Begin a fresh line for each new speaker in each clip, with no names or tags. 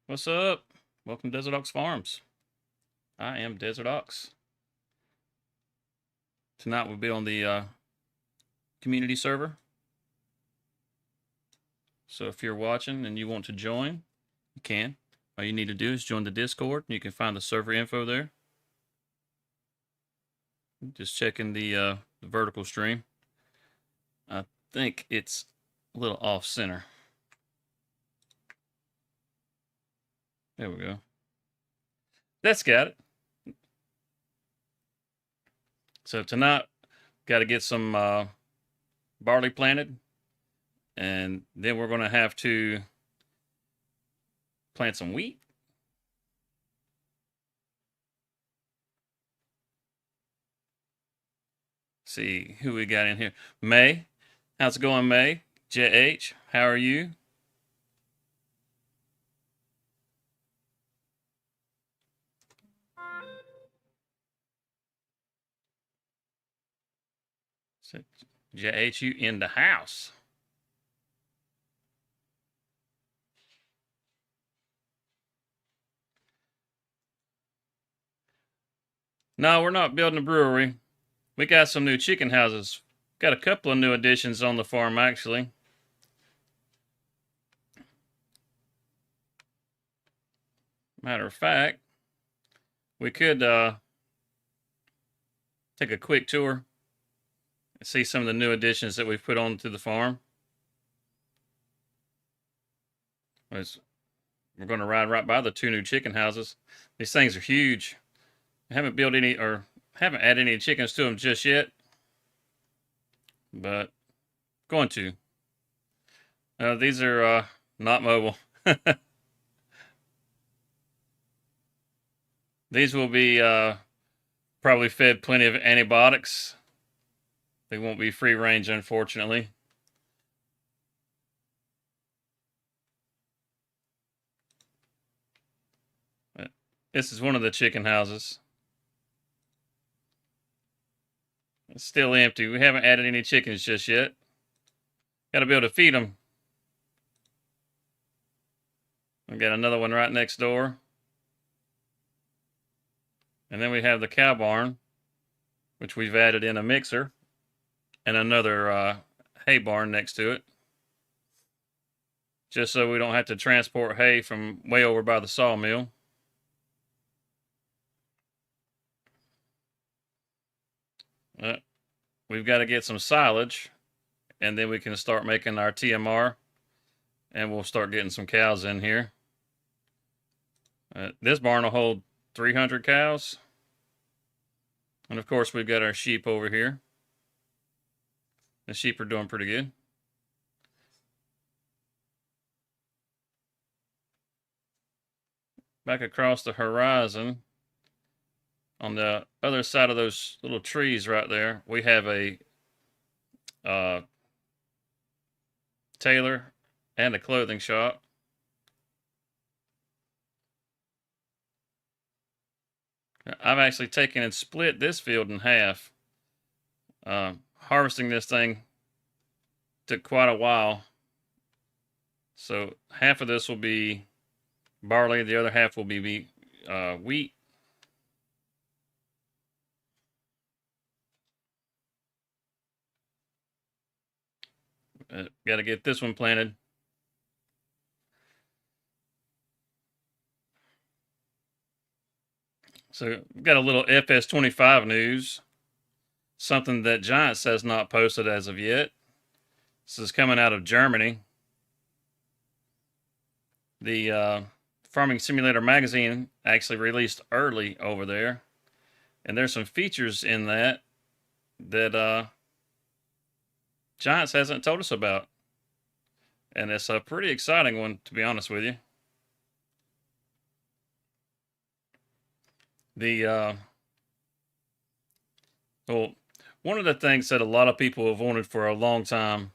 What's up? Welcome to Desert Ox Farms. I am Desert Ox. Tonight we'll be on the community server. So if you're watching and you want to join, you can. All you need to do is join the Discord. You can find the server info there. Just checking the vertical stream. I think it's a little off center. There we go. That's got it. So tonight, got to get some barley planted. And then we're going to have to plant some wheat. See who we got in here. May. How's it going, May? JH, how are you? So, JH, you in the house. No, we're not building a brewery. We got some new chicken houses. Got a couple of new additions on the farm, actually. Matter of fact, we could take a quick tour and see some of the new additions that we've put onto the farm. We're going to ride right by the two new chicken houses. These things are huge. I haven't built any or haven't added any chickens to them just yet, but going to. These are not mobile. These will be probably fed plenty of antibiotics. They won't be free range, unfortunately. But this is one of the chicken houses. It's still empty. We haven't added any chickens just yet. Got to be able to feed them. We got another one right next door. And then we have the cow barn, which we've added in a mixer, and another hay barn next to it, just so we don't have to transport hay from way over by the sawmill. We've got to get some silage, and then we can start making our TMR, and we'll start getting some cows in here. This barn will hold 300 cows. And of course, we've got our sheep over here. The sheep are doing pretty good. Back across the horizon, on the other side of those little trees right there, we have a tailor and a clothing shop. I've actually taken and split this field in half. Harvesting this thing took quite a while. So half of this will be barley, the other half will be wheat. Got to get this one planted. So we've got a little FS25 news. Something that Giants has not posted as of yet. This is coming out of Germany. The Farming Simulator magazine actually released early over there. And there's some features in that Giants hasn't told us about. And it's a pretty exciting one, to be honest with you. Well, one of the things that a lot of people have wanted for a long time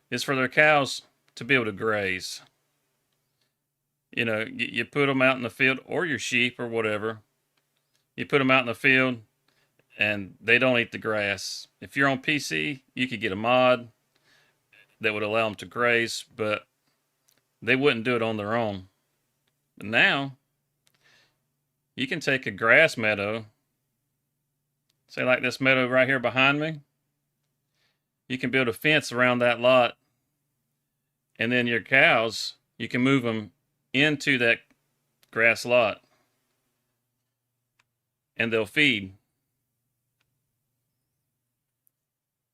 is for their cows to be able to graze. You know, you put them out in the field, or your sheep or whatever. You put them out in the field and they don't eat the grass. If you're on PC, you could get a mod that would allow them to graze, but they wouldn't do it on their own. But now you can take a grass meadow, say like this meadow right here behind me. You can build a fence around that lot, and then your cows, you can move them into that grass lot and they'll feed.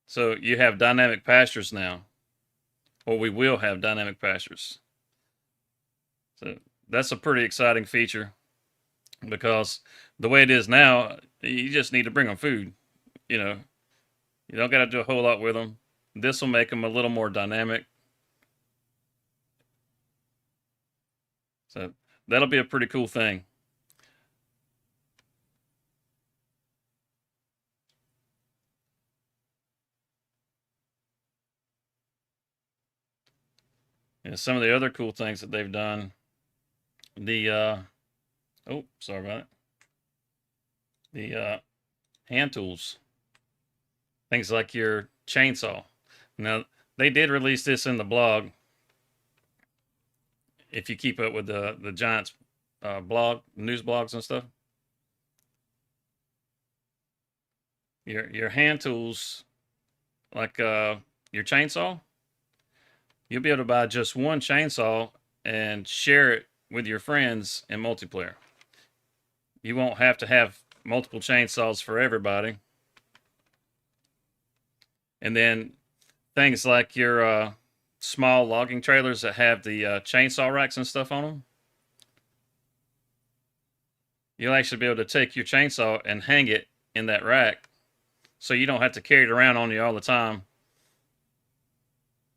So you have dynamic pastures now, or we will have dynamic pastures. So that's a pretty exciting feature because the way it is now, you just need to bring them food. You know, you don't got to do a whole lot with them. This will make them a little more dynamic. So that'll be a pretty cool thing. And some of the other cool things that they've done, the oh, sorry about it. The hand tools, things like your chainsaw. Now, they did release this in the blog. If you keep up with the Giants blog, news blogs and stuff, your hand tools, like your chainsaw, you'll be able to buy just one chainsaw and share it with your friends in multiplayer. You won't have to have multiple chainsaws for everybody. And then things like your small logging trailers that have the chainsaw racks and stuff on them, you'll actually be able to take your chainsaw and hang it in that rack so you don't have to carry it around on you all the time.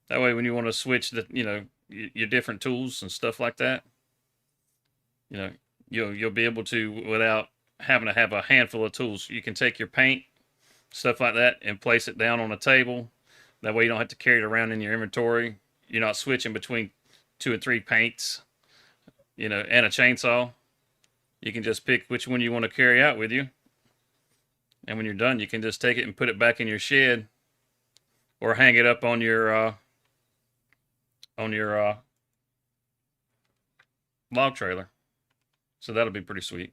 That way when you want to switch the, your different tools and stuff like that, you'll be able to without having to have a handful of tools. You can take your paint, stuff like that, and place it down on a table. That way you don't have to carry it around in your inventory. You're not switching between 2 or 3 paints, and a chainsaw. You can just pick which one you want to carry out with you. And when you're done, you can just take it and put it back in your shed or hang it up on your log trailer. So that'll be pretty sweet.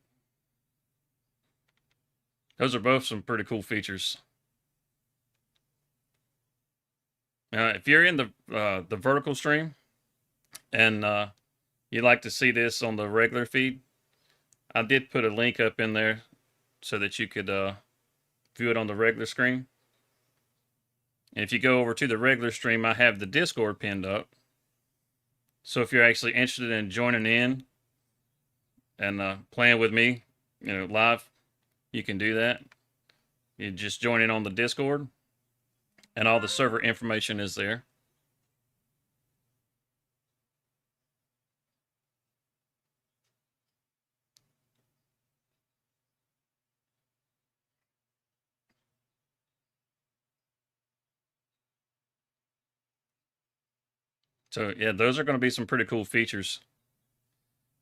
Those are both some pretty cool features. Now, if you're in the vertical stream and you'd like to see this on the regular feed, I did put a link up in there so that you could view it on the regular screen. And if you go over to the regular stream, I have the Discord pinned up. So if you're actually interested in joining in and playing with me, live, you can do that. You just join in on the Discord, and all the server information is there. So yeah, those are going to be some pretty cool features.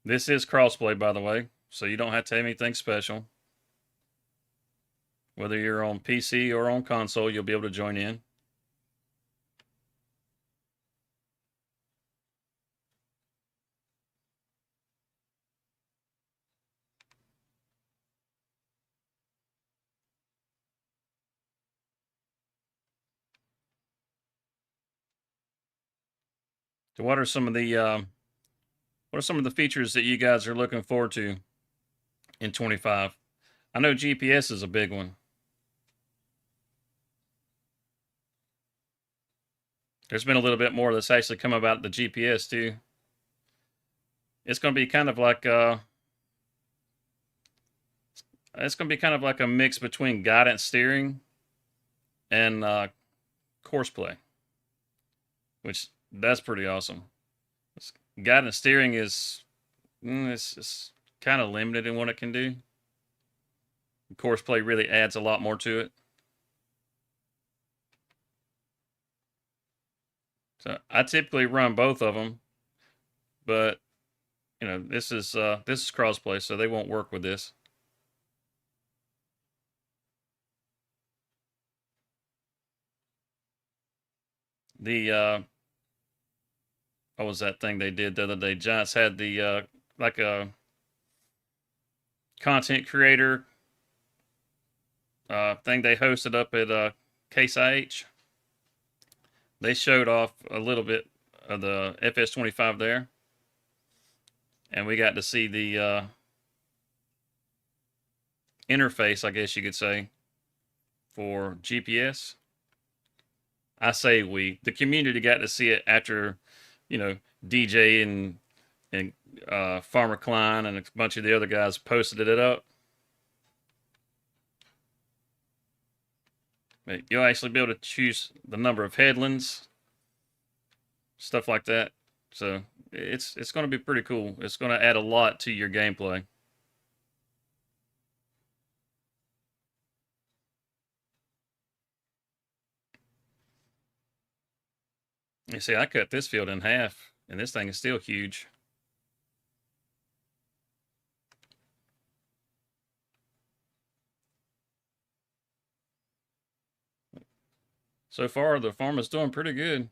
This is crossplay, by the way, so you don't have to have anything special. Whether you're on PC or on console, you'll be able to join in. So what are some of the features that you guys are looking forward to in 25? I know GPS is a big one. There's been a little bit more that's actually come about the GPS too. It's going to be kind of like a mix between guidance steering and course play, which that's pretty awesome. Guidance steering is it's kind of limited in what it can do. Course play really adds a lot more to it. So I typically run both of them, but this is crossplay, so they won't work with this. The what was that thing they did the other day? Giants had the like a content creator thing they hosted up at Case IH. They showed off a little bit of the FS25 there, and we got to see the interface, I guess you could say, for GPS. I say the community got to see it after, you know, DJ and Farmer Klein and a bunch of the other guys posted it up. But you'll actually be able to choose the number of headlands, stuff like that. So it's going to be pretty cool. It's going to add a lot to your gameplay. You see, I cut this field in half, and this thing is still huge. So far, the farm is doing pretty good.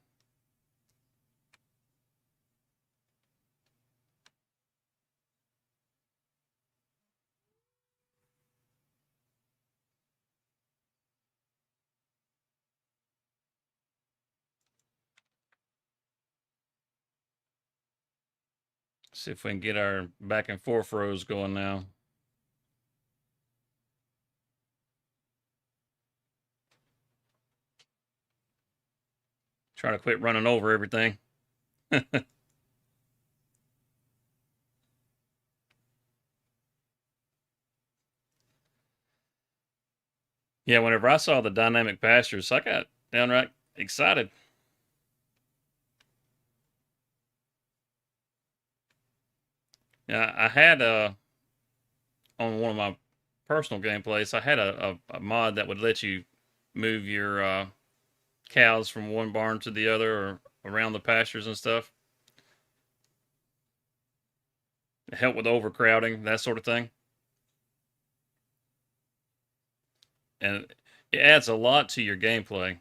See if we can get our back and forth rows going now. Try to quit running over everything. Yeah, whenever I saw the dynamic pastures, I got downright excited. Yeah, I had on one of my personal gameplays, I had a mod that would let you move your cows from one barn to the other or around the pastures and stuff. Help with overcrowding, that sort of thing. And it adds a lot to your gameplay.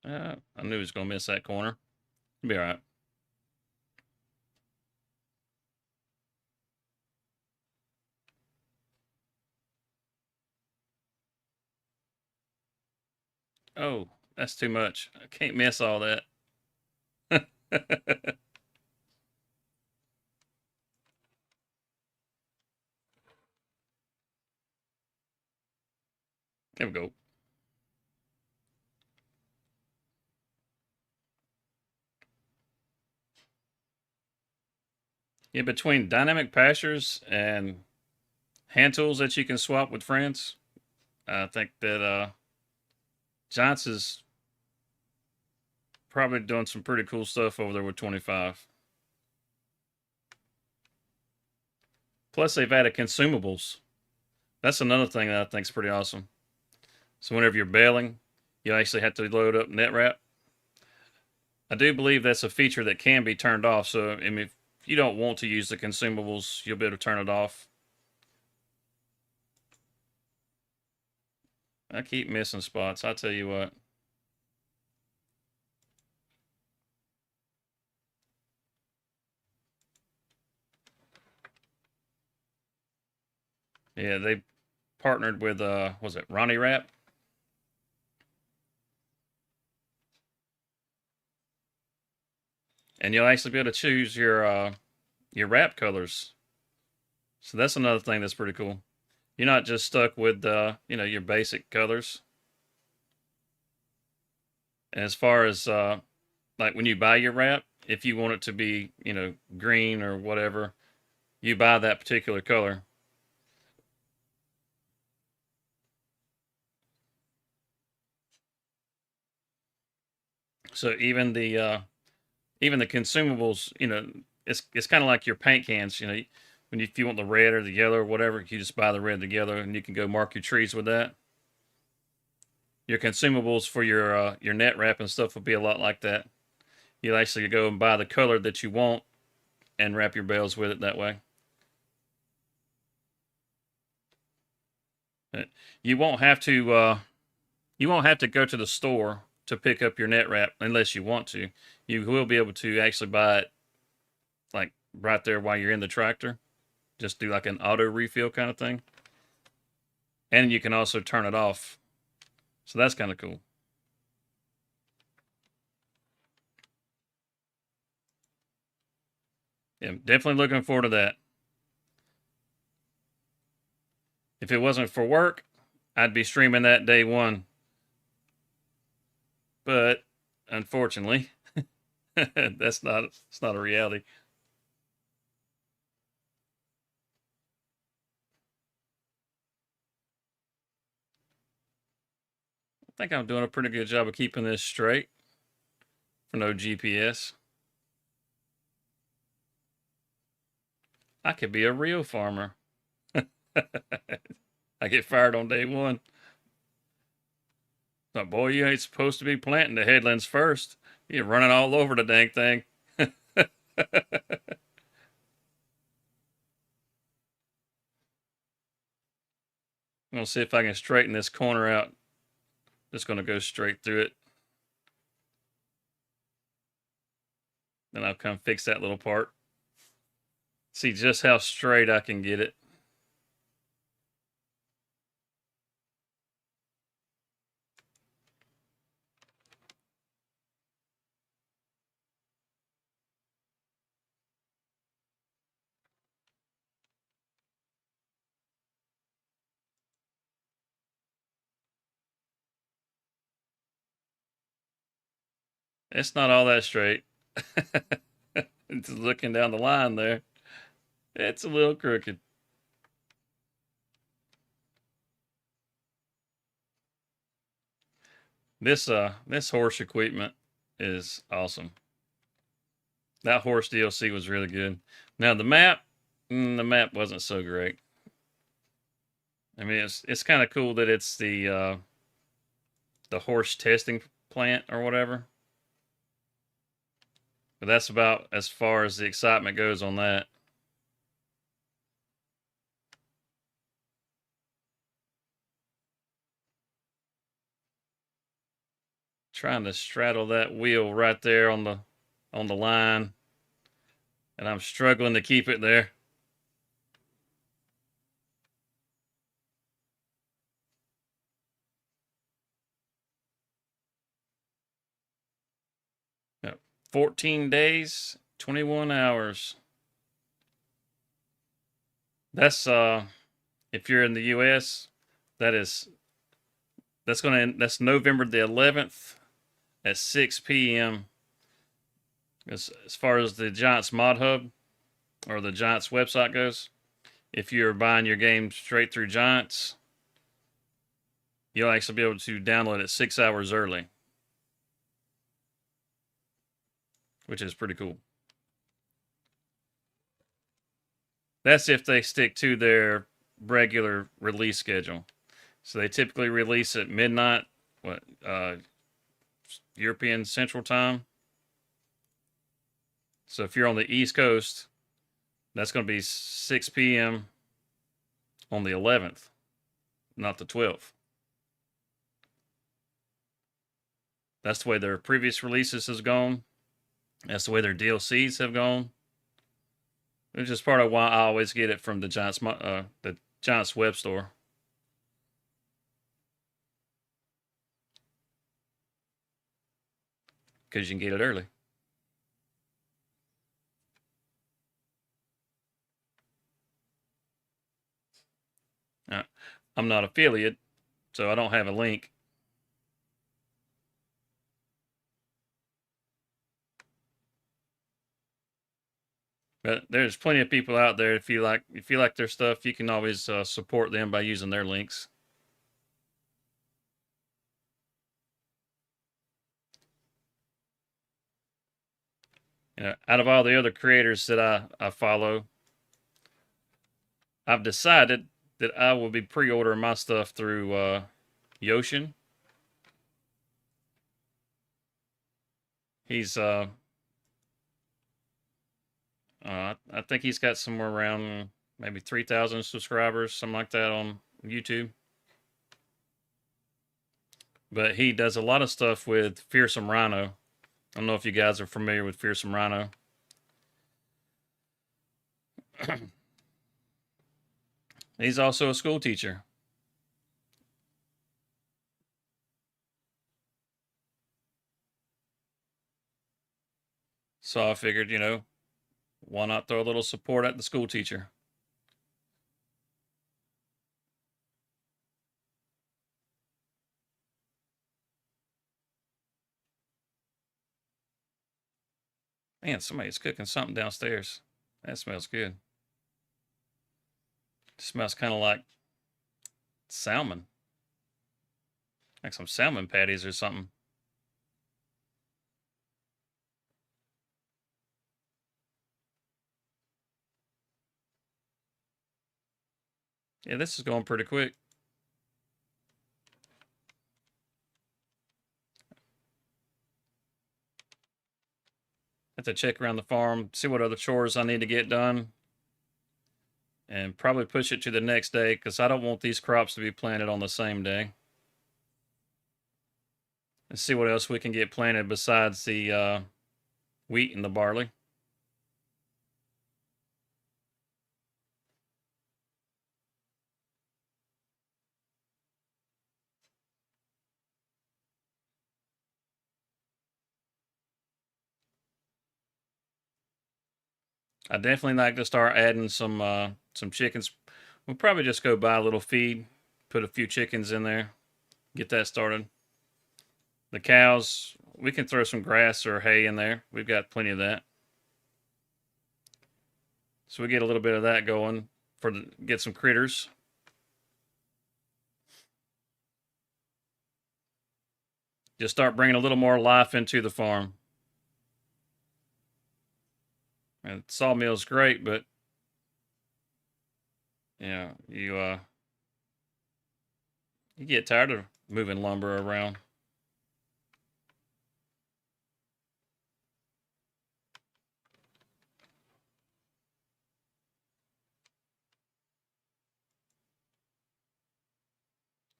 I knew he was going to miss that corner. He'll be all right. Oh, that's too much. I can't miss all that. There we go. Yeah, between dynamic pastures and hand tools that you can swap with friends, I think that Giants is probably doing some pretty cool stuff over there with 25. Plus, they've added consumables. That's another thing that I think is pretty awesome. So whenever you're baling, you actually have to load up NetWrap. I do believe that's a feature that can be turned off. So I mean, if you don't want to use the consumables, you'll be able to turn it off. I keep missing spots. I tell you what. Yeah, they partnered with was it Ronnie Rap? And you'll actually be able to choose your wrap colors. So that's another thing that's pretty cool. You're not just stuck with you know, your basic colors. And as far as like when you buy your wrap, if you want it to be, you know, green or whatever, you buy that particular color. So even the even the consumables, it's kind of like your paint cans. If you want the red or the yellow or whatever, you just buy the red or the yellow, and you can go mark your trees with that. Your consumables for your net wrap and stuff will be a lot like that. You'll actually go and buy the color that you want and wrap your bales with it that way. You won't have to go to the store to pick up your net wrap unless you want to. You will be able to actually buy it like right there while you're in the tractor. Just do like an auto refill kind of thing. And you can also turn it off. So that's kind of cool. Yeah, definitely looking forward to that. If it wasn't for work, I'd be streaming that day one. But unfortunately, it's not a reality. I think I'm doing a pretty good job of keeping this straight for no GPS. I could be a real farmer. I get fired on day one. But boy, you ain't supposed to be planting the headlands first. You're running all over the dang thing. I'm gonna see if I can straighten this corner out. Just gonna go straight through it. Then I'll come fix that little part. See just how straight I can get it. It's not all that straight. It's looking down the line there. It's a little crooked. This horse equipment is awesome. That horse DLC was really good. Now the map wasn't so great. I mean, it's kind of cool that it's the horse testing plant or whatever. But that's about as far as the excitement goes on that. Trying to straddle that wheel right there on the line, and I'm struggling to keep it there. Yep. 14 days, 21 hours. That's if you're in the US, that's that's November the 11th at 6 p.m. As far as the Giants Mod Hub or the Giants website goes, if you're buying your game straight through Giants, you'll actually be able to download it 6 hours early, which is pretty cool. That's if they stick to their regular release schedule. So they typically release at midnight, European Central Time. So if you're on the East Coast, that's going to be 6 p.m. on the 11th, not the 12th. That's the way their previous releases has gone. That's the way their DLCs have gone. Which is part of why I always get it from the Giants web store. Because you can get it early. I'm not affiliate, so I don't have a link. But there's plenty of people out there. If you like their stuff, you can always support them by using their links. Out of all the other creators that I follow, I've decided that I will be pre-ordering my stuff through Yoshin. He's I think he's got somewhere around maybe 3,000 subscribers, something like that on YouTube. But he does a lot of stuff with Fearsome Rhino. I don't know if you guys are familiar with Fearsome Rhino. He's also a school teacher. So I figured, why not throw a little support at the school teacher? Man, somebody's cooking something downstairs. That smells good. It smells kind of like salmon. Like some salmon patties or something. Yeah, this is going pretty quick. Have to check around the farm, see what other chores I need to get done, and probably push it to the next day because I don't want these crops to be planted on the same day. And see what else we can get planted besides the wheat and the barley. I definitely like to start adding some chickens. We'll probably just go buy a little feed, put a few chickens in there, get that started. The cows, we can throw some grass or hay in there. We've got plenty of that. So we get a little bit of that going get some critters. Just start bringing a little more life into the farm. And sawmill's great, but you get tired of moving lumber around.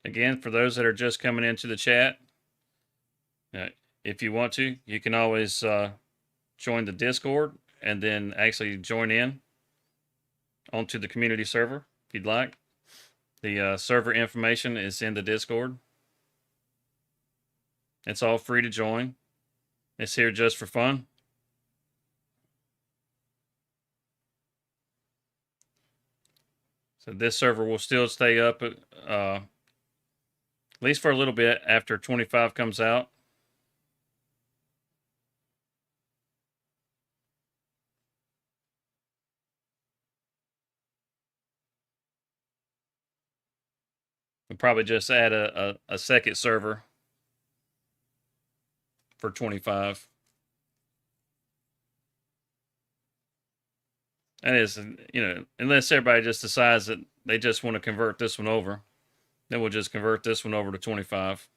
Again, for those that are just coming into the chat, if you want to, you can always join the Discord and then actually join in onto the community server if you'd like. The server information is in the Discord. It's all free to join. It's here just for fun. So this server will still stay up at least for a little bit after 25 comes out. We'll probably just add a second server for 25. That is, unless everybody just decides that they just want to convert this one over, then we'll just convert this one over to 25.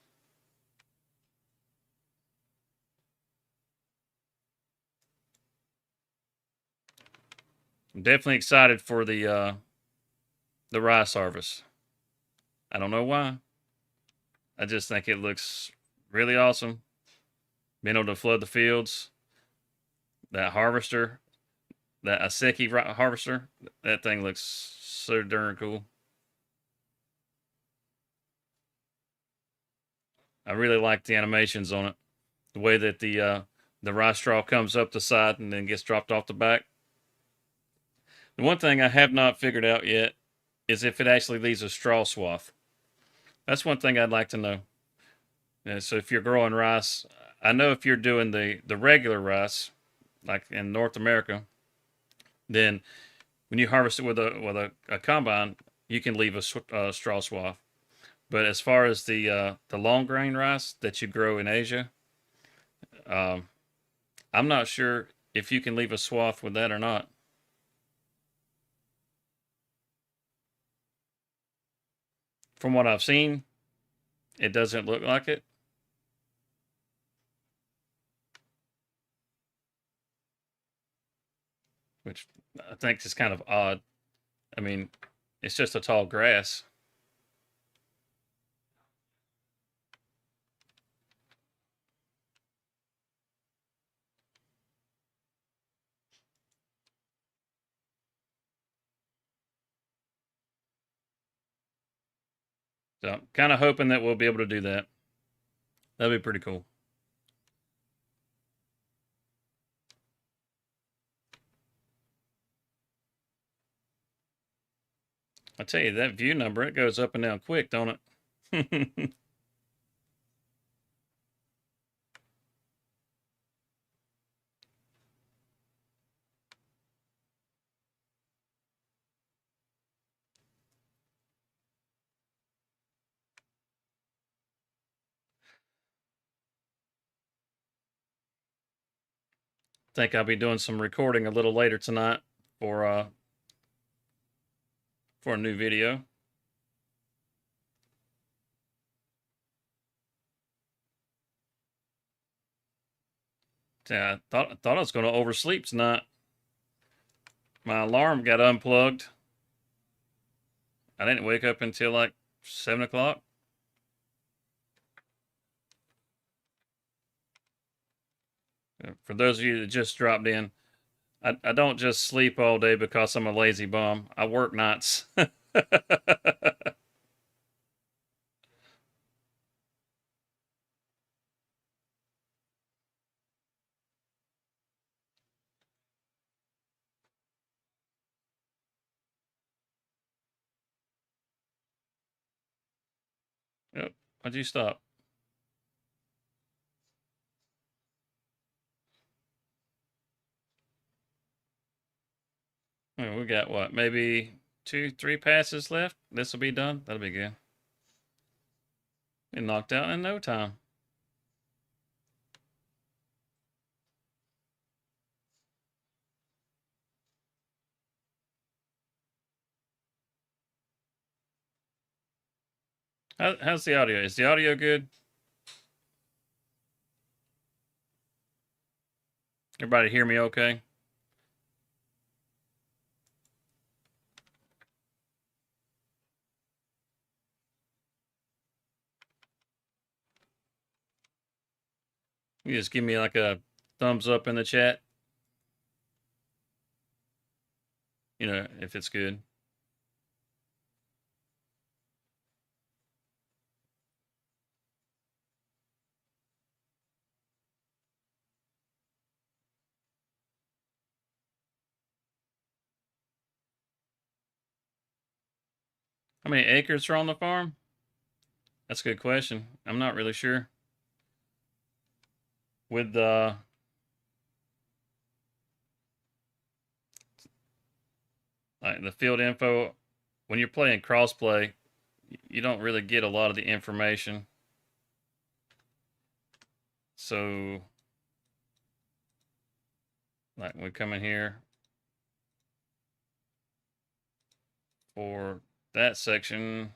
I'm definitely excited for the rice harvest. I don't know why. I just think it looks really awesome. Being able to flood the fields. That harvester, that Aseki harvester, that thing looks so darn cool. I really like the animations on it. The way that the rice straw comes up the side and then gets dropped off the back. The one thing I have not figured out yet is if it actually leaves a straw swath. That's one thing I'd like to know. So if you're growing rice, I know if you're doing the regular rice, like in North America, then when you harvest it with a combine, you can leave a straw swath. But as far as the long grain rice that you grow in Asia, I'm not sure if you can leave a swath with that or not. From what I've seen, it doesn't look like it. Which I think is kind of odd. I mean, it's just a tall grass. So I'm kind of hoping that we'll be able to do that. That'd be pretty cool. I tell you, that view number, it goes up and down quick, don't it? Think I'll be doing some recording a little later tonight for a new video. Yeah, I thought I was going to oversleep tonight. My alarm got unplugged. I didn't wake up until like 7 o'clock. For those of you that just dropped in, I don't just sleep all day because I'm a lazy bum. I work nights. Yep. Why'd you stop? We got what? Maybe 2, 3 passes left. This will be done. That'll be good. Be knocked out in no time. How's the audio? Is the audio good? Everybody hear me okay? You just give me like a thumbs up in the chat. You know, if it's good. How many acres are on the farm? That's a good question. I'm not really sure. With like the field info, when you're playing crossplay, you don't really get a lot of the information. So, like, we come in here for that section,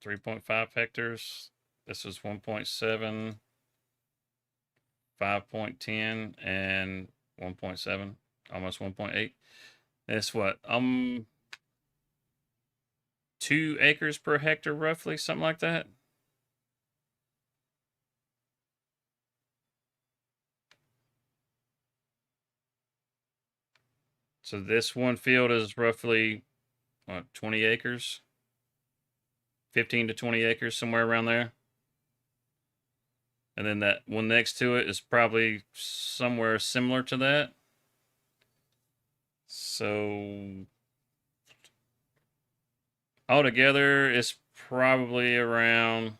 3.5 hectares. This is 1.7, 5.10, and 1.7, almost 1.8. That's what 2 acres per hectare, roughly, something like that. So this one field is roughly what, 20 acres, 15 to 20 acres, somewhere around there. And then that one next to it is probably somewhere similar to that. So altogether, it's probably around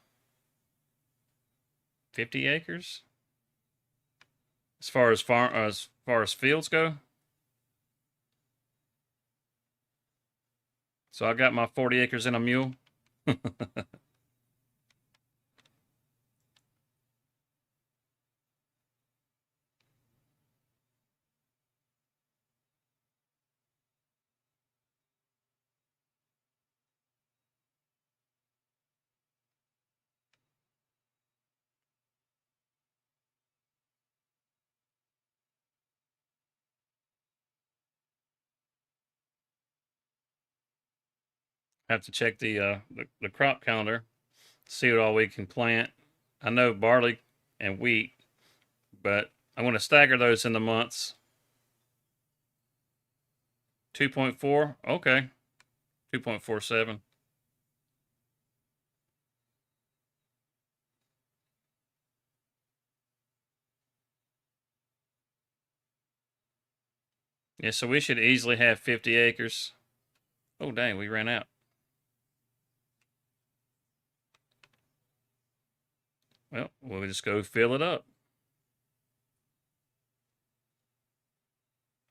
50 acres as far as fields go. So I got my 40 acres in a mule. Have to check the crop calendar, see what all we can plant. I know barley and wheat, but I want to stagger those in the months. 2.4, okay. 2.47. Yeah, so we should easily have 50 acres. Oh, dang, we ran out. Well, we'll just go fill it up.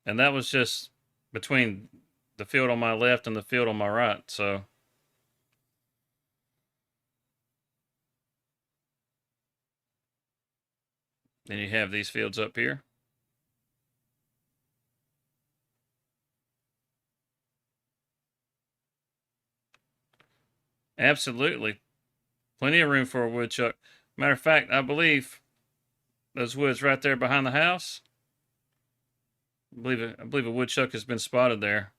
And that was just between the field on my left and the field on my right. So then you have these fields up here. Absolutely. Plenty of room for a woodchuck. Matter of fact, I believe those woods right there behind the house. I believe a woodchuck has been spotted there.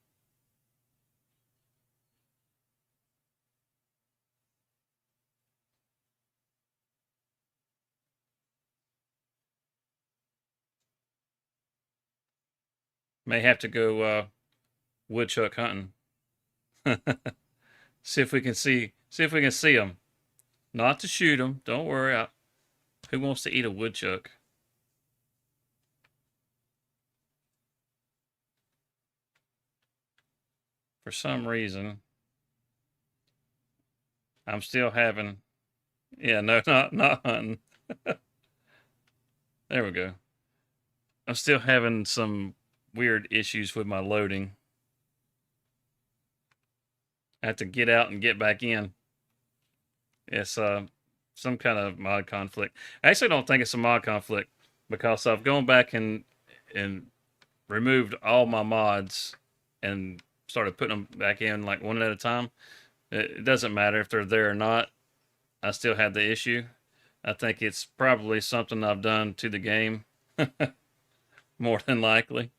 May have to go woodchuck hunting. See if we can see them. Not to shoot them. Don't worry. Who wants to eat a woodchuck? For some reason, I'm still having. Yeah, no, not hunting. There we go. I'm still having some weird issues with my loading. I have to get out and get back in. It's some kind of mod conflict. I actually don't think it's a mod conflict because I've gone back and removed all my mods and started putting them back in like one at a time. It doesn't matter if they're there or not. I still have the issue. I think it's probably something I've done to the game, more than likely.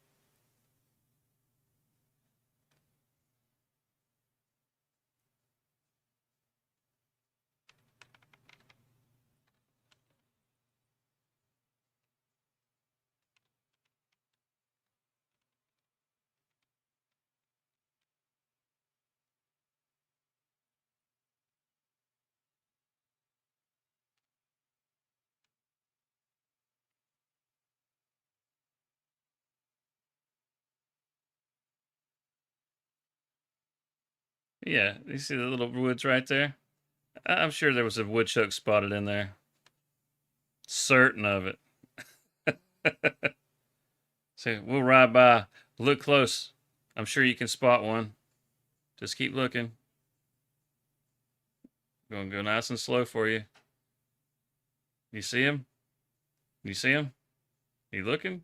Yeah, you see the little woods right there? I'm sure there was a woodchuck spotted in there. Certain of it. So we'll ride by, look close. I'm sure you can spot one. Just keep looking. Gonna go nice and slow for you. You see him? You see him? You looking?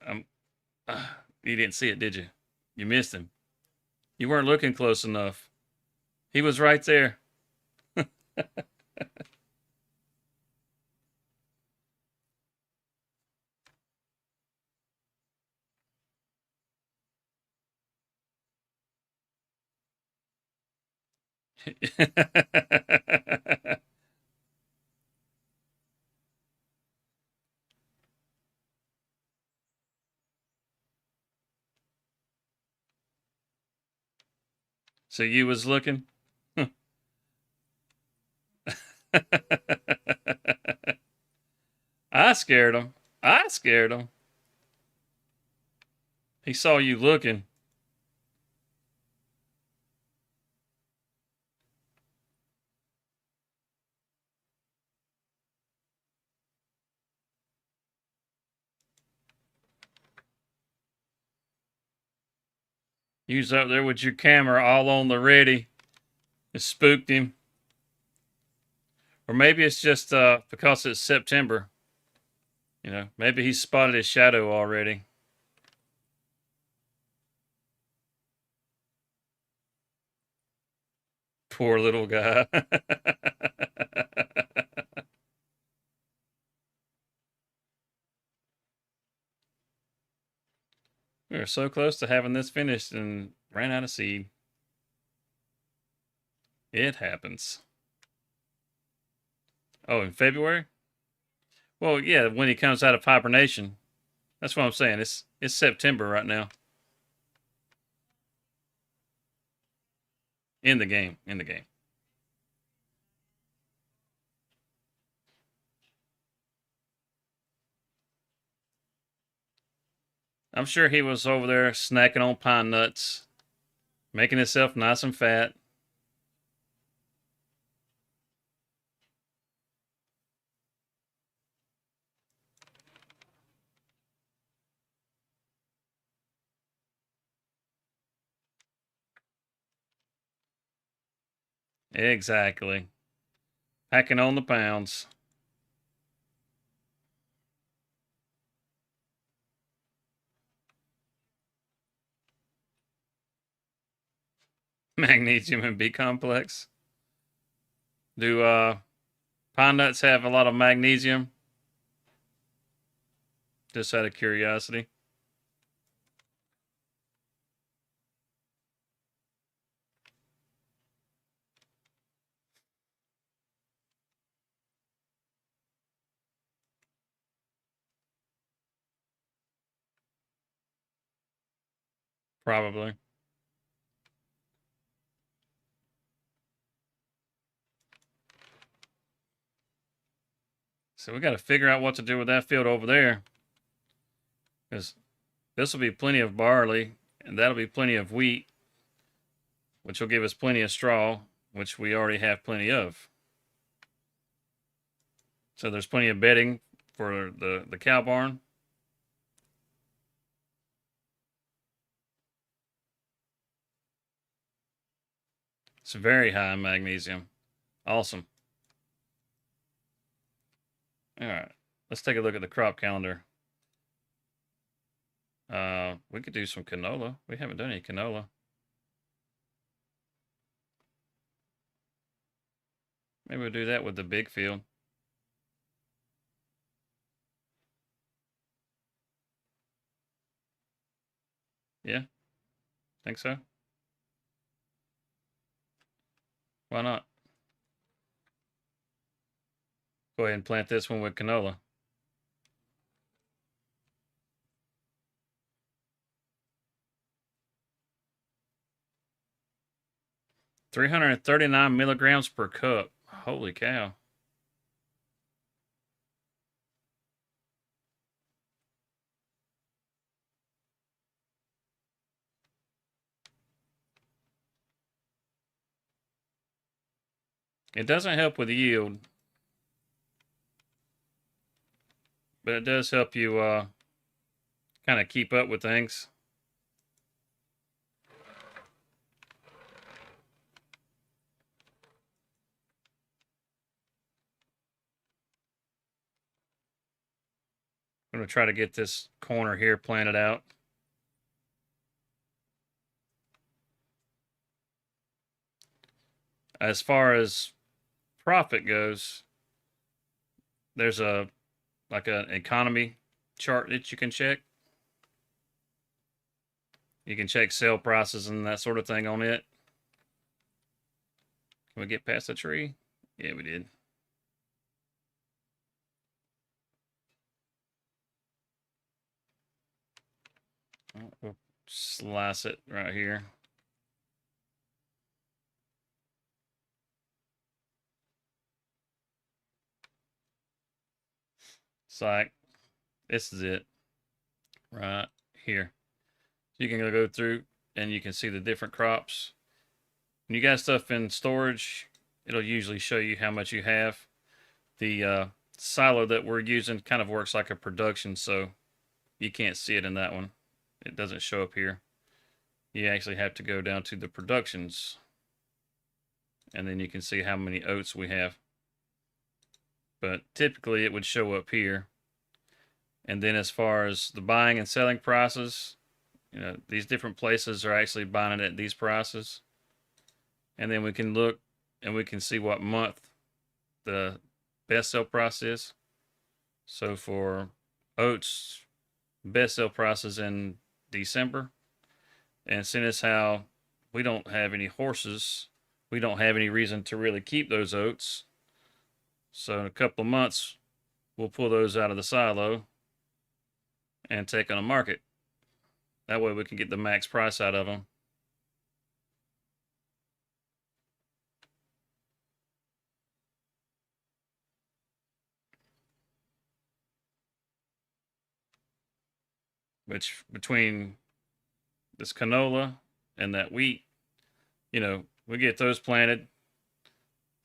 I'm. You didn't see it, did you? You missed him. You weren't looking close enough. He was right there. So you was looking? I scared him. I scared him. He saw you looking. You was up there with your camera all on the ready. It spooked him. Or maybe it's just because it's September. Maybe he spotted his shadow already. Poor little guy. We were so close to having this finished and ran out of seed. It happens. Oh, in February? Well, yeah, when he comes out of hibernation. That's what I'm saying. It's September right now. In the game. In the game. I'm sure he was over there snacking on pine nuts, making himself nice and fat. Exactly. Packing on the pounds. Magnesium and B complex. Do pine nuts have a lot of magnesium? Just out of curiosity. Probably. So we got to figure out what to do with that field over there. Because this will be plenty of barley, and that'll be plenty of wheat, which will give us plenty of straw, which we already have plenty of. So there's plenty of bedding for the cow barn. It's very high in magnesium. Awesome. All right. Let's take a look at the crop calendar. We could do some canola. We haven't done any canola. Maybe we'll do that with the big field. Yeah, think so. Why not? Go ahead and plant this one with canola. $339 milligrams per cup. Holy cow. It doesn't help with yield, but it does help you kind of keep up with things. I'm going to try to get this corner here planted out. As far as profit goes, there's a like an economy chart that you can check. You can check sale prices and that sort of thing on it. Can we get past the tree? Yeah, we did. We'll slice it right here. It's like, this is it right here. So you can go through and you can see the different crops. When you got stuff in storage, it'll usually show you how much you have. The silo that we're using kind of works like a production, so you can't see it in that one. It doesn't show up here. You actually have to go down to the productions, and then you can see how many oats we have. But typically it would show up here. And then as far as the buying and selling prices, these different places are actually buying it at these prices. And then we can look and we can see what month the best sell price is. So for oats, best sell prices in December. And seeing as how we don't have any horses we don't have any reason to really keep those oats. So in a couple of months, we'll pull those out of the silo and take on the market. That way we can get the max price out of them. Which between this canola and that wheat, we get those planted.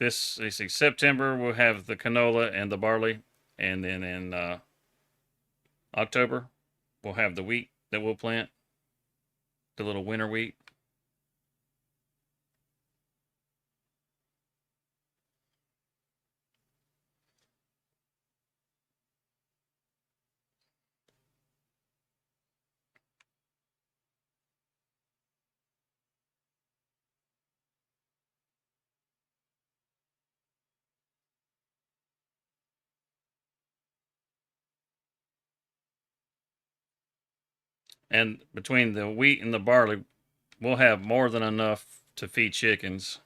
Let's see, September we'll have the canola and the barley, and then in October we'll have the wheat that we'll plant, the little winter wheat. And between the wheat and the barley, we'll have more than enough to feed chickens.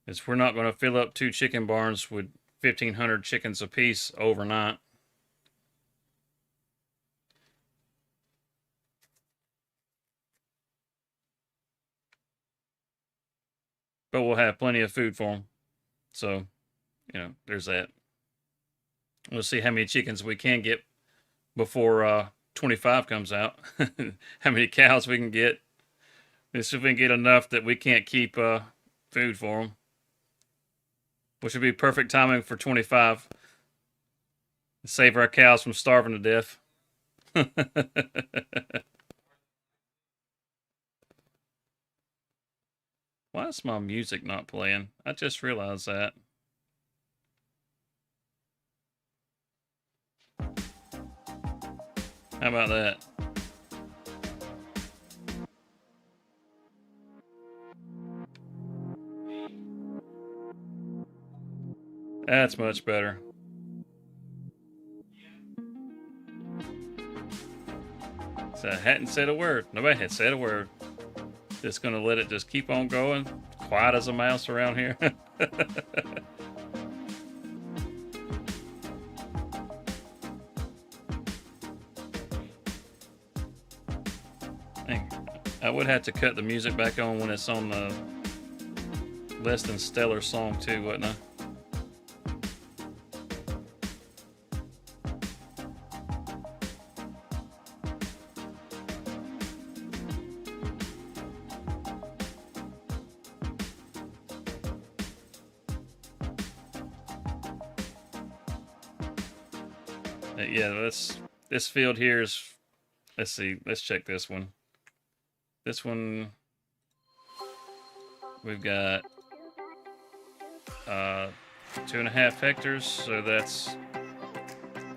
It's we're not going to fill up 2 chicken barns with 1,500 chickens apiece overnight. But we'll have plenty of food for them. So, there's that. We'll see how many chickens we can get before 25 comes out. How many cows we can get. Let's see if we can get enough that we can't keep food for them. Which would be perfect timing for 25. Save our cows from starving to death. Why is my music not playing? I just realized that. How about that? That's much better. So I hadn't said a word. Nobody had said a word. Just gonna let it just keep on going. Quiet as a mouse around here. I would have to cut the music back on when it's on the less than stellar song too, wouldn't I? Yeah, this field here is, let's see, let's check this one. This one, we've got 2.5 hectares, so that's,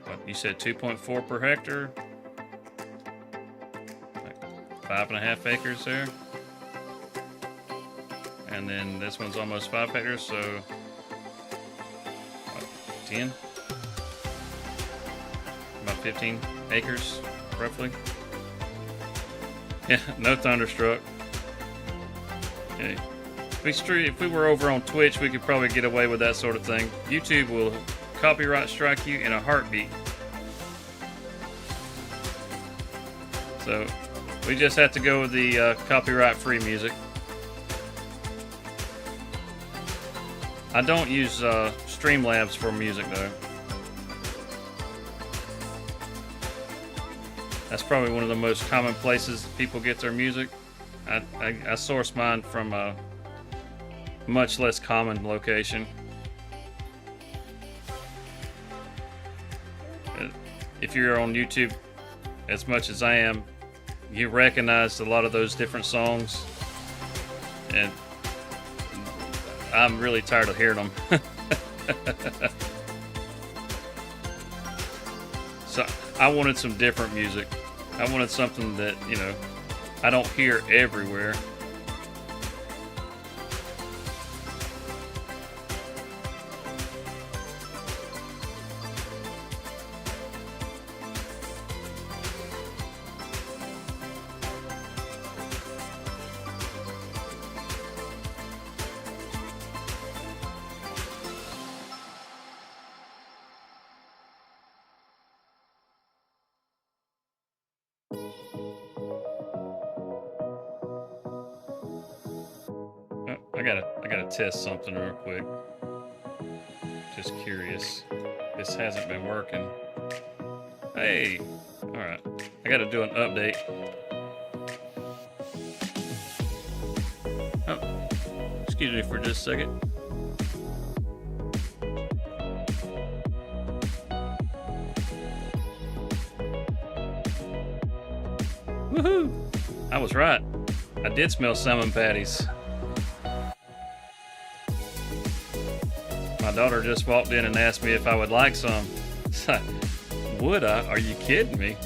what, you said 2.4 per hectare? Like 5.5 acres there. And then this one's almost 5 hectares, so what, 10? About 15 acres, roughly. Yeah, no Thunderstruck. Okay. If we were over on Twitch, we could probably get away with that sort of thing. YouTube will copyright strike you in a heartbeat. So we just have to go with the copyright-free music. I don't use Streamlabs for music though. That's probably one of the most common places people get their music. I source mine from a much less common location. If you're on YouTube as much as I am, you recognize a lot of those different songs, and I'm really tired of hearing them. So I wanted some different music. I wanted something that, I don't hear everywhere. I gotta test something real quick. Just curious. This hasn't been working. Hey, all right. I gotta do an update. Oh, excuse me for just a second. Woohoo! I was right. I did smell salmon patties. My daughter just walked in and asked me if I would like some. Would I? Are you kidding me?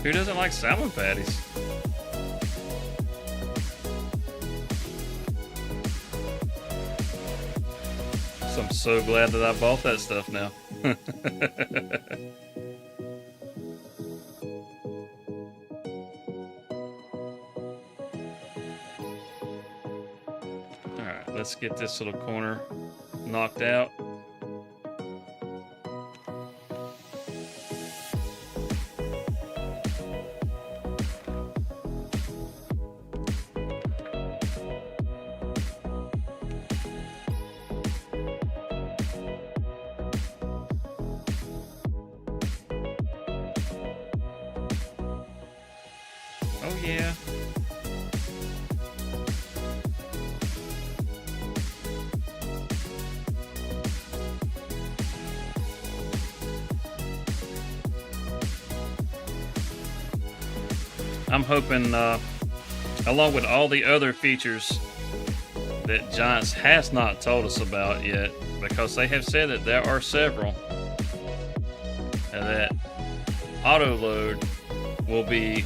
Who doesn't like salmon patties? So I'm so glad that I bought that stuff now. Alright, let's get this little corner knocked out. Oh yeah. I'm hoping, along with all the other features that Giants has not told us about yet, because they have said that there are several, that auto load will be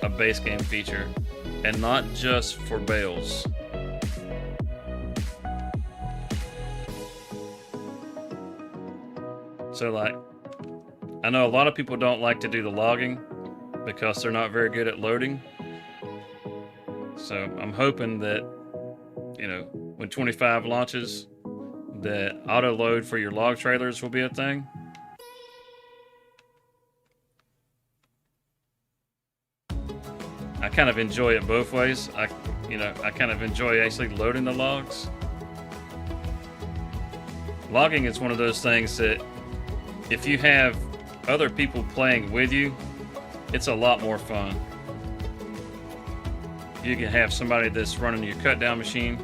a base game feature and not just for bales. So like, I know a lot of people don't like to do the logging because they're not very good at loading. So I'm hoping that, you know, when 25 launches, that auto load for your log trailers will be a thing. I kind of enjoy it both ways. I kind of enjoy actually loading the logs. Logging is one of those things that if you have other people playing with you, it's a lot more fun. You can have somebody that's running your cut down machine,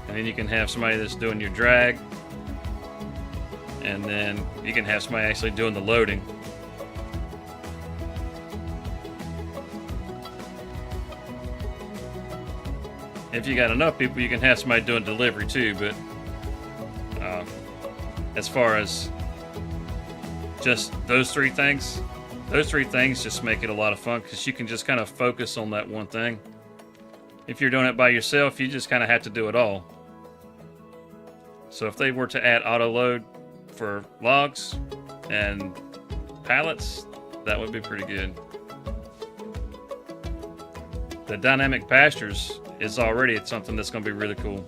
and then you can have somebody that's doing your drag, and then you can have somebody actually doing the loading. If you got enough people, you can have somebody doing delivery too, but as far as just those three things just make it a lot of fun because you can just kind of focus on that one thing. If you're doing it by yourself, you just kind of have to do it all. So if they were to add auto load for logs and pallets, that would be pretty good. The dynamic pastures is already something that's going to be really cool.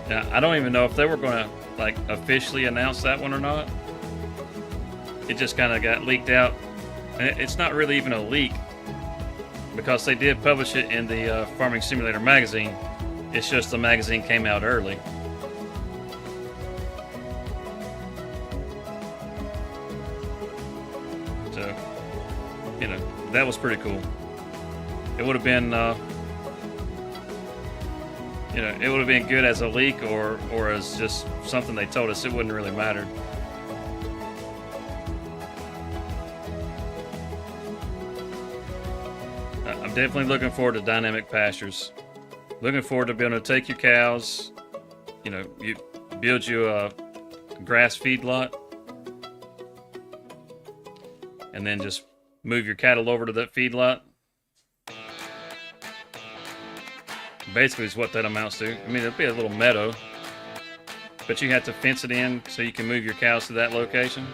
Now, I don't even know if they were going to like officially announce that one or not. It just kind of got leaked out, and it's not really even a leak because they did publish it in the Farming Simulator magazine. It's just the magazine came out early. So, you know, that was pretty cool. It would have been, it would have been good as a leak or as just something they told us. It wouldn't really matter. I'm definitely looking forward to dynamic pastures. Looking forward to being able to take your cows, you build you a grass feedlot, and then just move your cattle over to that feedlot. Basically is what that amounts to. I mean, it'll be a little meadow, but you have to fence it in so you can move your cows to that location.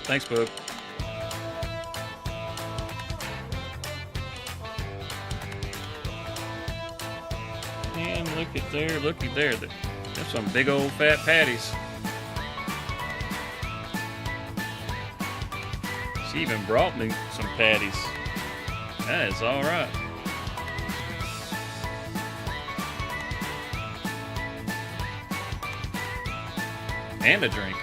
Thanks, Boog. And look at there. There's some big old fat patties. She even brought me some patties. That is all right. And a drink.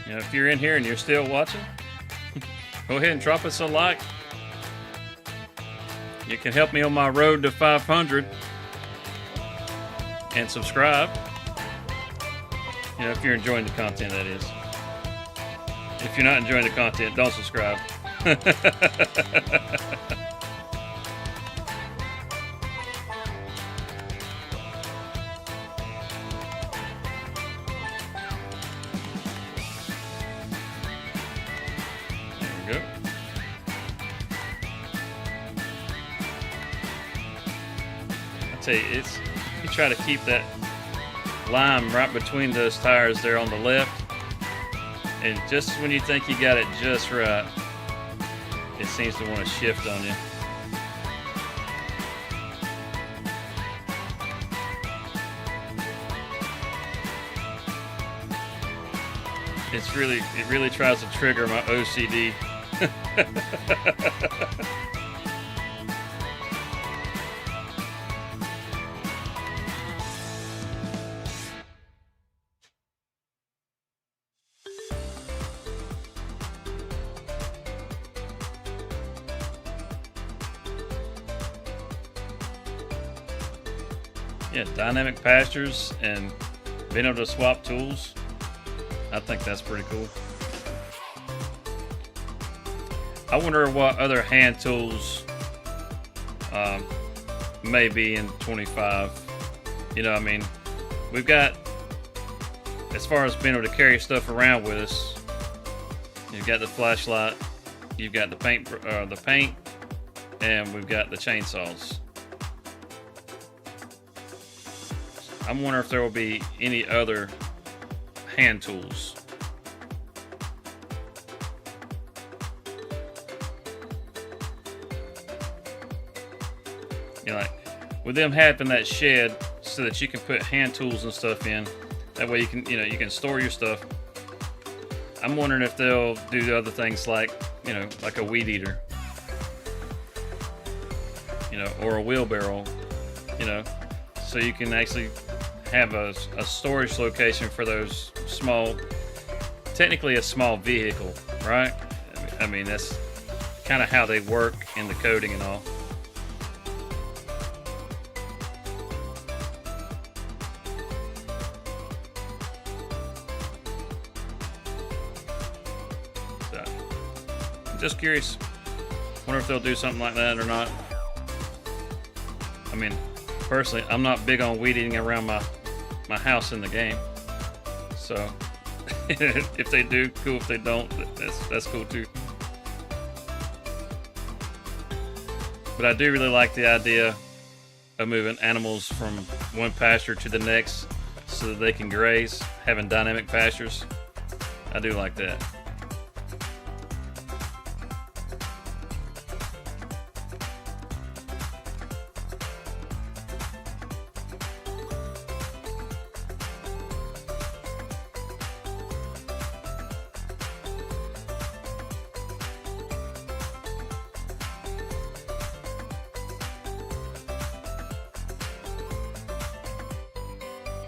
You know, if you're in here and you're still watching, go ahead and drop us a like. You can help me on my road to 500 and subscribe. You know, if you're enjoying the content, that is. If you're not enjoying the content, don't subscribe. There we go. I tell you, you try to keep that lime right between those tires there on the left, and just when you think you got it just right, it seems to want to shift on you. It really tries to trigger my OCD. Yeah, dynamic pastures and being able to swap tools. I think that's pretty cool. I wonder what other hand tools may be in 25. You know, I mean, we've got, as far as being able to carry stuff around with us, you've got the flashlight, you've got the paint, and we've got the chainsaws. I'm wondering if there will be any other hand tools. You know, like with them having that shed so that you can put hand tools and stuff in. That way you can store your stuff. I'm wondering if they'll do other things like, like a weed eater, or a wheelbarrow, so you can actually have a storage location for those small, technically a small vehicle, right? I mean, that's kind of how they work in the coding and all. So, I'm just curious. Wonder if they'll do something like that or not. I mean, personally, I'm not big on weed eating around my house in the game. So, if they do, cool. If they don't, that's cool too. But I do really like the idea of moving animals from one pasture to the next so that they can graze, having dynamic pastures. I do like that.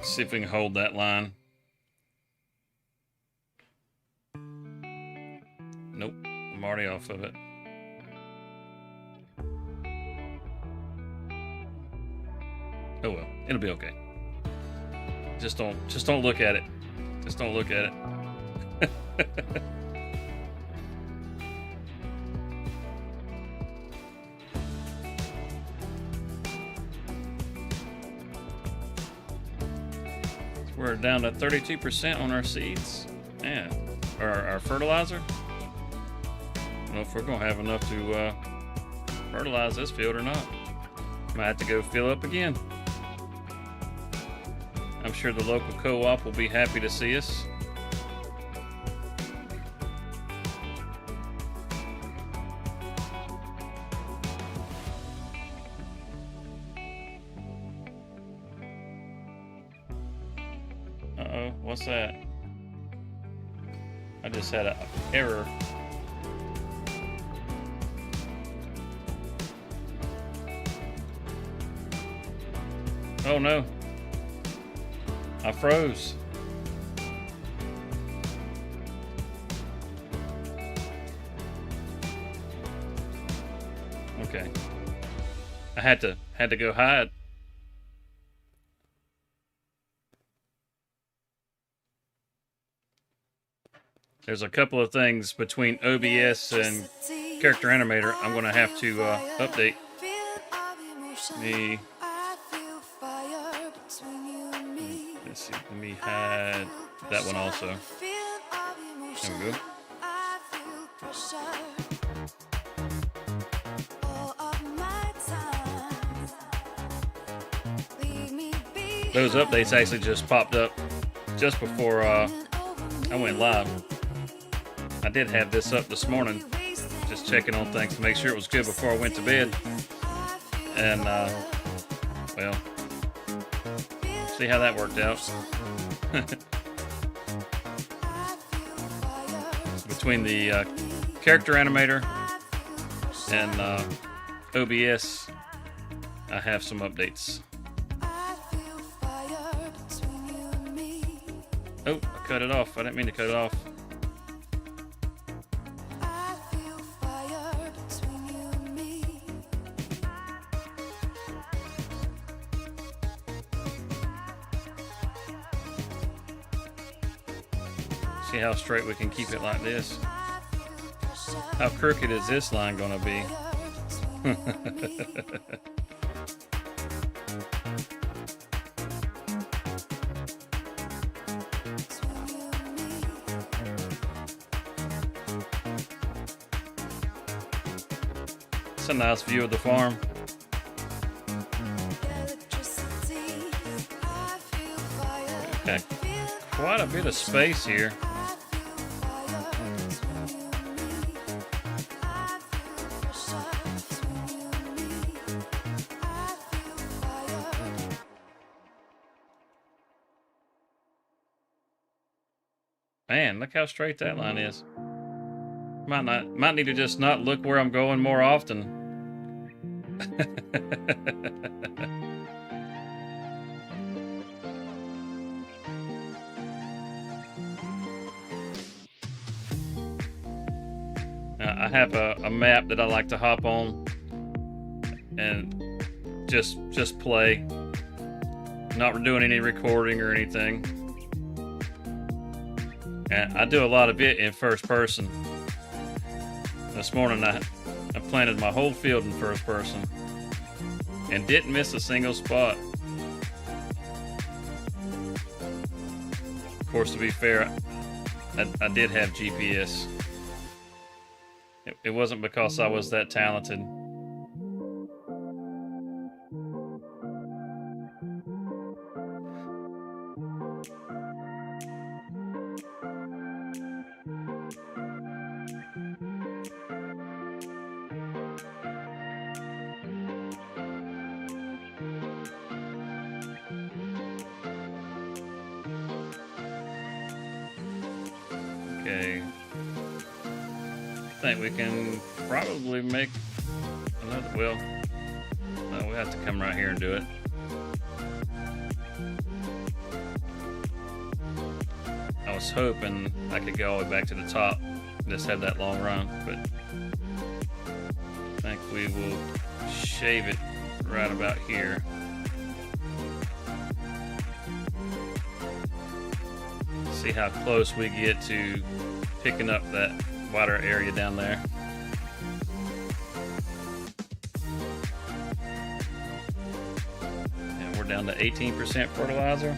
See if we can hold that line. Nope, I'm already off of it. Oh well, it'll be okay. Just don't look at it. Just don't look at it. We're down to 32% on our seeds. Yeah. Or our fertilizer. I don't know if we're going to have enough to fertilize this field or not. Might have to go fill up again. I'm sure the local co-op will be happy to see us. Uh-oh, what's that? I just had an error. Oh no. I froze. Okay. I had to go hide. There's a couple of things between OBS and Character Animator I'm going to have to update. Let's see, let me hide that one also. There we go. Those updates actually just popped up just before I went live. I did have this up this morning, just checking on things to make sure it was good before I went to bed. And, well, see how that worked out. Between the Character Animator and OBS, I have some updates. Oh, I cut it off. I didn't mean to cut it off. See how straight we can keep it like this? How crooked is this line gonna be? It's a nice view of the farm. Okay, quite a bit of space here. Man, look how straight that line is. Might need to just not look where I'm going more often. I have a map that I like to hop on and just play. Not doing any recording or anything. And I do a lot of it in first person. This morning I planted my whole field in first person and didn't miss a single spot. Of course, to be fair, I did have GPS. It wasn't because I was that talented. Okay. I think we can probably make another, well, no, we have to come right here and do it. I was hoping I could go all the way back to the top, just have that long run, but I think we will shave it right about here. See how close we get to picking up that wider area down there. And we're down to 18% fertilizer.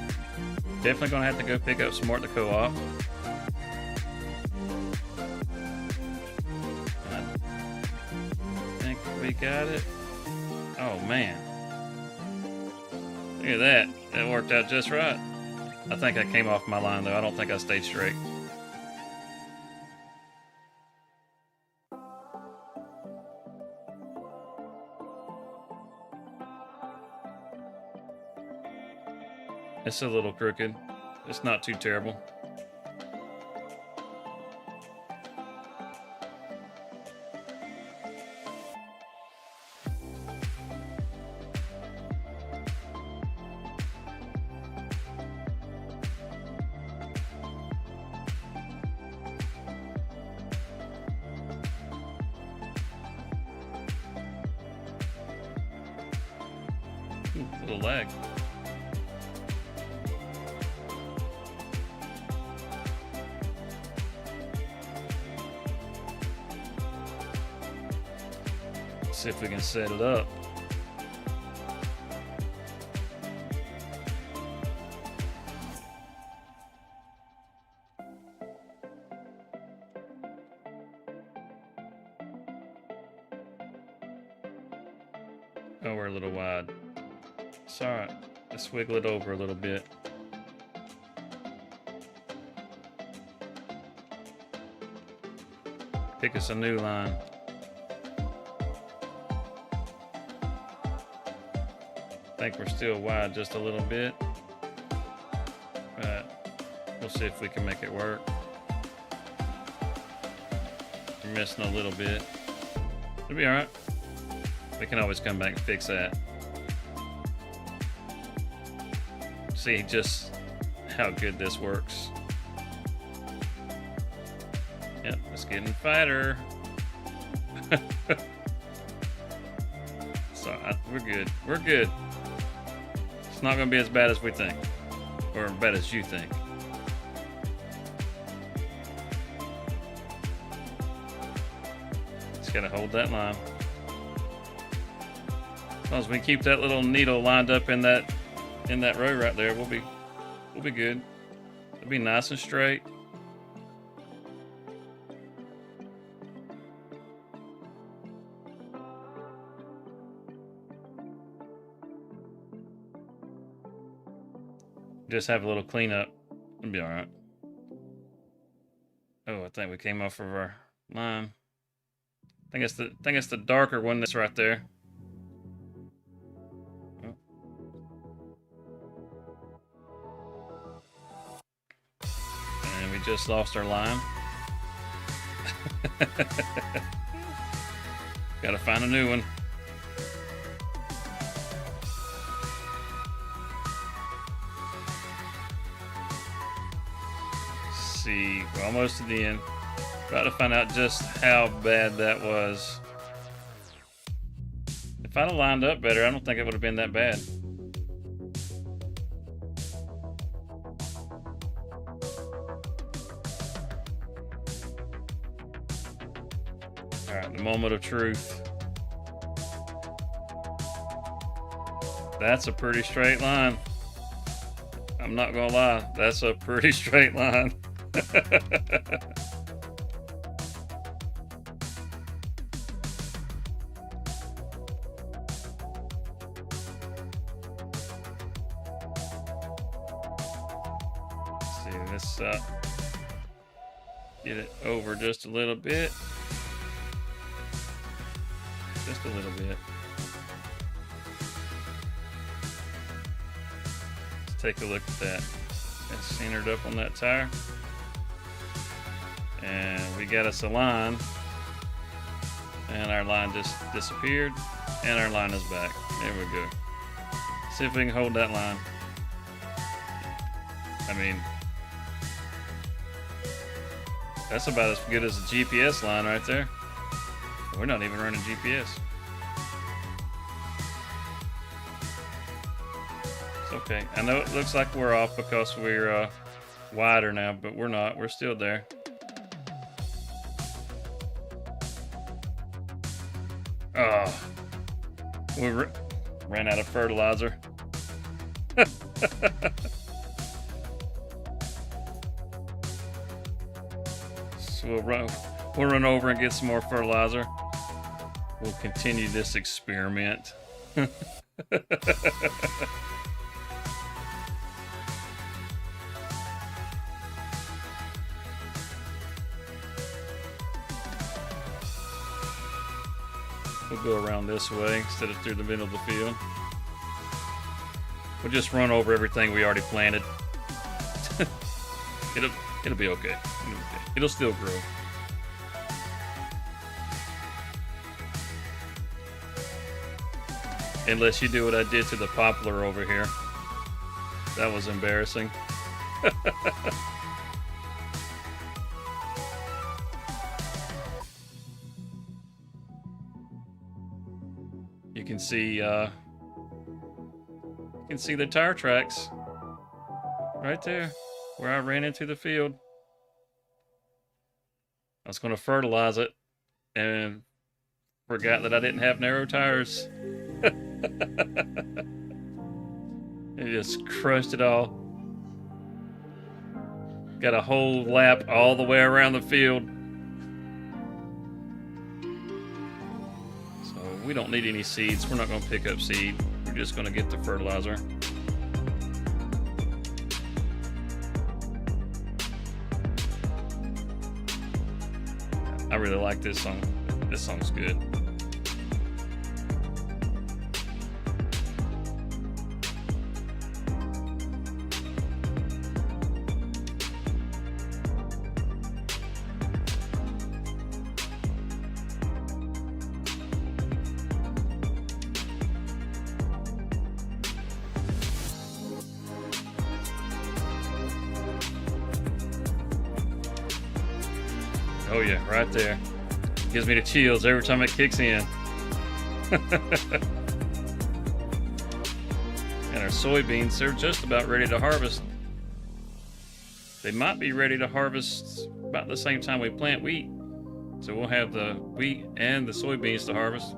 Definitely gonna have to go pick up some more at the co-op. I think we got it. Oh man. Look at that. That worked out just right. I think I came off my line though. I don't think I stayed straight. It's a little crooked. It's not too terrible. Ooh, a little lag. See if we can set it up. Oh, we're a little wide. It's all right. Let's wiggle it over a little bit. Pick us a new line. I think we're still wide just a little bit, but we'll see if we can make it work. We're missing a little bit. It'll be all right. We can always come back and fix that. See just how good this works. Yep, it's getting fatter. So we're good. We're good. It's not going to be as bad as we think, or as bad as you think. Just got to hold that line. As long as we keep that little needle lined up in that row right there, we'll be good. It'll be nice and straight. Just have a little cleanup. It'll be all right. Oh, I think we came off of our line. I think it's the darker one that's right there. Oh. And we just lost our line. Gotta find a new one. See, we're almost to the end. About to find out just how bad that was. If I'd have lined up better, I don't think it would have been that bad. All right, the moment of truth. That's a pretty straight line. I'm not gonna lie, that's a pretty straight line. See this get it over just a little bit. Just a little bit. Let's take a look at that. It's centered up on that tire. And we got us a line. And our line just disappeared. And our line is back. There we go. See if we can hold that line. I mean, that's about as good as a GPS line right there. We're not even running GPS. It's okay. I know it looks like we're off because we're wider now, but we're not. We're still there. Oh, we ran out of fertilizer. So we'll run over and get some more fertilizer. We'll continue this experiment. We'll go around this way instead of through the middle of the field. We'll just run over everything we already planted. It'll be okay. It'll still grow. Unless you do what I did to the poplar over here. That was embarrassing. You can see the tire tracks right there where I ran into the field. I was going to fertilize it and forgot that I didn't have narrow tires. It just crushed it all. Got a whole lap all the way around the field. So we don't need any seeds. We're not going to pick up seed. We're just going to get the fertilizer. I really like this song. This song's good. Oh yeah, right there. Gives me the chills every time it kicks in. And our soybeans, they're just about ready to harvest. They might be ready to harvest about the same time we plant wheat. So we'll have the wheat and the soybeans to harvest.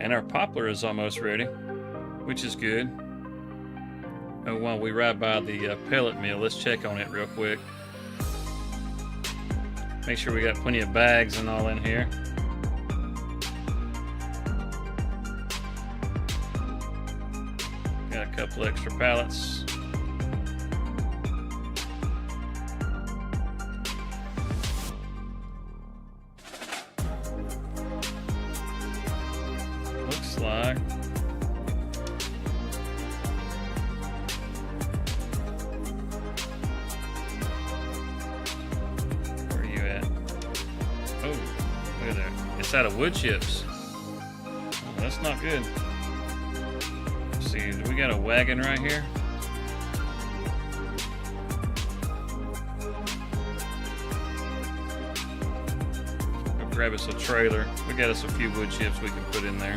And our poplar is almost ready, which is good. And while we ride by the pellet mill, let's check on it real quick. Make sure we got plenty of bags and all in here. Got a couple extra pallets. Looks like out of wood chips. Oh, that's not good. Let's see, do we got a wagon right here? Go grab us a trailer. We got us a few wood chips we can put in there.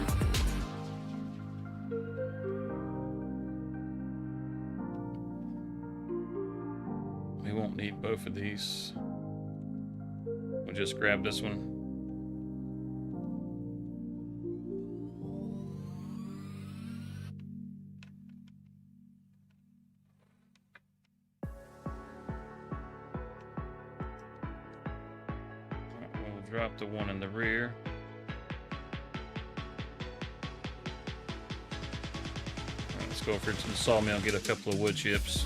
We won't need both of these. We'll just grab this one. Drop the one in the rear. All right, let's go over to the sawmill and get a couple of wood chips.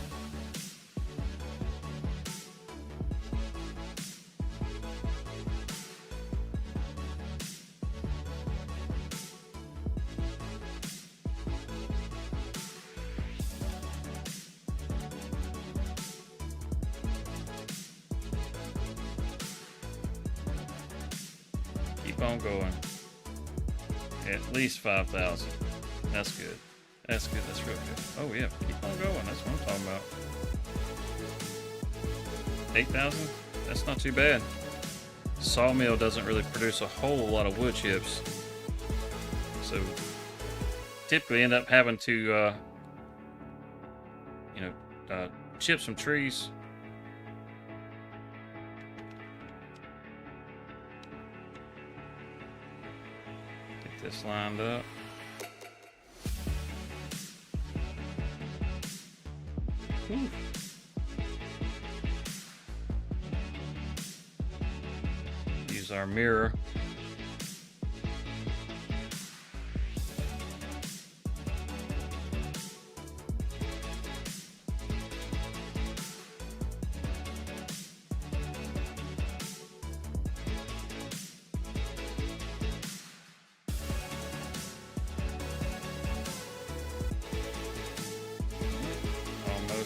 Keep on going. At least 5,000. That's good. That's good. That's real good. Oh yeah, keep on going. That's what I'm talking about. 8,000? That's not too bad. Sawmill doesn't really produce a whole lot of wood chips. So typically end up having to chip some trees. Get this lined up. Whew. Use our mirror.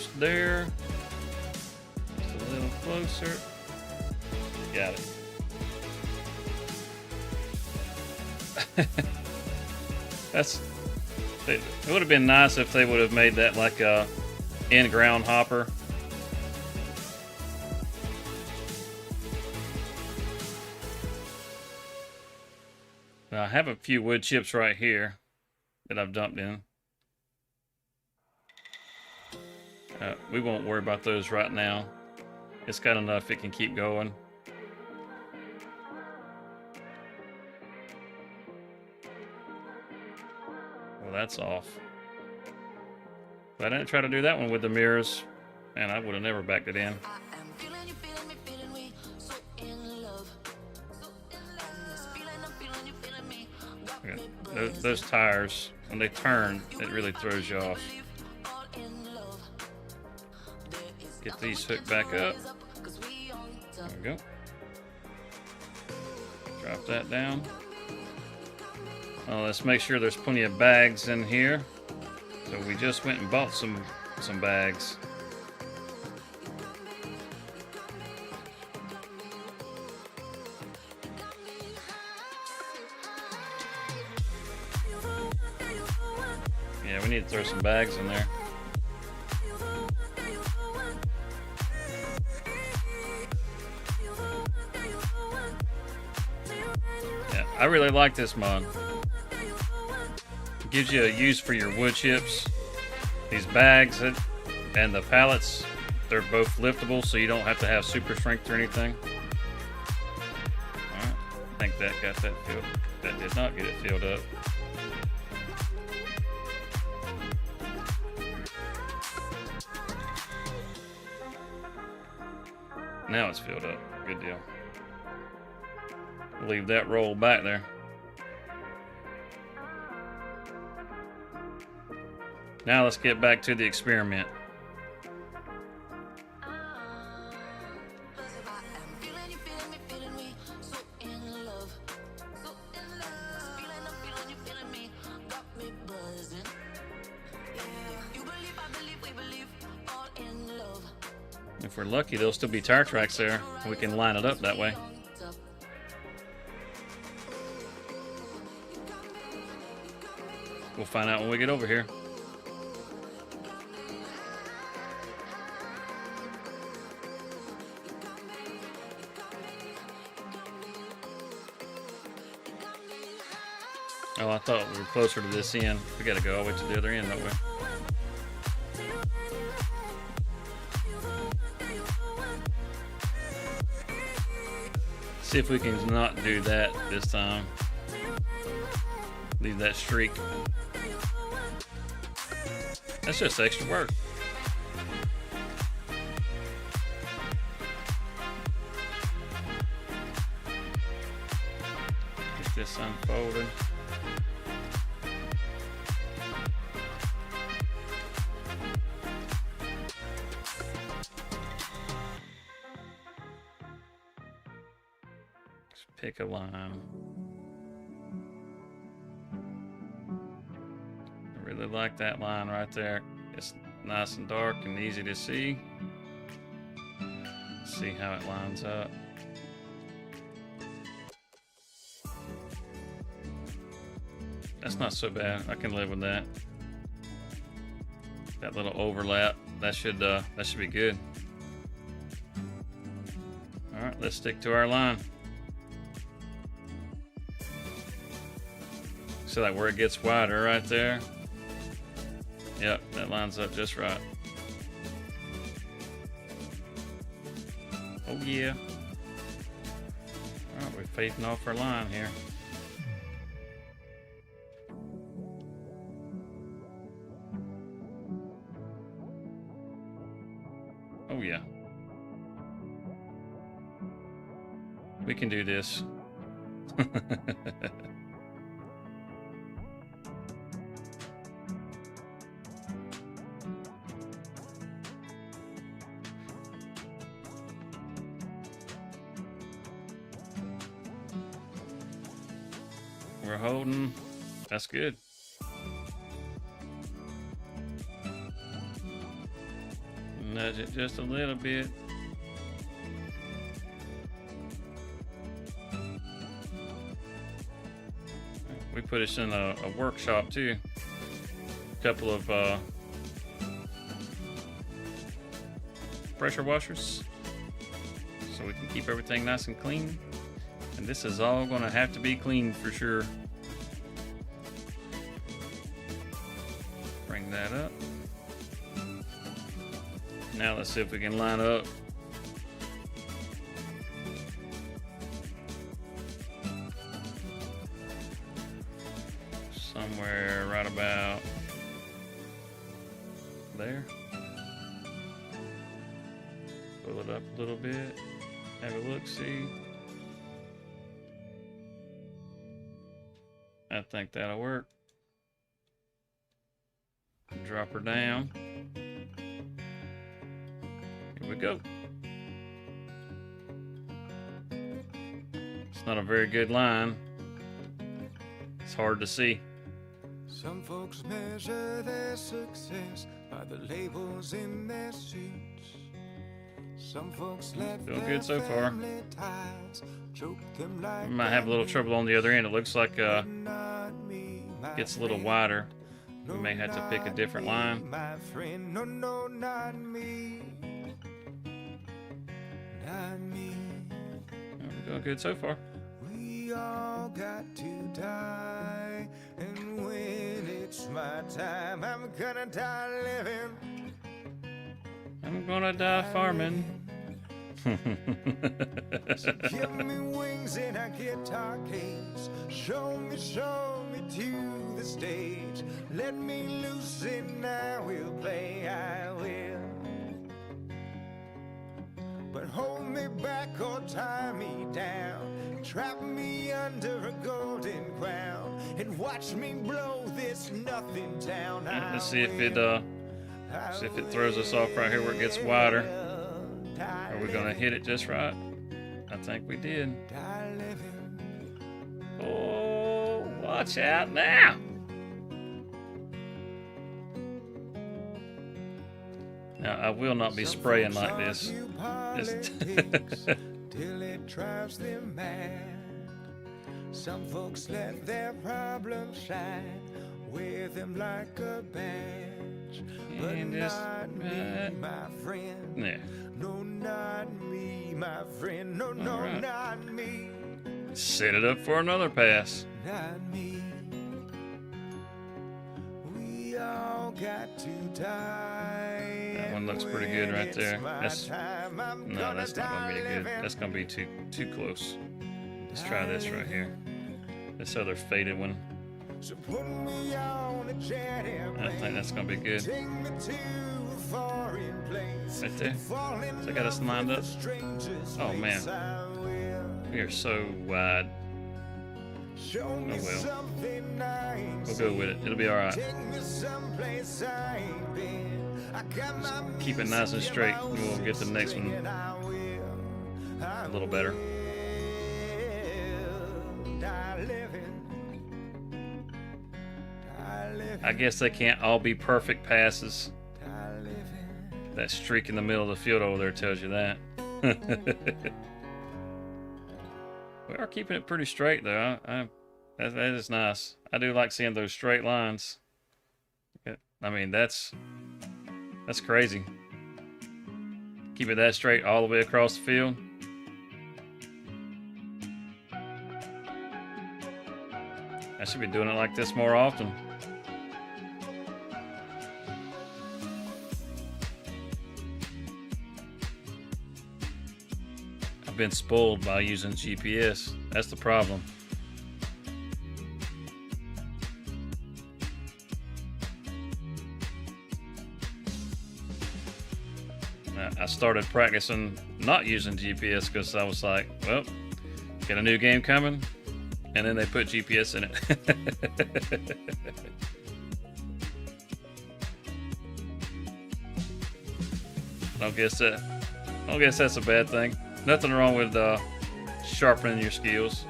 almost there. Just a little closer. Got it. It would have been nice if they would have made that like a in-ground hopper. Now, I have a few wood chips right here that I've dumped in. We won't worry about those right now. It's got enough it can keep going. Well, that's off. But I didn't try to do that one with the mirrors, and I would have never backed it in. Those tires, when they turn, it really throws you off. Get these hooked back up. There we go. Drop that down. Oh, let's make sure there's plenty of bags in here. So we just went and bought some bags. Yeah, we need to throw some bags in there. Yeah, I really like this mod. It gives you a use for your wood chips. These bags and the pallets, they're both liftable, so you don't have to have super strength or anything. Alright, I think that got that filled. That did not get it filled up. Now it's filled up. Good deal. Leave that roll back there. Now let's get back to the experiment. If we're lucky, there'll still be tire tracks there. We can line it up that way. We'll find out when we get over here. Oh, I thought we were closer to this end. We gotta go all the way to the other end that way. See if we can not do that this time. Leave that streak. That's just extra work. Get this unfolded. Just pick a line. Really like that line right there. It's nice and dark and easy to see. See how it lines up. That's not so bad. I can live with that. That little overlap, that should be good. All right, let's stick to our line. So that where it gets wider right there. Yep, that lines up just right. Oh yeah. Alright, we're fading off our line here. Oh yeah. We can do this. We're holding. That's good. Nudge it just a little bit. We put this in a workshop too. A couple of pressure washers, so we can keep everything nice and clean. And this is all gonna have to be cleaned for sure. Bring that up. Now let's see if we can line up. Somewhere right about there. Pull it up a little bit. Have a look, see. I think that'll work. Drop her down. Here we go. It's not a very good line. It's hard to see.
Some folks measure their success by the labels in their suits. Some folks let
Doing good so far.
choke them like
We might have a little trouble on the other end. It looks like gets a little wider. We may have to pick a different line.
My friend, no, no, not me. Not me.
We're doing good so far.
We all got to die, and when it's my time, I'm gonna die living.
I'm gonna die farming.
So give me wings and a guitar case. Show me to the stage. Let me loose and I will play, I will. But hold me back or tie me down. Trap me under a golden crown and watch me blow this nothing down.
Let's see if it throws us off right here where it gets wider. Are we gonna hit it just right? I think we did. Oh, watch out now! Now I will not be spraying like this.
Till it drives them mad. Some folks let their problems shine, wear them like a badge. But not me, my friend.
Yeah.
No, not me, my friend. No, no,
right.
not me.
Set it up for another pass.
Not me. We all got to die.
That one looks pretty good right there. That's not gonna be good. That's gonna be too close. Let's try this right here. This other faded one.
So put me on a jet airplane.
I think that's gonna be good.
Take me to a foreign place.
Right there.
Fall in
So I got us lined
love
up.
with a stranger's
Oh, man.
face, I will.
We are so wide.
Show me
well.
something I ain't
We'll go with it. It'll be all right.
Take me someplace I ain't been. I got my
Keep it nice and straight, and we'll get the next one a little better. I guess they can't all be perfect passes. That streak in the middle of the field over there tells you that. We are keeping it pretty straight though. That is nice. I do like seeing those straight lines. I mean, that's crazy. Keep it that straight all the way across the field. I should be doing it like this more often. I've been spoiled by using GPS. That's the problem. I started practicing not using GPS because I was like, well, got a new game coming, and then they put GPS in it. I don't guess that's a bad thing. Nothing wrong with sharpening your skills.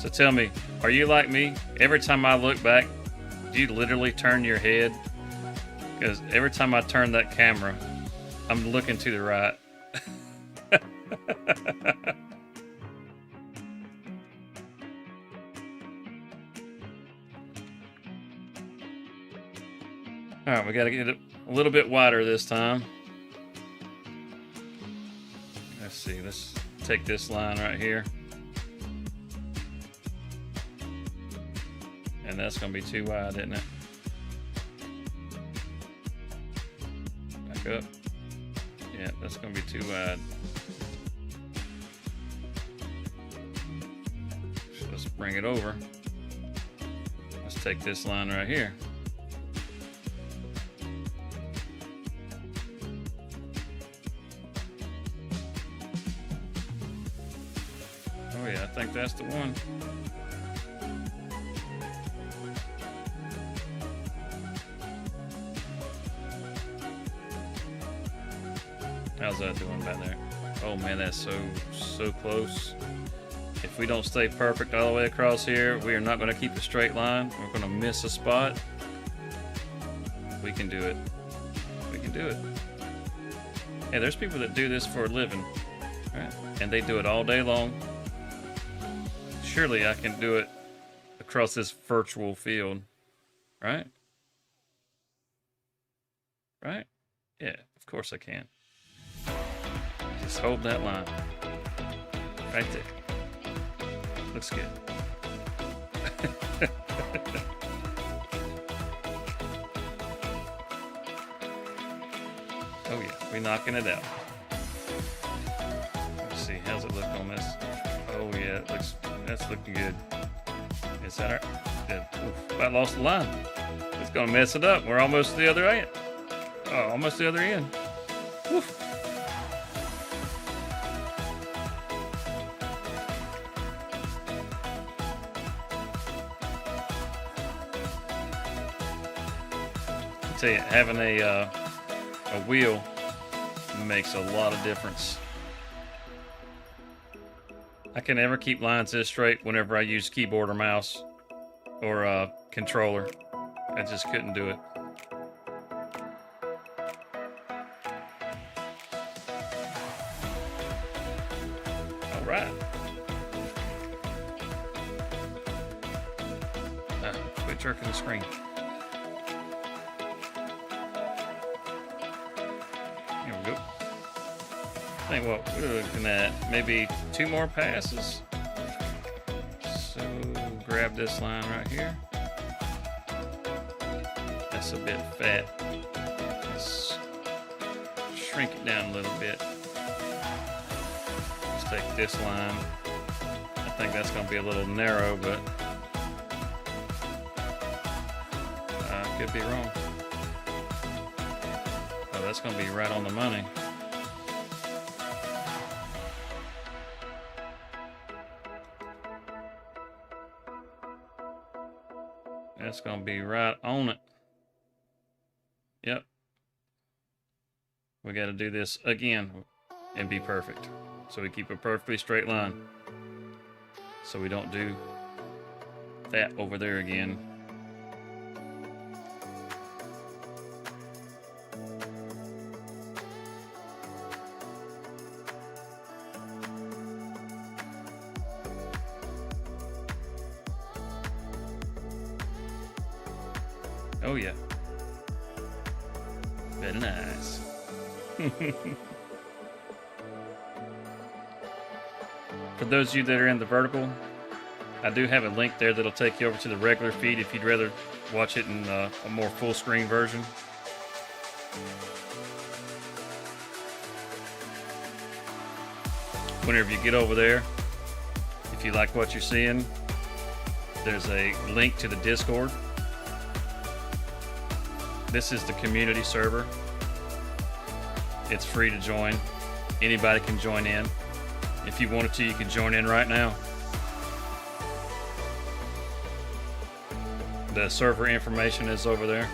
So tell me, are you like me? Every time I look back, do you literally turn your head Because every time I turn that camera, I'm looking to the right. All right, we got to get it a little bit wider this time. Let's see. Let's take this line right here. And that's going to be too wide, isn't it? Back up. Yeah, that's going to be too wide. So let's bring it over. Let's take this line right here. Oh yeah, I think that's the one. How's that doing back there? Oh man, that's so close. If we don't stay perfect all the way across here, we are not going to keep a straight line. We're going to miss a spot. We can do it. We can do it. Hey, there's people that do this for a living, right? And they do it all day long. Surely I can do it across this virtual field, right? Right? Yeah, of course I can. Just hold that line. Right there. Looks good. Oh yeah, we're knocking it out. Let's see, how's it look on this? Oh yeah, that's looking good. Is that our? Yeah. Oof, I lost the line. It's gonna mess it up. We're almost to the other end. Oh, almost the other end. Woof. I tell you, having a wheel makes a lot of difference. I can never keep lines this straight whenever I use keyboard or mouse or a controller. I just couldn't do it. All right. Quit jerking the screen. There we go. I think what we're looking at, maybe 2 more passes. So grab this line right here. That's a bit fat. Let's shrink it down a little bit. Let's take this line. I think that's going to be a little narrow, but I could be wrong. Oh, that's going to be right on the money. That's going to be right on it. Yep. We got to do this again and be perfect. So we keep a perfectly straight line. So we don't do that over there again. Oh yeah. Very nice. For those of you that are in the vertical, I do have a link there that'll take you over to the regular feed if you'd rather watch it in a more full screen version. Whenever you get over there, if you like what you're seeing, there's a link to the Discord. This is the community server. It's free to join. Anybody can join in. If you wanted to, you can join in right now. The server information is over there.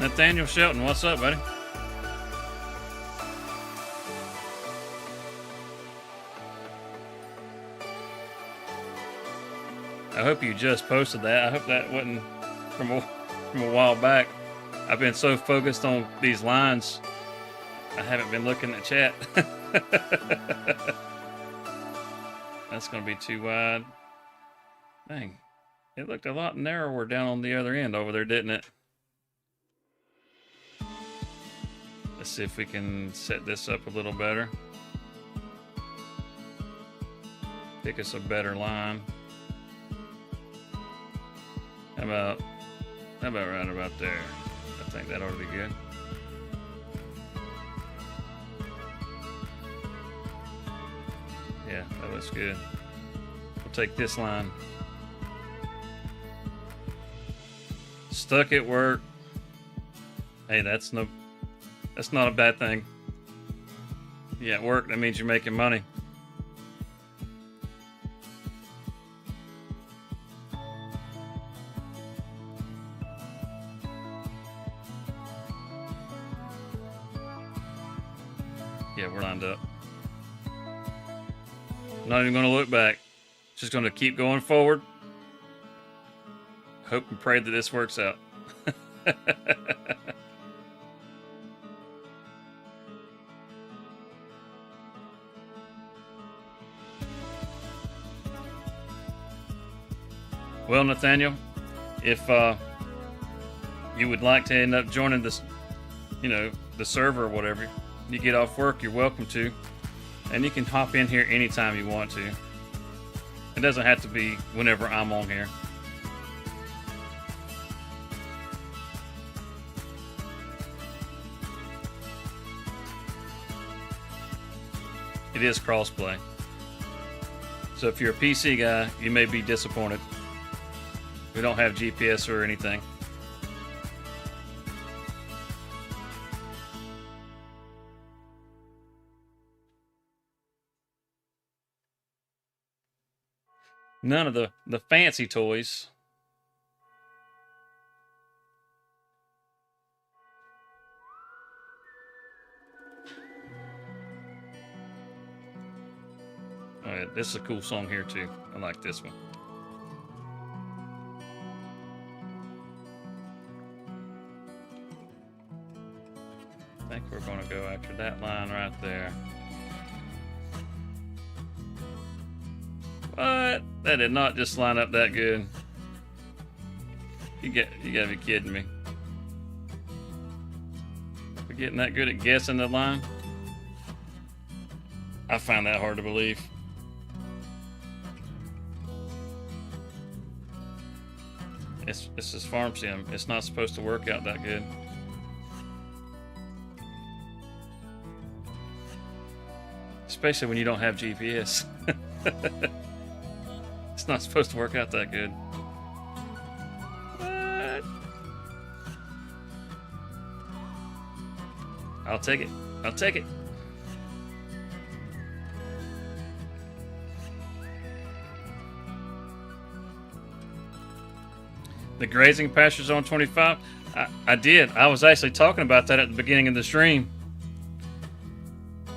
Nathaniel Shelton, what's up, buddy? I hope you just posted that. I hope that wasn't from a while back. I've been so focused on these lines, I haven't been looking at chat. That's going to be too wide. Dang. It looked a lot narrower down on the other end over there, didn't it? Let's see if we can set this up a little better. Pick us a better line. How about right about there? I think that ought to be good. Yeah, that looks good. We'll take this line. Stuck at work. Hey, that's not a bad thing. Yeah, at work, that means you're making money. Yeah, we're lined up. Not even going to look back. Just going to keep going forward. Hope and pray that this works out. Well, Nathaniel, if you would like to end up joining this, the server or whatever, you get off work, you're welcome to. And you can hop in here anytime you want to. It doesn't have to be whenever I'm on here. It is crossplay. So if you're a PC guy, you may be disappointed. We don't have GPS or anything. None of the fancy toys. All right, this is a cool song here too. I like this one. I think we're going to go after that line right there. What? That did not just line up that good. You gotta be kidding me. We're getting that good at guessing the line? I find that hard to believe. This is Farm Sim. It's not supposed to work out that good. Especially when you don't have GPS. It's not supposed to work out that good. What? I'll take it. I'll take it. The grazing pastures on 25. I did. I was actually talking about that at the beginning of the stream.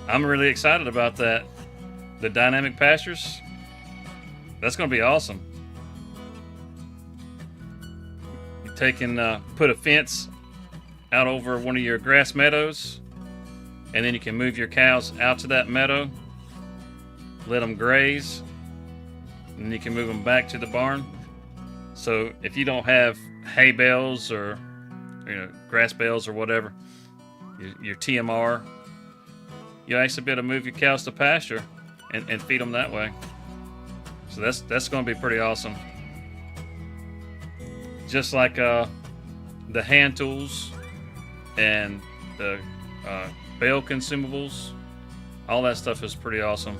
I'm really excited about that. The dynamic pastures. That's going to be awesome. You put a fence out over one of your grass meadows, and then you can move your cows out to that meadow, let them graze, and then you can move them back to the barn. So if you don't have hay bales or grass bales or whatever, your TMR, you'll actually be able to move your cows to pasture and feed them that way. So that's going to be pretty awesome. Just like the hand tools and the bale consumables, all that stuff is pretty awesome.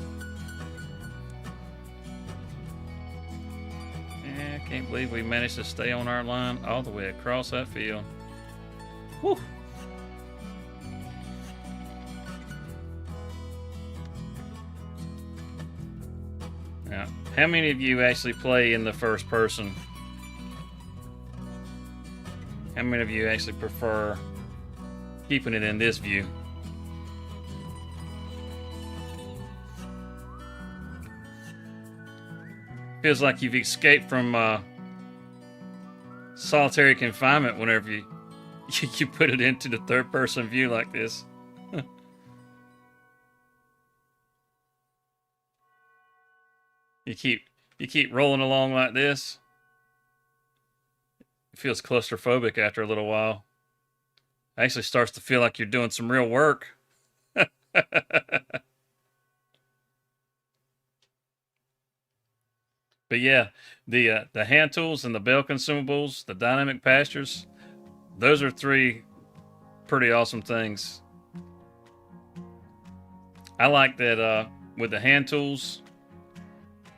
Yeah, I can't believe we managed to stay on our line all the way across that field. Woo! Now, how many of you actually play in the first person? How many of you actually prefer keeping it in this view? Feels like you've escaped from solitary confinement whenever you you put it into the third person view like this. you keep rolling along like this. It feels claustrophobic after a little while. It actually starts to feel like you're doing some real work. But yeah, the hand tools and the Bell consumables, the dynamic pastures, those are three pretty awesome things. I like that with the hand tools,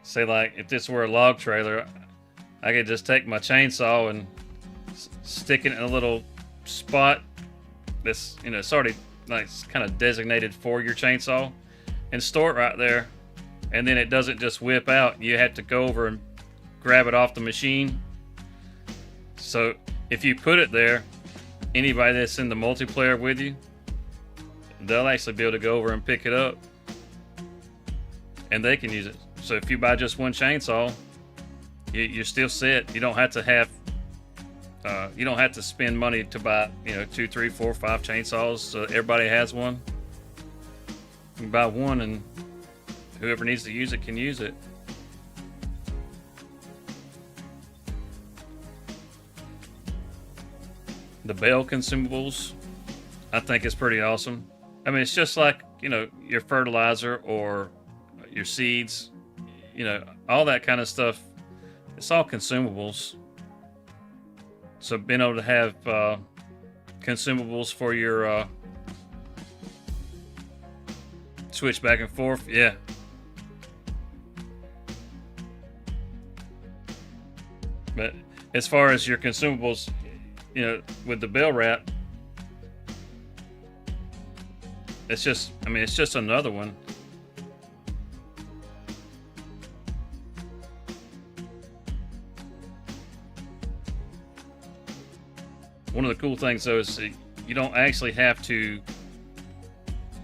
say like if this were a log trailer, I could just take my chainsaw and stick it in a little spot that's, you know, it's already like kind of designated for your chainsaw, and store it right there. And then it doesn't just whip out. You have to go over and grab it off the machine. So if you put it there, anybody that's in the multiplayer with you, they'll actually be able to go over and pick it up, and they can use it. So if you buy just one chainsaw, you're still set. You don't have to have you don't have to spend money to buy, you know, 2, 3, 4, 5 chainsaws. So everybody has one. You can buy one, and whoever needs to use it can use it. The Bell consumables, I think, is pretty awesome. I mean, it's just like, you know, your fertilizer or your seeds, you know, all that kind of stuff. It's all consumables. So being able to have consumables for your switch back and forth, yeah. But as far as your consumables, you know, with the Bell wrap, it's just, I mean, it's just another one. One of the cool things though is you don't actually have to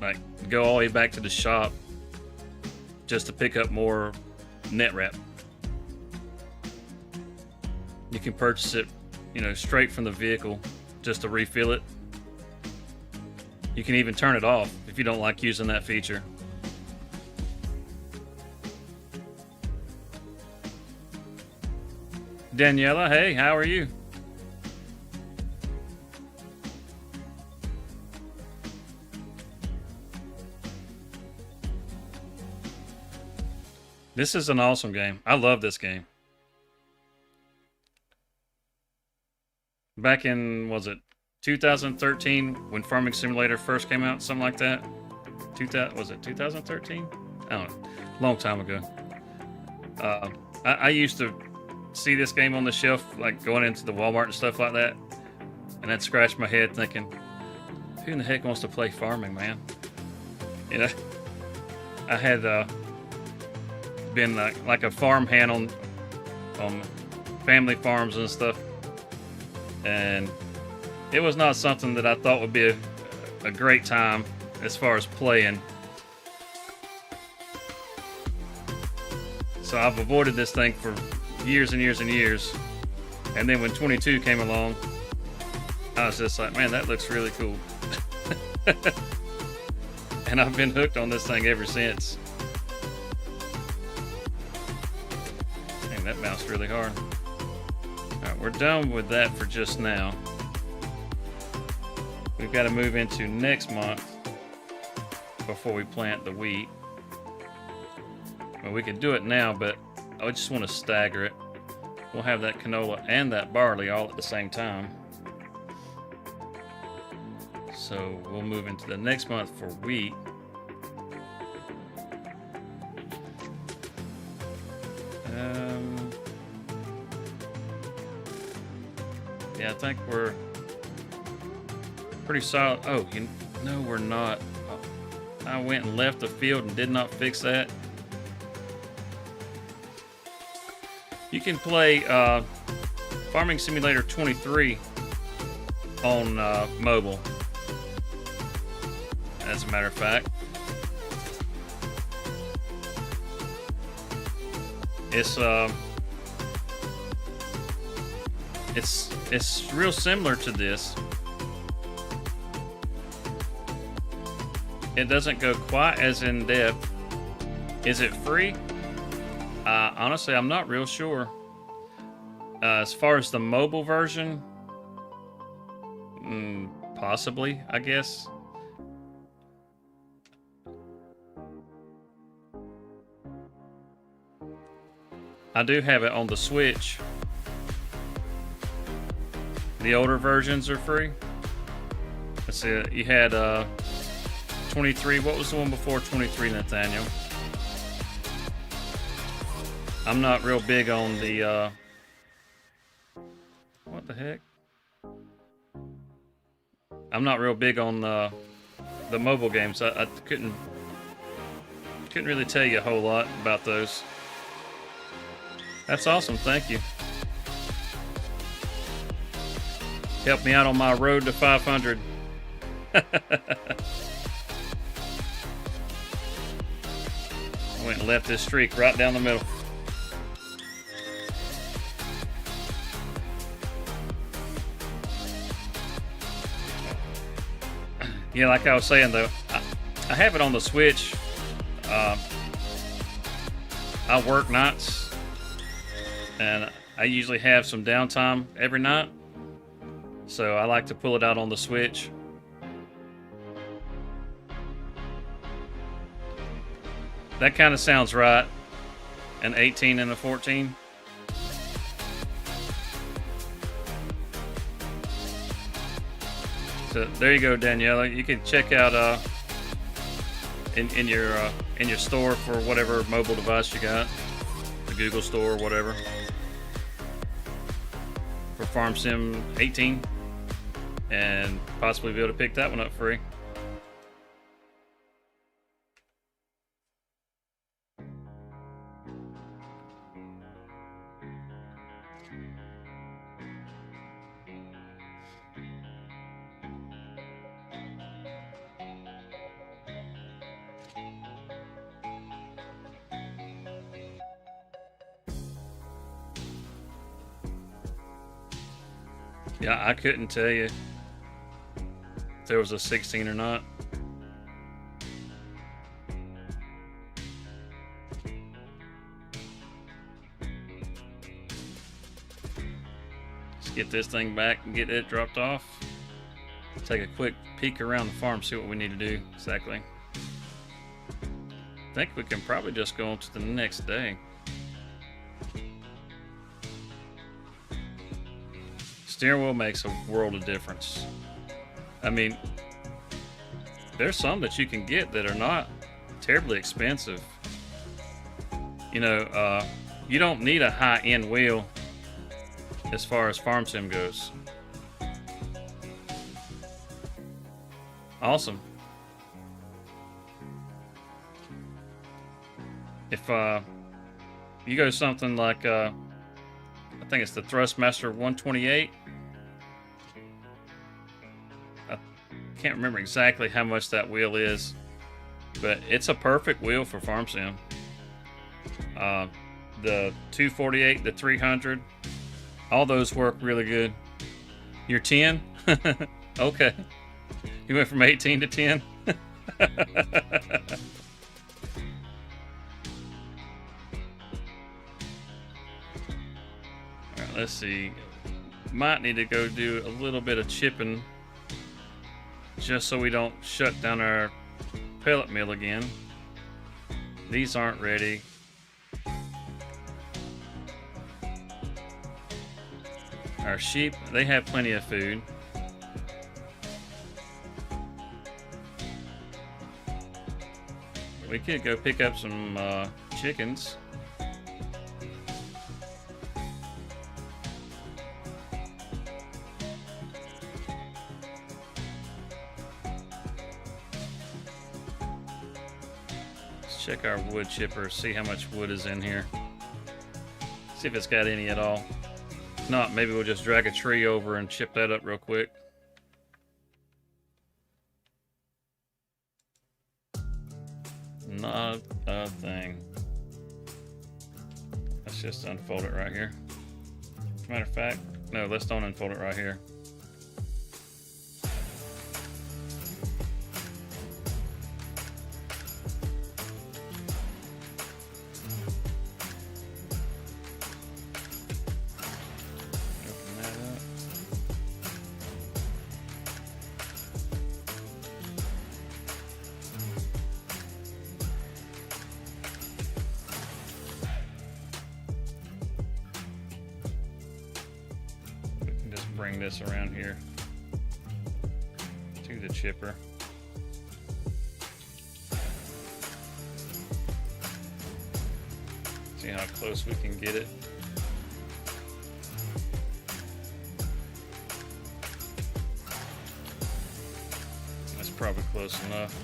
like go all the way back to the shop just to pick up more net wrap. You can purchase it, you know, straight from the vehicle just to refill it. You can even turn it off if you don't like using that feature. Daniela, hey, how are you? This is an awesome game. I love this game. Back in, was it 2013 when Farming Simulator first came out, something like that? Was it 2013? I don't know. Long time ago. I used to see this game on the shelf, like going into the Walmart and stuff like that, and I'd scratch my head thinking, who in the heck wants to play farming, man? You know, I had been like a farm hand on family farms and stuff, and it was not something that I thought would be a great time as far as playing. So I've avoided this thing for years and years and years. And then when 22 came along, I was just like, man, that looks really cool. And I've been hooked on this thing ever since. Dang, that bounced really hard. Alright, we're done with that for just now. We've got to move into next month before we plant the wheat. Well, we could do it now, but I just want to stagger it. We'll have that canola and that barley all at the same time. So we'll move into the next month for wheat. Yeah, I think we're pretty solid. Oh, no, we're not. I went and left the field and did not fix that. You can play Farming Simulator 23 on mobile. As a matter of fact, it's real similar to this. It doesn't go quite as in depth. Is it free? Honestly, I'm not real sure. As far as the mobile version, possibly, I guess. I do have it on the Switch. The older versions are free. Let's see, you had 23. What was the one before 23, Nathaniel? I'm not real big on the what the heck? I'm not real big on the mobile games. I couldn't really tell you a whole lot about those. That's awesome, thank you. Help me out on my road to 500. I went and left this streak right down the middle. Yeah, like I was saying though, I have it on the Switch. I work nights, and I usually have some downtime every night, so I like to pull it out on the Switch. That kind of sounds right. An 18 and a 14. So there you go, Daniela. You can check out in your store for whatever mobile device you got, the Google Store or whatever, for Farm Sim 18, and possibly be able to pick that one up free. Yeah, I couldn't tell you if there was a 16 or not. Let's get this thing back and get it dropped off. Take a quick peek around the farm, see what we need to do exactly. I think we can probably just go on to the next day. Steering wheel makes a world of difference. I mean, there's some that you can get that are not terribly expensive. You know, you don't need a high-end wheel as far as Farm Sim goes. Awesome. If you go something like, I think it's the Thrustmaster 128. I can't remember exactly how much that wheel is, but it's a perfect wheel for Farm Sim. The 248, the 300, all those work really good. You're 10? Okay. You went from 18 to 10? Alright, let's see. Might need to go do a little bit of chipping just so we don't shut down our pellet mill again. These aren't ready. Our sheep, they have plenty of food. We could go pick up some chickens. Let's check our wood chipper, see how much wood is in here. See if it's got any at all. If not, maybe we'll just drag a tree over and chip that up real quick. not a thing. Let's just unfold it right here. As a matter of fact, no, let's don't unfold it right here. Open that up. Bring this around here to the chipper. See how close we can get it. That's probably close enough.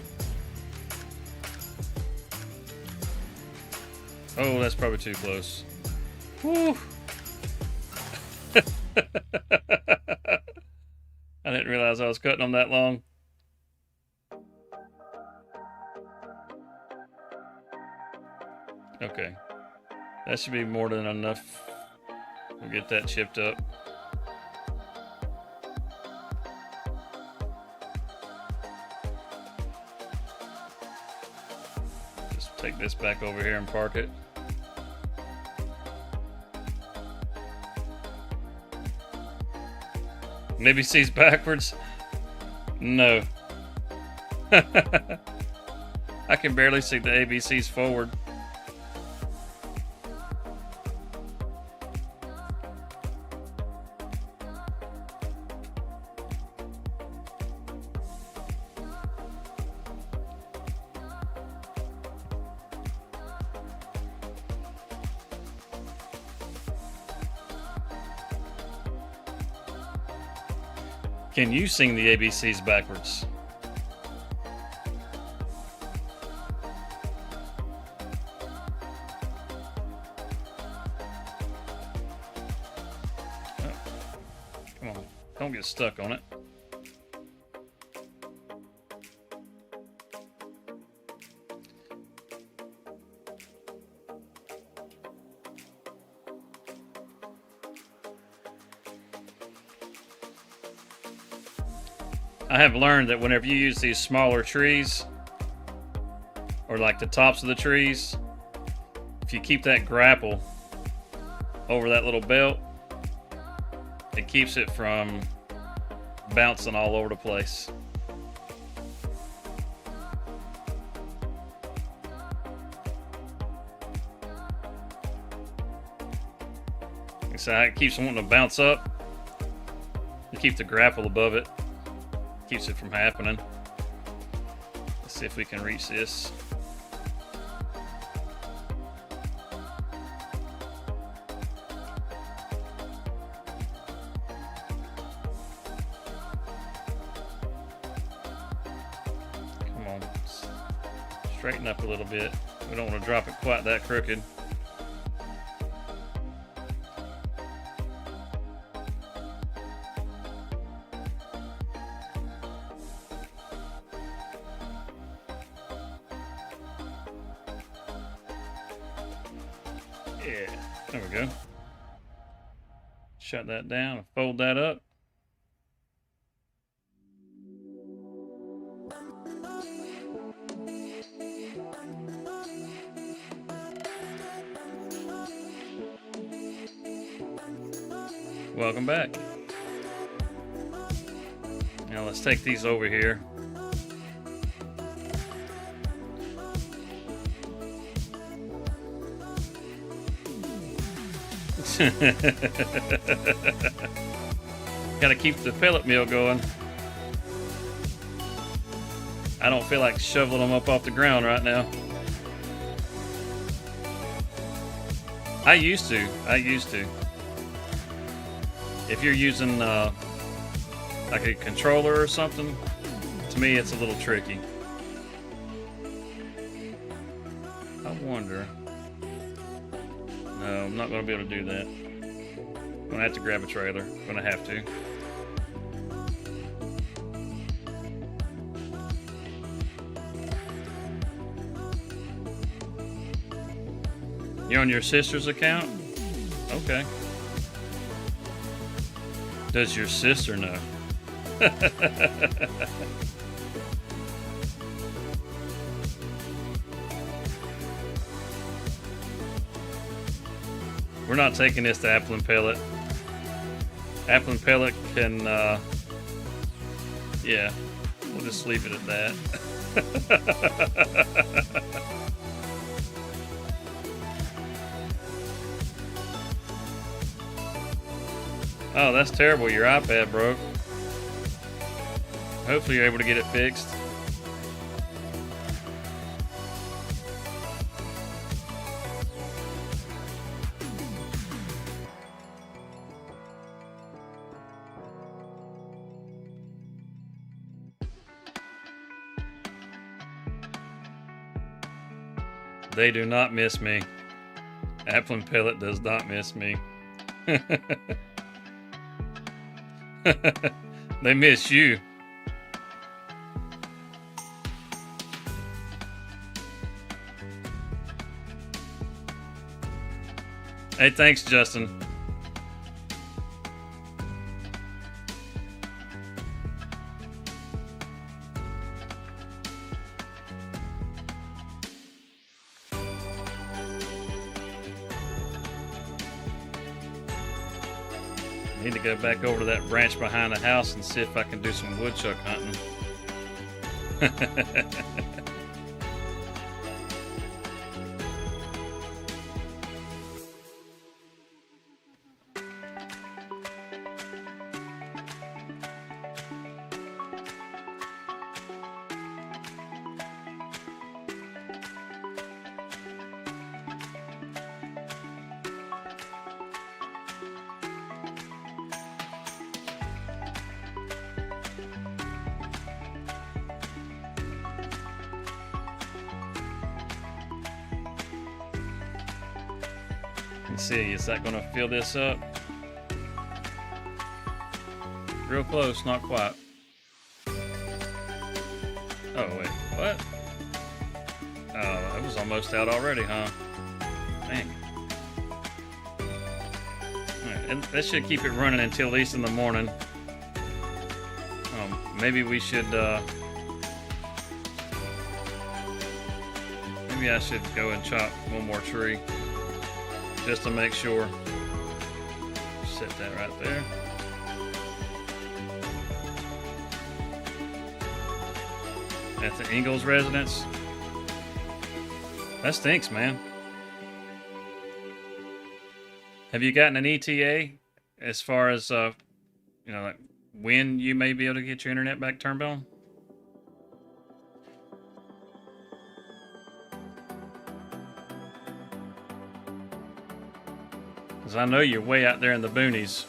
Oh, that's probably too close. Whew. I didn't realize I was cutting them that long. Okay. That should be more than enough. We'll get that chipped up. Just take this back over here and park it. ABC's backwards? No. I can barely see the ABCs forward. Can you sing the ABCs backwards? Oh, come on, don't get stuck on it. I have learned that whenever you use these smaller trees, or like the tops of the trees, if you keep that grapple over that little belt, it keeps it from bouncing all over the place. So it keeps wanting to bounce up. You keep the grapple above it. Keeps it from happening. Let's see if we can reach this. Come on. Straighten up a little bit. We don't want to drop it quite that crooked. Yeah, there we go. Shut that down and fold that up. Welcome back. Now let's take these over here. Gotta keep the pellet mill going. I don't feel like shoveling them up off the ground right now. I used to. If you're using like a controller or something, to me it's a little tricky. I wonder. No, I'm not going to be able to do that. I'm going to have to grab a trailer. I'm going to have to. You're on your sister's account? Okay. Does your sister know? We're not taking this to Apple and Pellet. Apple and Pellet can, yeah, we'll just leave it at that. Oh, that's terrible. Your iPad broke. Hopefully you're able to get it fixed. They do not miss me. Apple and Pellet does not miss me. They miss you. Hey, thanks, Justin. Need to go back over to that branch behind the house and see if I can do some woodchuck hunting. Let's see, is that gonna fill this up? Real close, not quite. Oh wait, what? Oh, it was almost out already, huh? Dang. Alright, and that should keep it running until at least in the morning. Maybe we should, maybe I should go and chop one more tree. Just to make sure. Set that right there. At the Ingalls residence. That stinks, man. Have you gotten an ETA as far as, you know, like when you may be able to get your internet back turned on? Because I know you're way out there in the boonies.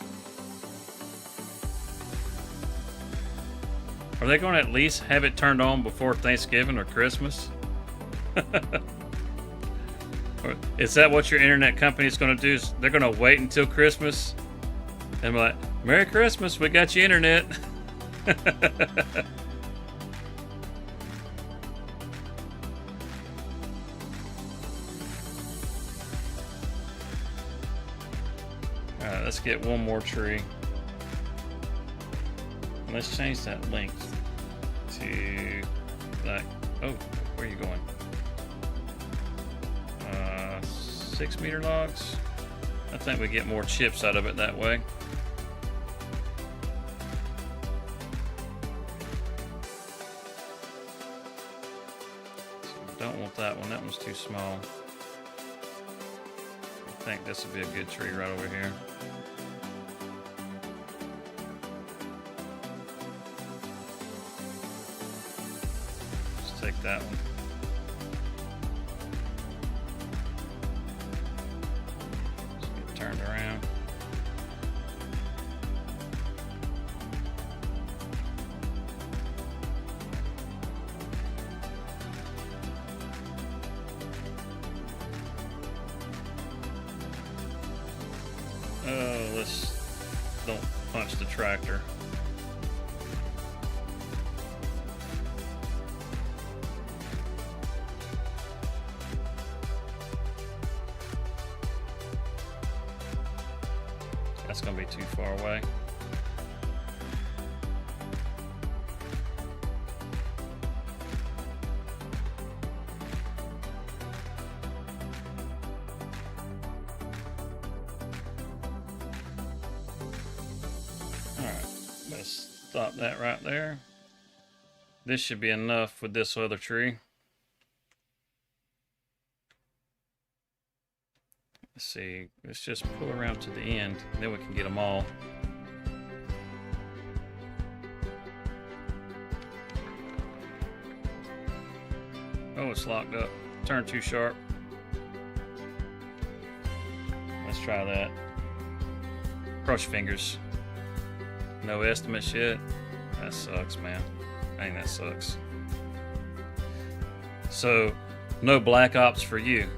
Are they going to at least have it turned on before Thanksgiving or Christmas? Or is that what your internet company is going to do? Is they're going to wait until Christmas and be like, Merry Christmas, we got you internet. Alright, let's get one more tree. Let's change that length to like, oh, where are you going? 6 meter logs. I think we get more chips out of it that way. So don't want that one. That one's too small. I think this would be a good tree right over here. Let's take that one. Turned around. Oh, let's don't punch the tractor. that's gonna be too far away. Alright, let's stop that right there. This should be enough with this other tree. Let's see, let's just pull around to the end, then we can get them all. Oh, it's locked up. Turn too sharp. Let's try that. Cross your fingers. No estimates yet. That sucks, man. Dang, that sucks. So, no Black Ops for you.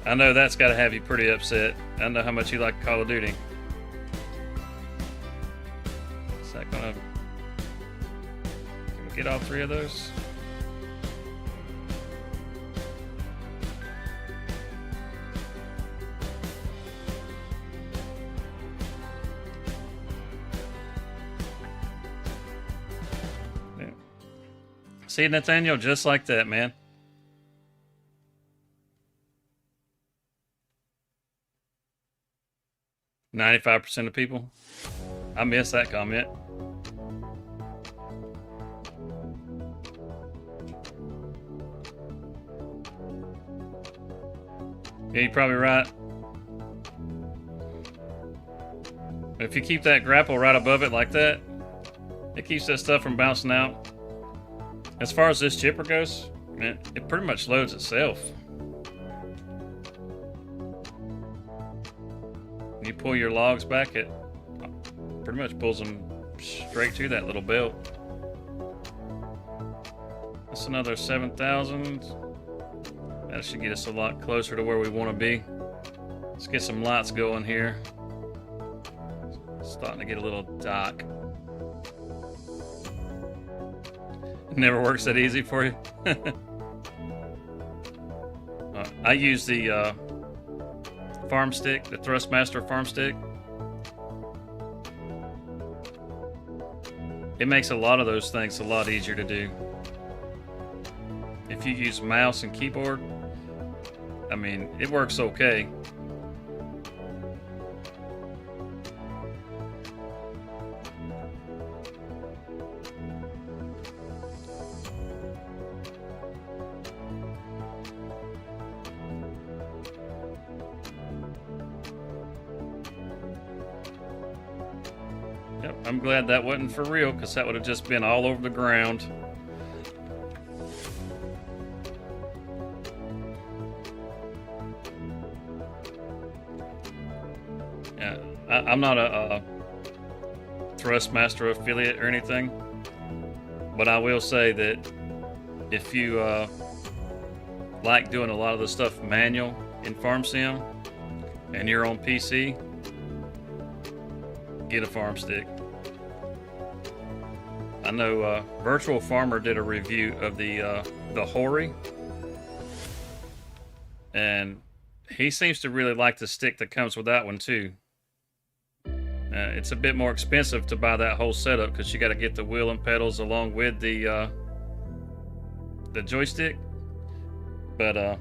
I know that's got to have you pretty upset. I know how much you like Call of Duty. Is that gonna... Can we get all three of those? See, Nathaniel, just like that, man. "95% of people." I missed that comment. Yeah, you're probably right. If you keep that grapple right above it like that, it keeps that stuff from bouncing out. As far as this chipper goes, it pretty much loads itself. You pull your logs back, it pretty much pulls them straight to that little belt. That's another 7,000. That should get us a lot closer to where we want to be. Let's get some lights going here. It's starting to get a little dark. Never works that easy for you. I use the farm stick, the Thrustmaster farm stick. It makes a lot of those things a lot easier to do. If you use mouse and keyboard, I mean, it works okay. Yep, I'm glad that wasn't for real, because that would have just been all over the ground. Yeah, I'm not a Thrustmaster affiliate or anything, but I will say that if you like doing a lot of the stuff manual in Farm Sim and you're on PC, get a farm stick. I know Virtual Farmer did a review of the Hori, and he seems to really like the stick that comes with that one too. It's a bit more expensive to buy that whole setup because you got to get the wheel and pedals along with the joystick, but a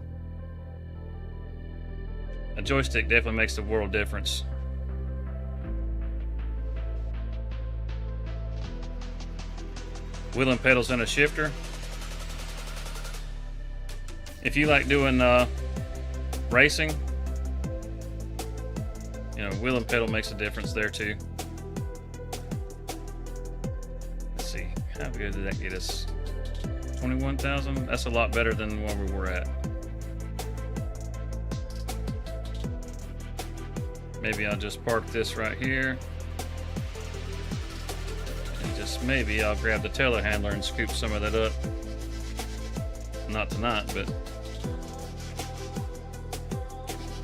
joystick definitely makes the world difference. Wheel and pedals and a shifter. If you like doing racing, you know, wheel and pedal makes a difference there too. Let's see, how good did that get us? 21,000? That's a lot better than where we were at. Maybe I'll just park this right here. And just maybe I'll grab the telehandler and scoop some of that up. Not tonight, but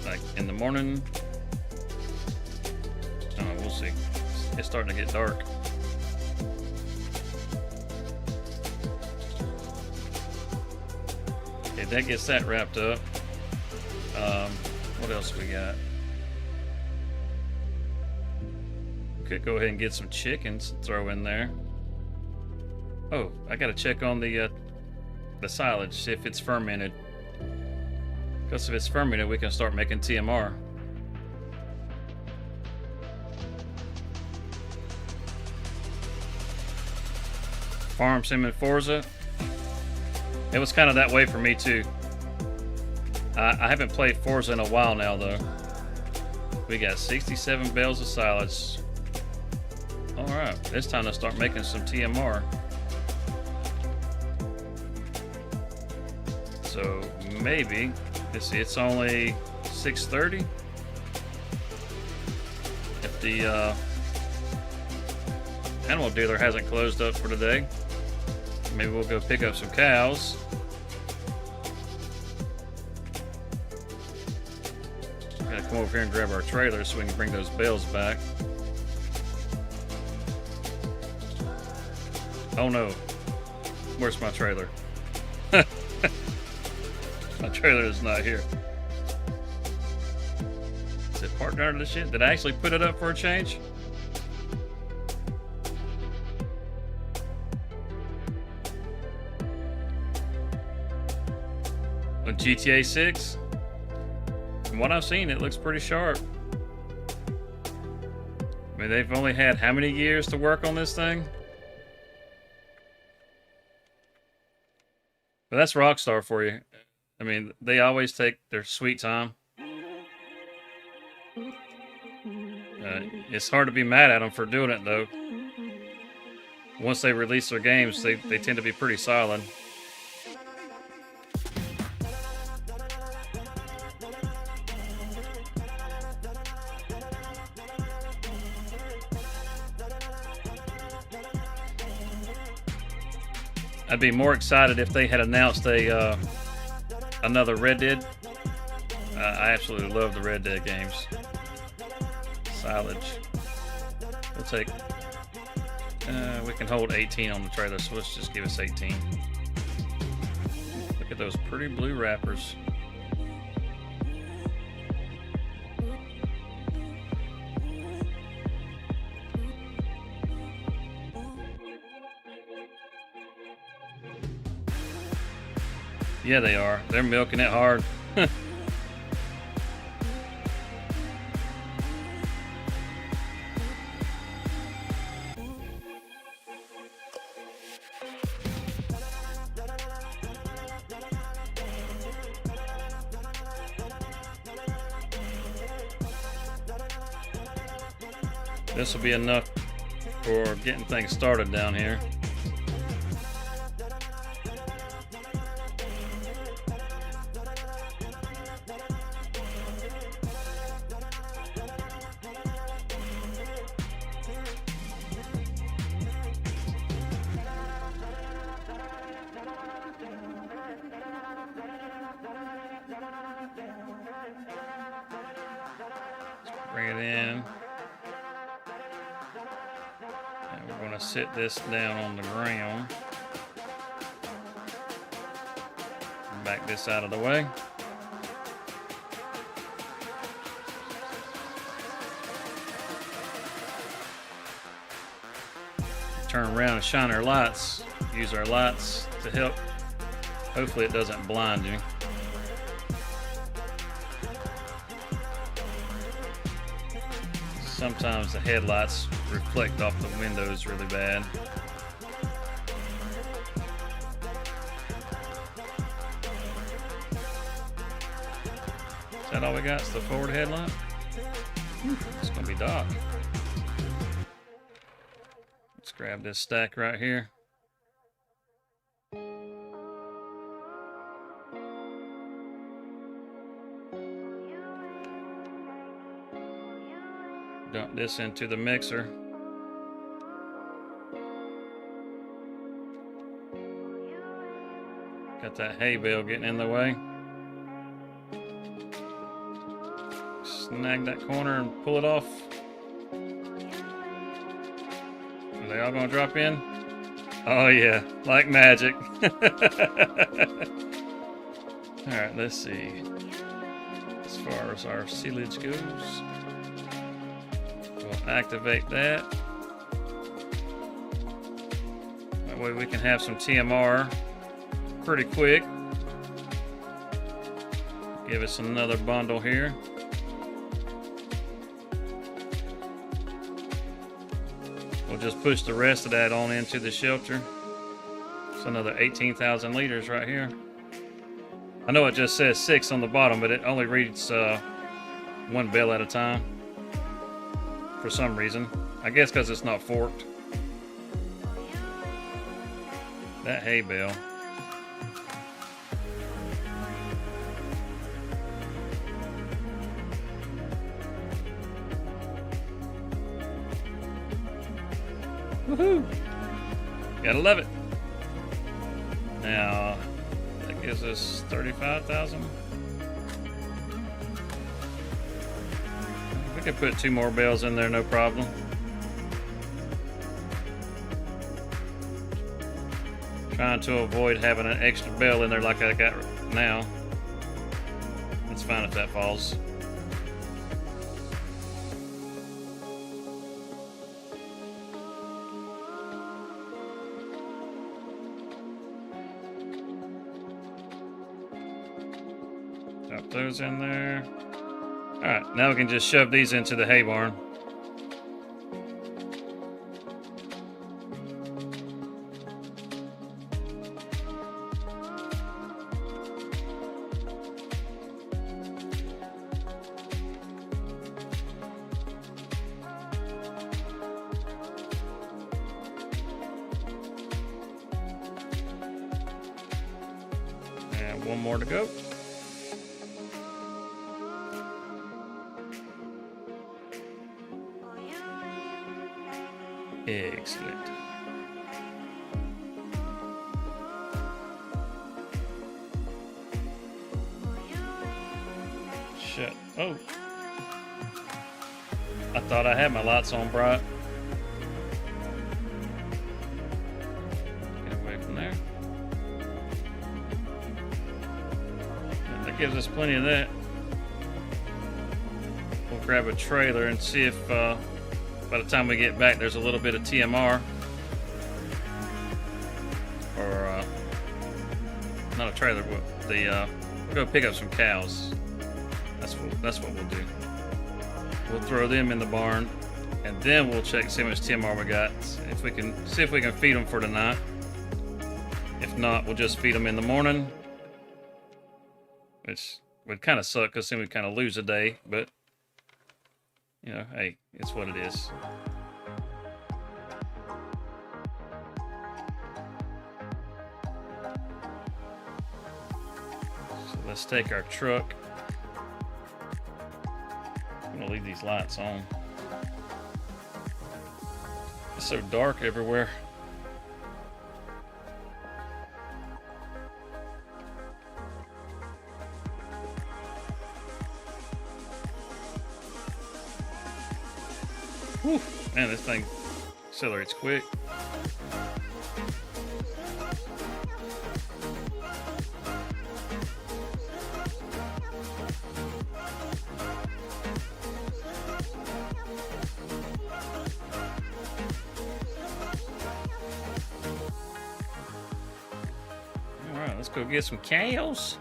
like in the morning. Oh, we'll see. It's starting to get dark. Okay, that gets that wrapped up. What else we got? Could go ahead and get some chickens and throw in there. Oh, I gotta check on the silage, see if it's fermented. Because if it's fermented, we can start making TMR. Farm Sim in Forza. It was kind of that way for me too. I haven't played Forza in a while now though. We got 67 bales of silage. Alright, it's time to start making some TMR. So maybe, let's see, it's only 6:30. If the animal dealer hasn't closed up for today, maybe we'll go pick up some cows. Gotta come over here and grab our trailer so we can bring those bales back. Oh no, where's my trailer? My trailer is not here. Is it parked under the shit? Did I actually put it up for a change? On GTA 6? From what I've seen, it looks pretty sharp. I mean, they've only had how many years to work on this thing? But that's Rockstar for you. I mean, they always take their sweet time. It's hard to be mad at them for doing it, though. Once they release their games, they tend to be pretty solid. I'd be more excited if they had announced another Red Dead. I absolutely love the Red Dead games. Silage. We'll take. We can hold 18 on the trailer, so let's just give us 18. Look at those pretty blue wrappers. Yeah, they are. They're milking it hard. This will be enough for getting things started down here. Bring it in. And we're going to sit this down on the ground. Back this out of the way. Turn around and shine our lights. Use our lights to help. Hopefully it doesn't blind you. Sometimes the headlights reflect off the windows really bad. Is that all we got? It's the forward headlight? It's gonna be dark. Let's grab this stack right here. Dump this into the mixer. Got that hay bale getting in the way. Snag that corner and pull it off. Are they all gonna drop in? Oh yeah, like magic. Alright, let's see. as far as our silage goes. We'll activate that. That way we can have some TMR pretty quick. Give us another bundle here. We'll just push the rest of that on into the shelter. It's another 18,000 liters right here. I know it just says 6 on the bottom, but it only reads one bale at a time for some reason. I guess because it's not forked. That hay bale. Woohoo! Gotta love it. Now, that gives us 35,000. We could put 2 more bales in there, no problem. Trying to avoid having an extra bale in there like I got now. It's fine if that falls. Drop those in there. Alright, now we can just shove these into the hay barn. And one more to go. Excellent. Shut. Oh. I thought I had my lights on bright. Get away from there. That gives us plenty of that. We'll grab a trailer and see if by the time we get back, there's a little bit of TMR. Or, not a trailer, but we'll go pick up some cows. That's what we'll do. We'll throw them in the barn, and then we'll check, see how much TMR we got. If we can, see if we can feed them for tonight. If not, we'll just feed them in the morning. Which would kind of suck, because then we kind of lose a day, but you know, hey, it's what it is. So let's take our truck. I'm gonna leave these lights on. It's so dark everywhere. Whew, man, this thing accelerates quick. All right, let's go get some cows.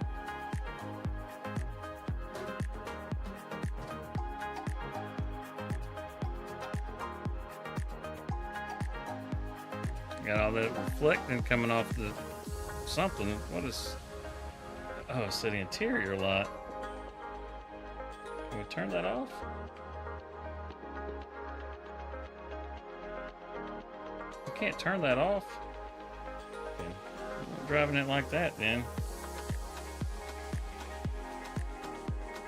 Got all that reflecting coming off the something. What is? Oh, it's the interior light. Can we turn that off? We can't turn that off. Okay. I'm not driving it like that then.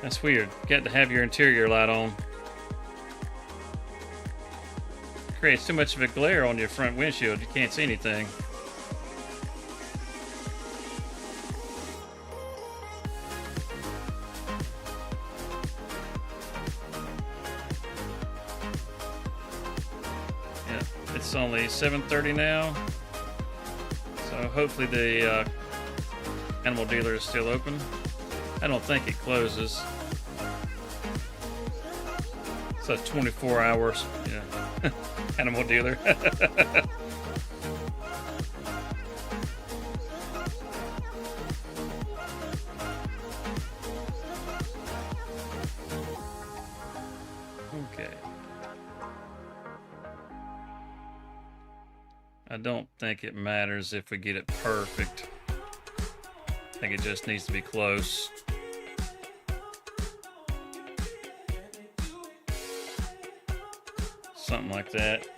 That's weird. You got to have your interior light on. Creates too much of a glare on your front windshield. You can't see anything. Yeah, it's only 7:30 now, so hopefully the animal dealer is still open. I don't think it closes. So 24 hours. Yeah. Animal dealer. Okay. I don't think it matters if we get it perfect. I think it just needs to be close. Something like that.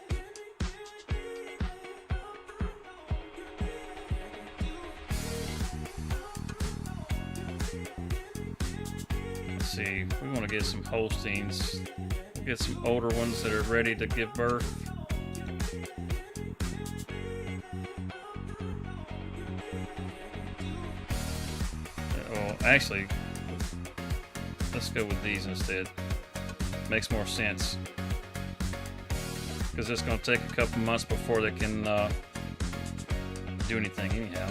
Let's see, we want to get some Holsteins. We'll get some older ones that are ready to give birth. Well, actually, let's go with these instead. Makes more sense. Because it's going to take a couple months before they can do anything anyhow.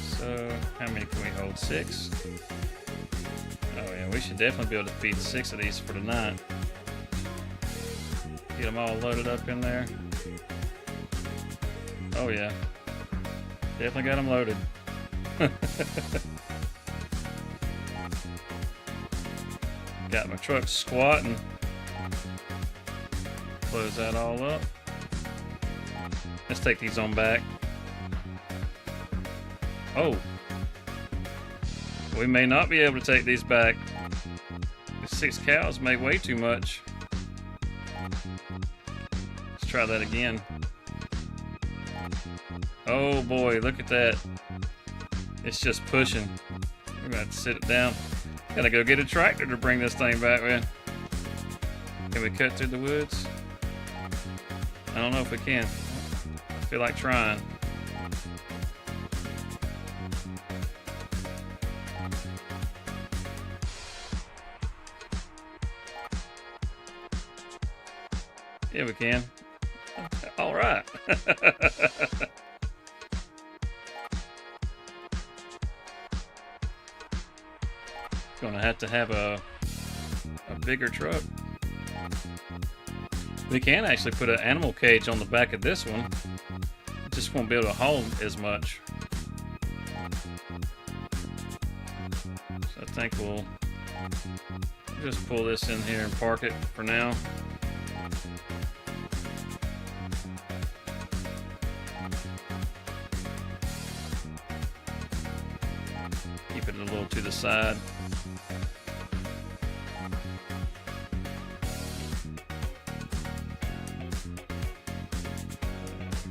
So, how many can we hold? 6? Oh yeah, we should definitely be able to feed 6 of these for tonight. Get them all loaded up in there. Oh yeah, definitely got them loaded. Got my truck squatting. Close that all up. Let's take these on back. Oh, we may not be able to take these back. The 6 cows make way too much. Let's try that again. Oh boy, look at that. It's just pushing. We're gonna have to sit it down. Gotta go get a tractor to bring this thing back with. Can we cut through the woods? I don't know if we can. I feel like trying. Yeah, we can. All right. Gonna have to have a bigger truck. We can actually put an animal cage on the back of this one. Just won't be able to haul as much. So I think we'll just pull this in here and park it for now. Keep it a little to the side.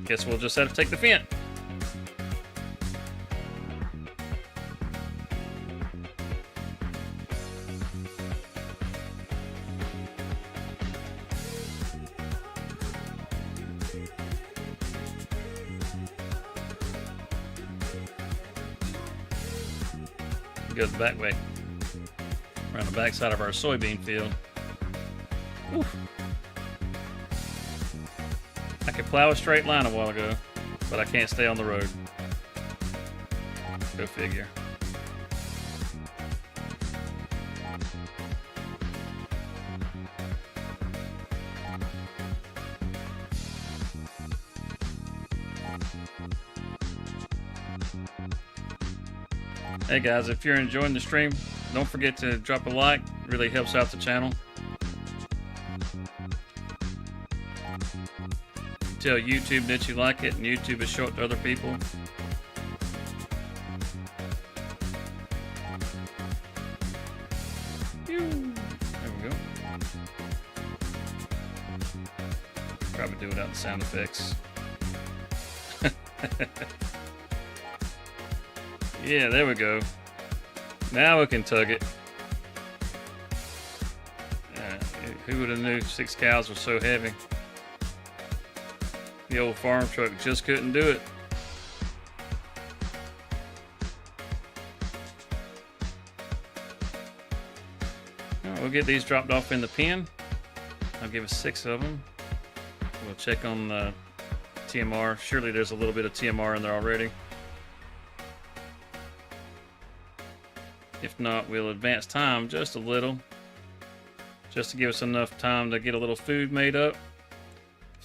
Guess we'll just have to take the fence. Go the back way, around the back side of our soybean field. Oof. I could plow a straight line a while ago, but I can't stay on the road. Go figure. Hey guys, if you're enjoying the stream, don't forget to drop a like. It really helps out the channel. Tell YouTube that you like it, and YouTube will show it to other people. There we go. Probably do without the sound effects. Yeah, there we go. Now we can tug it. Who would have knew 6 cows were so heavy? The old farm truck just couldn't do it. All right, we'll get these dropped off in the pen. I'll give us 6 of them. We'll check on the TMR. Surely there's a little bit of TMR in there already. If not, we'll advance time just a little. just to give us enough time to get a little food made up,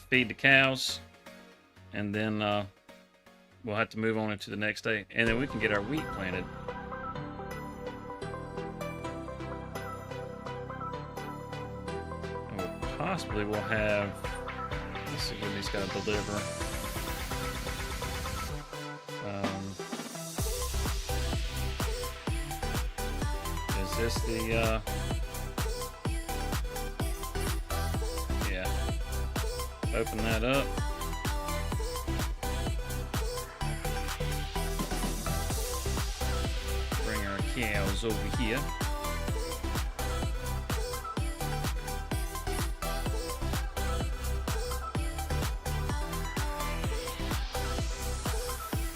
feed the cows, and then we'll have to move on into the next day, and then we can get our wheat planted. And possibly we'll have, let's see what he's got to deliver. Is this the yeah, open that up. Bring our cows over here.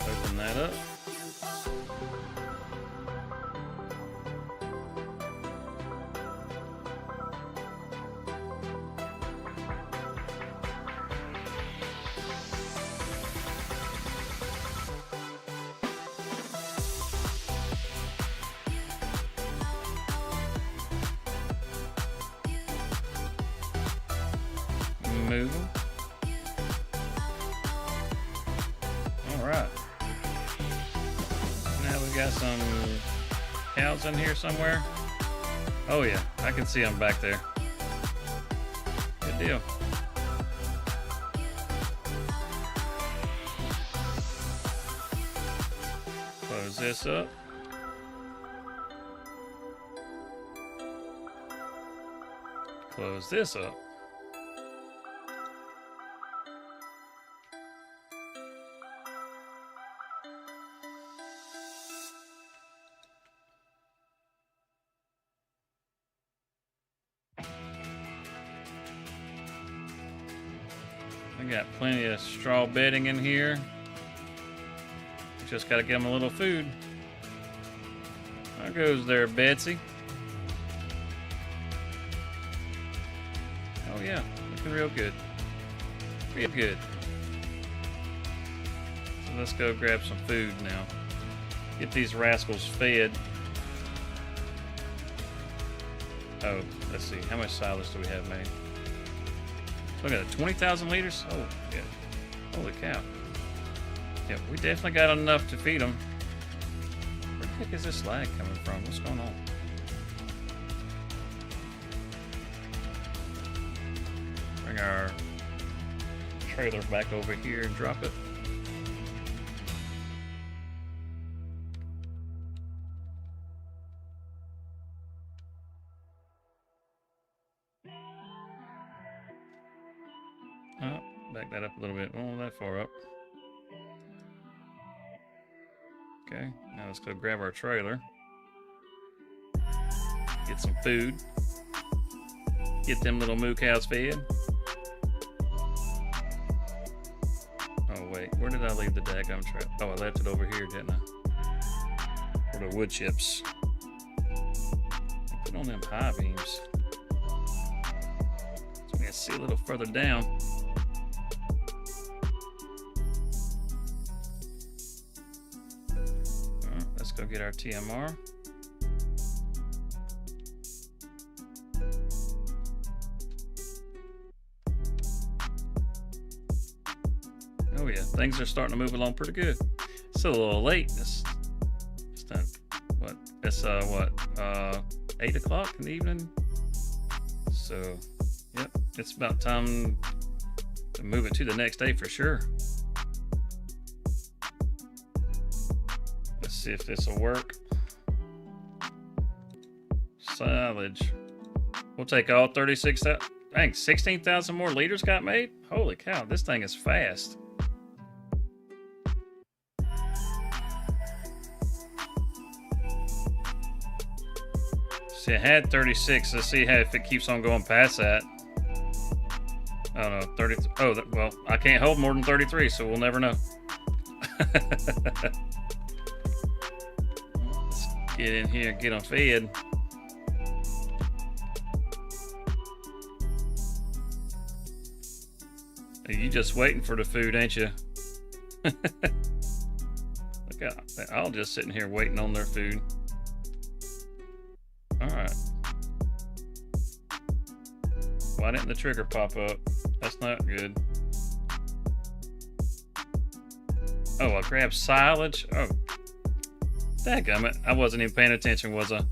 Open that up. Move them. All right. Now we got some cows in here somewhere. Oh yeah, I can see them back there. Good deal. Close this up. Close this up. We got plenty of straw bedding in here. Just got to get them a little food. There goes there, Betsy. Oh yeah, looking real good. Real good. So let's go grab some food now. Get these rascals fed. Oh, let's see. How much silage do we have made? Look at it, 20,000 liters? Oh, yeah. Holy cow. Yeah, we definitely got enough to feed them. Where the heck is this lag coming from? What's going on? Bring our trailer back over here and drop it. Oh, back that up a little bit. Oh, that far up. Okay, now let's go grab our trailer. Get some food. Get them little moo cows fed. Oh wait, where did I leave the daggum trap? Oh, I left it over here, didn't I? For the wood chips. Put on them high beams. So we can see a little further down. Let's go get our TMR. Oh yeah, things are starting to move along pretty good. It's a little late. It's done. What? It's 8 o'clock in the evening. So, yep, it's about time to move it to the next day for sure. See if this will work. Silage. We'll take all 36,000. Dang, 16,000 more liters got made? Holy cow, this thing is fast. See, I had 36. Let's see how if it keeps on going past that. Oh no, 30. Oh, well, I can't hold more than 33, so we'll never know. Get in here and get them fed. You just waiting for the food, ain't you? Look out. They're all just sitting here waiting on their food. Alright. Why didn't the trigger pop up? That's not good. Oh, I grabbed silage. Oh, dadgummit. I wasn't even paying attention, was I?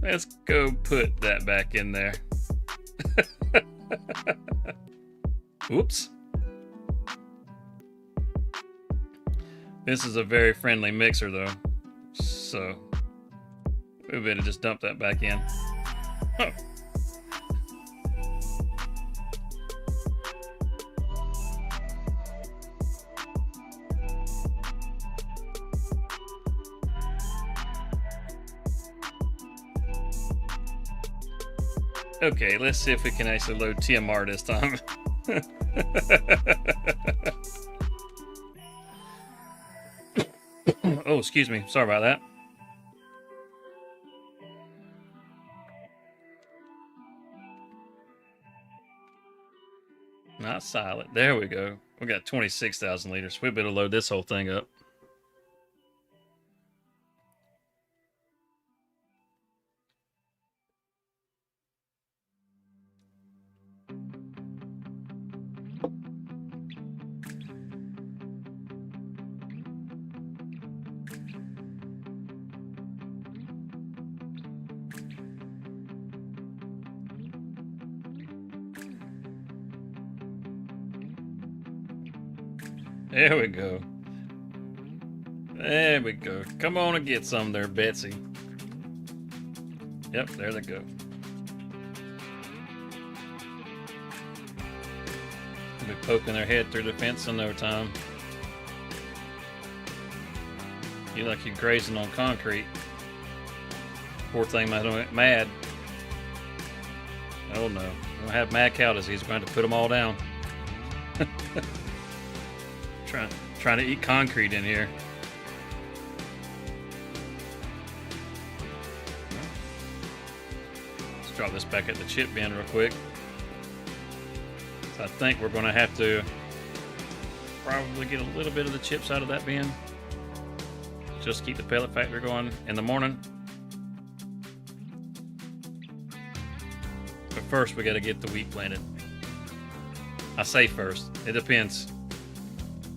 Let's go put that back in there. Oops. This is a very friendly mixer though, so we better just dump that back in. Oh. Okay, let's see if we can actually load TMR this time. Oh, excuse me. Sorry about that. Not silent. There we go. We got 26,000 liters. We better load this whole thing up. There we go. There we go. Come on and get some there, Betsy. Yep, there they go. They'll be poking their head through the fence in no time. You like you're grazing on concrete. Poor thing might have went mad. Oh no. We're gonna have mad cow disease. We're going to have to put them all down. Trying to eat concrete in here. Let's drop this back at the chip bin real quick. So I think we're going to have to probably get a little bit of the chips out of that bin. Just keep the pellet factory going in the morning. But first we got to get the wheat planted. I say first. It depends.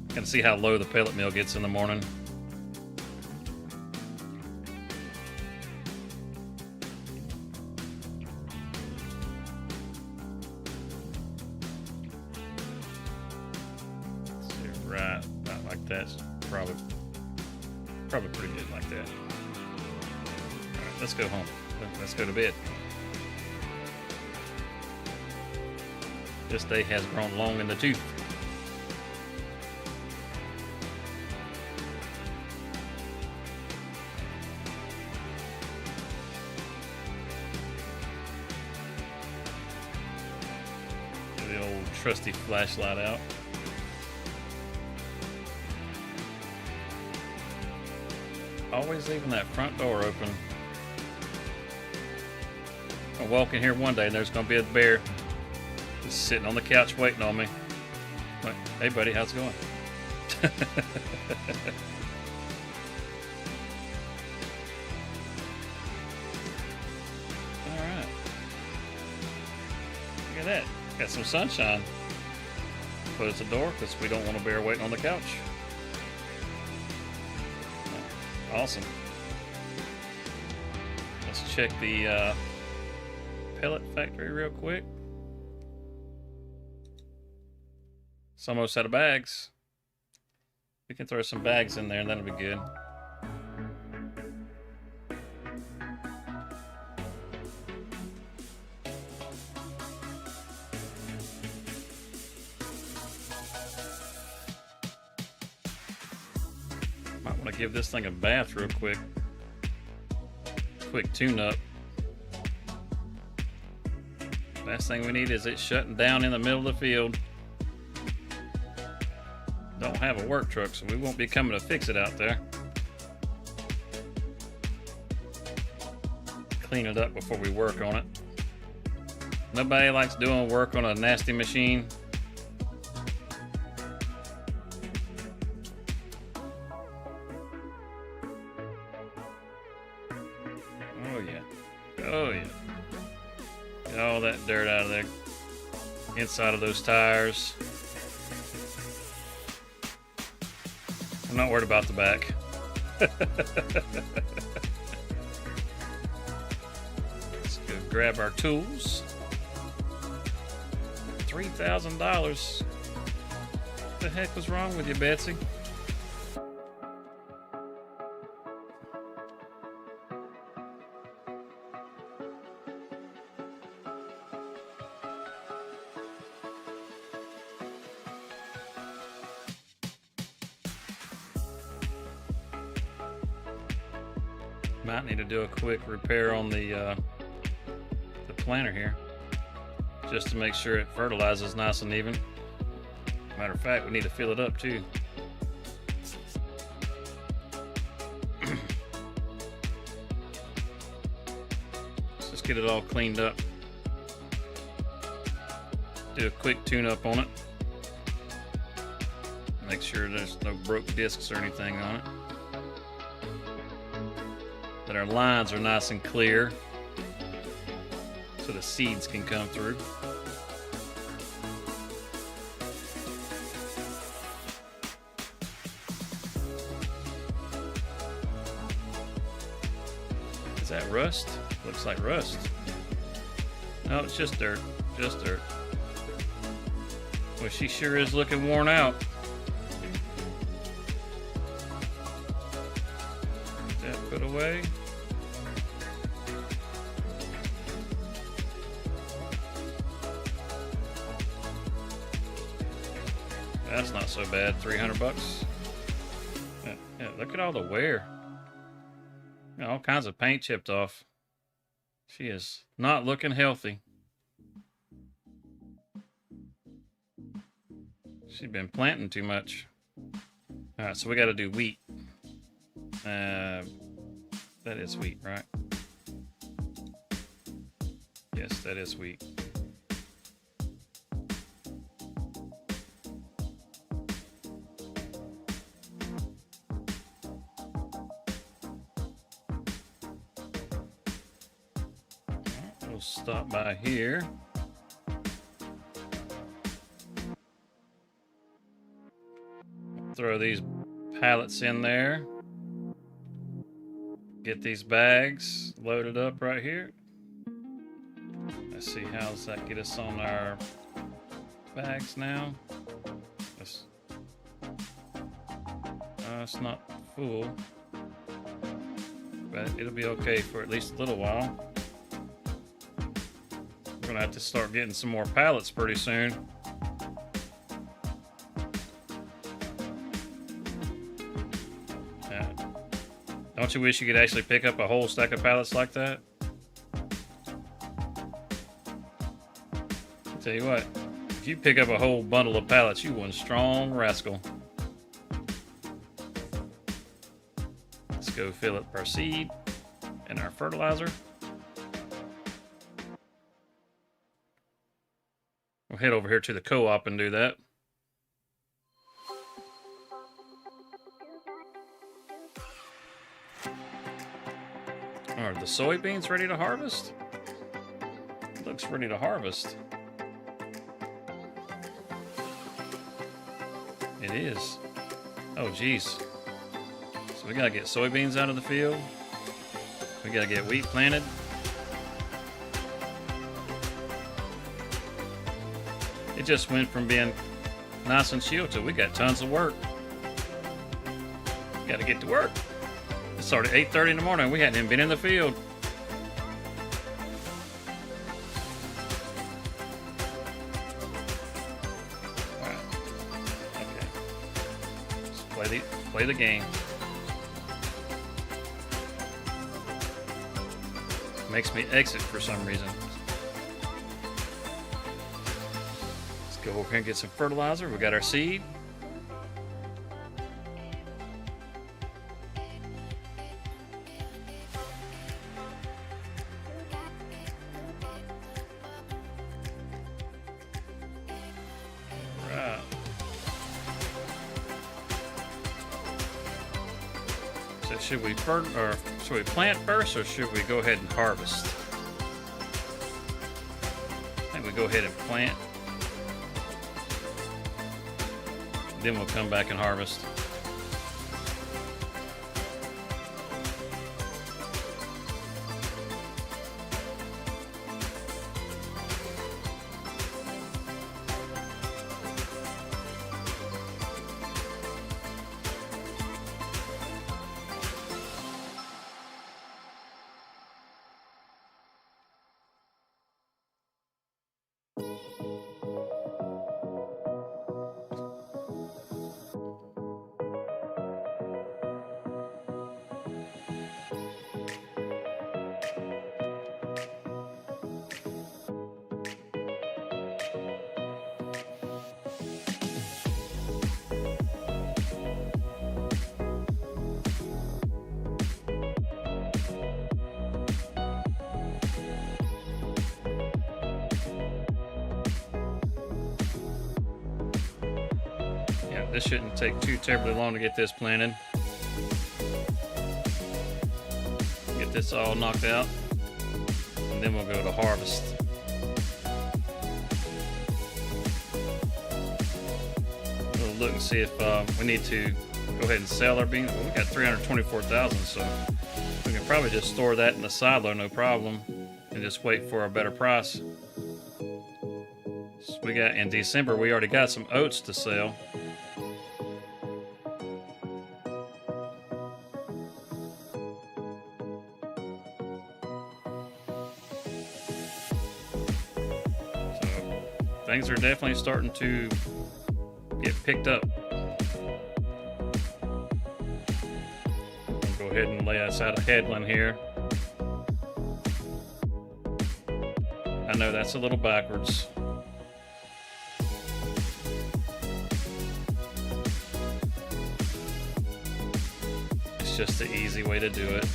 Gonna see how low the pellet mill gets in the morning. Let's see, right like that's probably pretty good like that. All right, let's go home. Let's go to bed. This day has grown long in the tooth. Trusty flashlight out. Always leaving that front door open. I'll walk in here one day and there's gonna be a bear just sitting on the couch waiting on me. Like, hey buddy, how's it going? Alright. Look at that. Got some sunshine. Close the door because we don't want a bear waiting on the couch. Awesome. Let's check the pellet factory real quick. It's almost out of bags. We can throw some bags in there and that'll be good. Might want to give this thing a bath real quick. Quick tune-up. Last thing we need is it shutting down in the middle of the field. Don't have a work truck, so we won't be coming to fix it out there. Clean it up before we work on it. Nobody likes doing work on a nasty machine. yeah. Oh, yeah. Get all that dirt out of there. Inside of those tires. I'm not worried about the back. Let's go grab our tools. $3,000. What the heck was wrong with you, Betsy? Might need to do a quick repair on the planter here, just to make sure it fertilizes nice and even. Matter of fact, we need to fill it up too. Let's just get it all cleaned up. Do a quick tune-up on it. Make sure there's no broke discs or anything on it. That our lines are nice and clear so the seeds can come through. Is that rust? Looks like rust. No, it's just dirt. Just dirt. Well, she sure is looking worn out. Get that put away. That's not so bad. $300. Yeah, look at all the wear. All kinds of paint chipped off. She is not looking healthy. She's been planting too much. All right, so we got to do wheat. That is wheat, right? Yes, that is wheat. We'll stop by here. Throw these pallets in there. Get these bags loaded up right here. Let's see, how does that get us on our bags now? It's not full, but it'll be okay for at least a little while. We're gonna have to start getting some more pallets pretty soon. Don't you wish you could actually pick up a whole stack of pallets like that? I'll tell you what, if you pick up a whole bundle of pallets, you one strong rascal. Let's go fill up our seed and our fertilizer. We'll head over here to the co-op and do that. Are the soybeans ready to harvest? Looks ready to harvest. It is. Oh, geez. So we gotta get soybeans out of the field. We gotta get wheat planted. It just went from being nice and chill to we got tons of work. Gotta get to work. It started at 8:30 in the morning. We hadn't even been in the field. All right. Okay. Let's play the game. Makes me exit for some reason. Let's go over here and get some fertilizer. We got our seed. So should we plant first, or should we go ahead and harvest? I think we go ahead and plant. Then we'll come back and harvest. This shouldn't take too terribly long to get this planted. Get this all knocked out, and then we'll go to harvest. We'll look and see if we need to go ahead and sell our beans. Well, we got 324,000, so we can probably just store that in the silo, no problem, and just wait for a better price. So we got in December, we already got some oats to sell. Things are definitely starting to get picked up. I'll go ahead and lay us out a headland here. I know that's a little backwards. It's just the easy way to do it.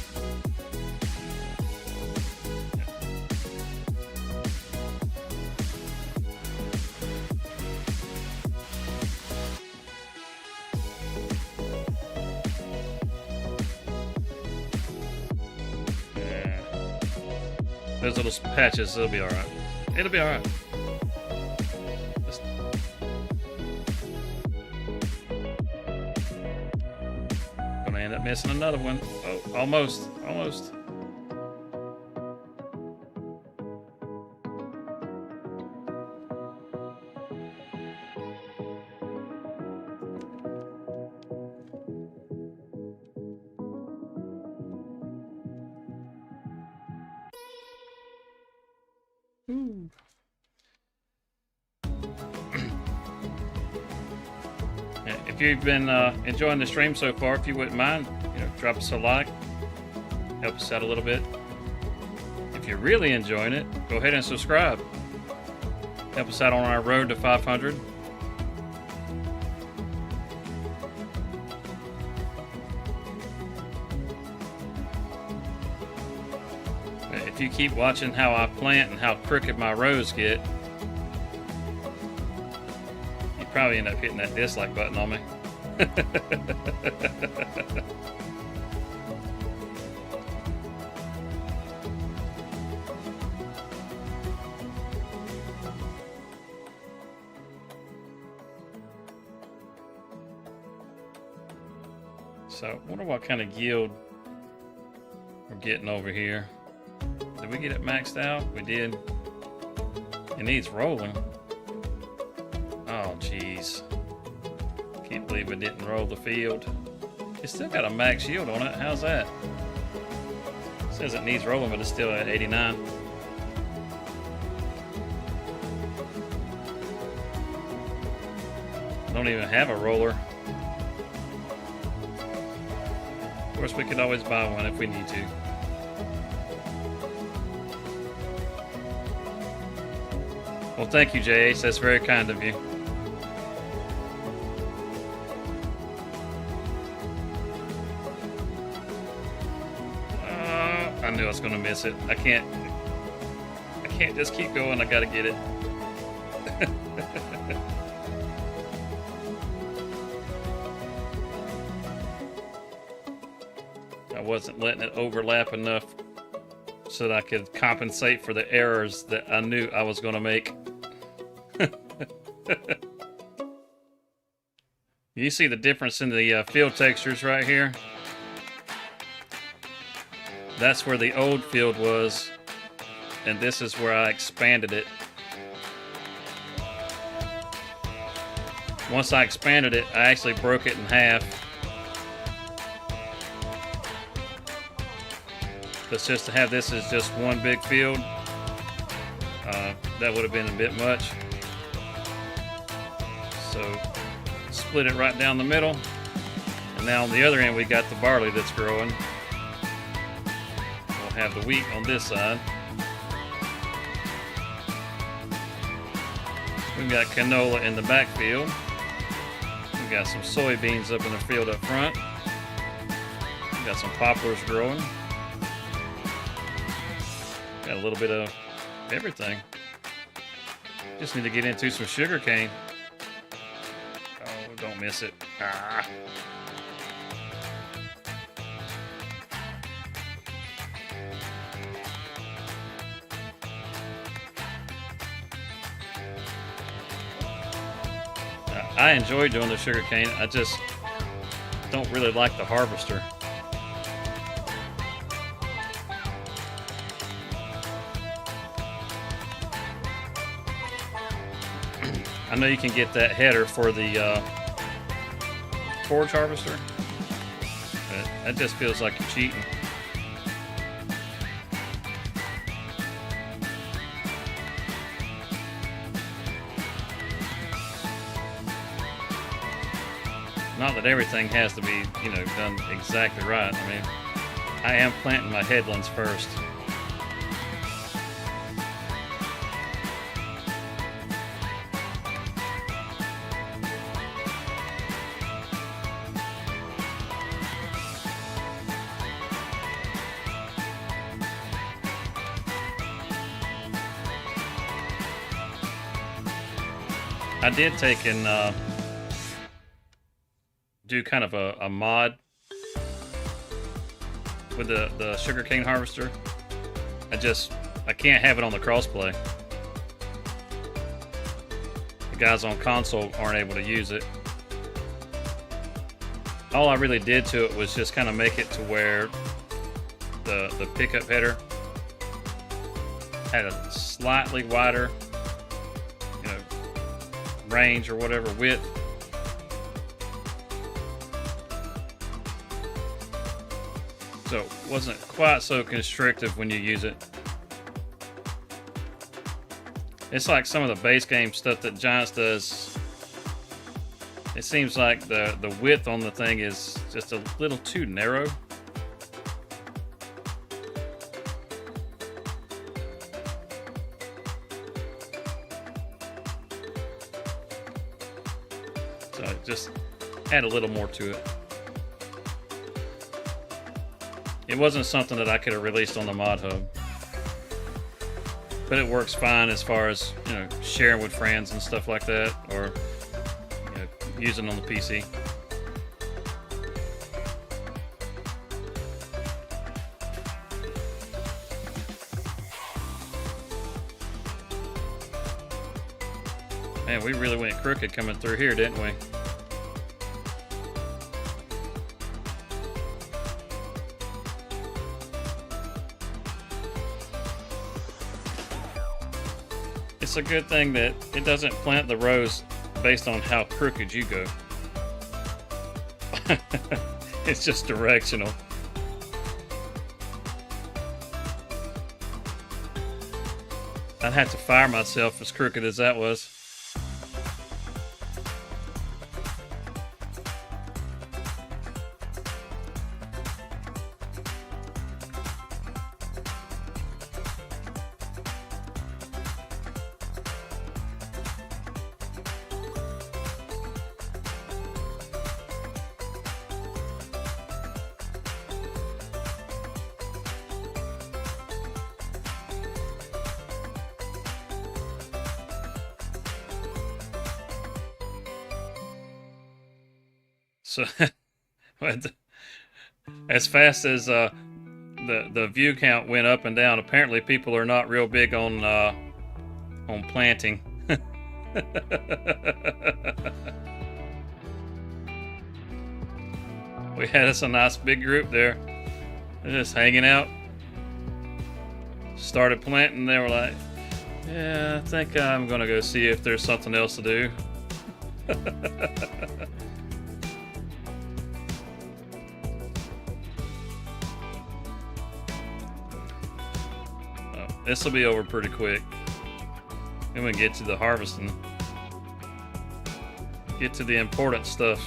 Those little patches, it'll be alright. It'll be alright. Gonna end up missing another one. Oh, almost. Almost. If you've been enjoying the stream so far, if you wouldn't mind, drop us a like, help us out a little bit. If you're really enjoying it, go ahead and subscribe. Help us out on our road to 500. If you keep watching how I plant and how crooked my rows get, you probably end up hitting that dislike button on me. So, I wonder what kind of yield we're getting over here. Did we get it maxed out? We did. It needs rolling. Oh, jeez. Can't believe it didn't roll the field. It's still got a max yield on it. How's that? It says it needs rolling, but it's still at 89. Don't even have a roller. Of course, we could always buy one if we need to. Well, thank you, J.H. That's very kind of you. I knew I was going to miss it. I can't just keep going. I got to get it. I wasn't letting it overlap enough so that I could compensate for the errors that I knew I was going to make. You see the difference in the field textures right here? That's where the old field was, and this is where I expanded it. Once I expanded it, I actually broke it in half. But just to have this as just one big field, that would have been a bit much. So split it right down the middle. And now on the other end, we got the barley that's growing. We'll have the wheat on this side. We've got canola in the backfield. We've got some soybeans up in the field up front. We've got some poplars growing. Got a little bit of everything. Just need to get into some sugar cane. Oh, don't miss it. Ah. I enjoy doing the sugar cane. I just don't really like the harvester. I know you can get that header for the forage harvester, but that just feels like you're cheating. Not that everything has to be, done exactly right. I mean, I am planting my headlands first. I did take and do kind of a mod with the sugarcane harvester. I can't have it on the crossplay. The guys on console aren't able to use it. All I really did to it was just kind of make it to where the pickup header had a slightly wider range or whatever width. So it wasn't quite so constrictive when you use it. It's like some of the base game stuff that Giants does. It seems like the width on the thing is just a little too narrow. So just add a little more to it. It wasn't something that I could have released on the Mod Hub, but it works fine as far as sharing with friends and stuff like that, or using on the PC. Man, we really went crooked coming through here, didn't we? It's a good thing that it doesn't plant the rows based on how crooked you go. It's just directional. I'd have to fire myself as crooked as that was. So as fast as the view count went up and down, apparently people are not real big on planting. We had us a nice big group there, just hanging out. Started planting. They were like, "Yeah, I think I'm gonna go see if there's something else to do." This will be over pretty quick. Then we get to the harvesting. Get to the important stuff.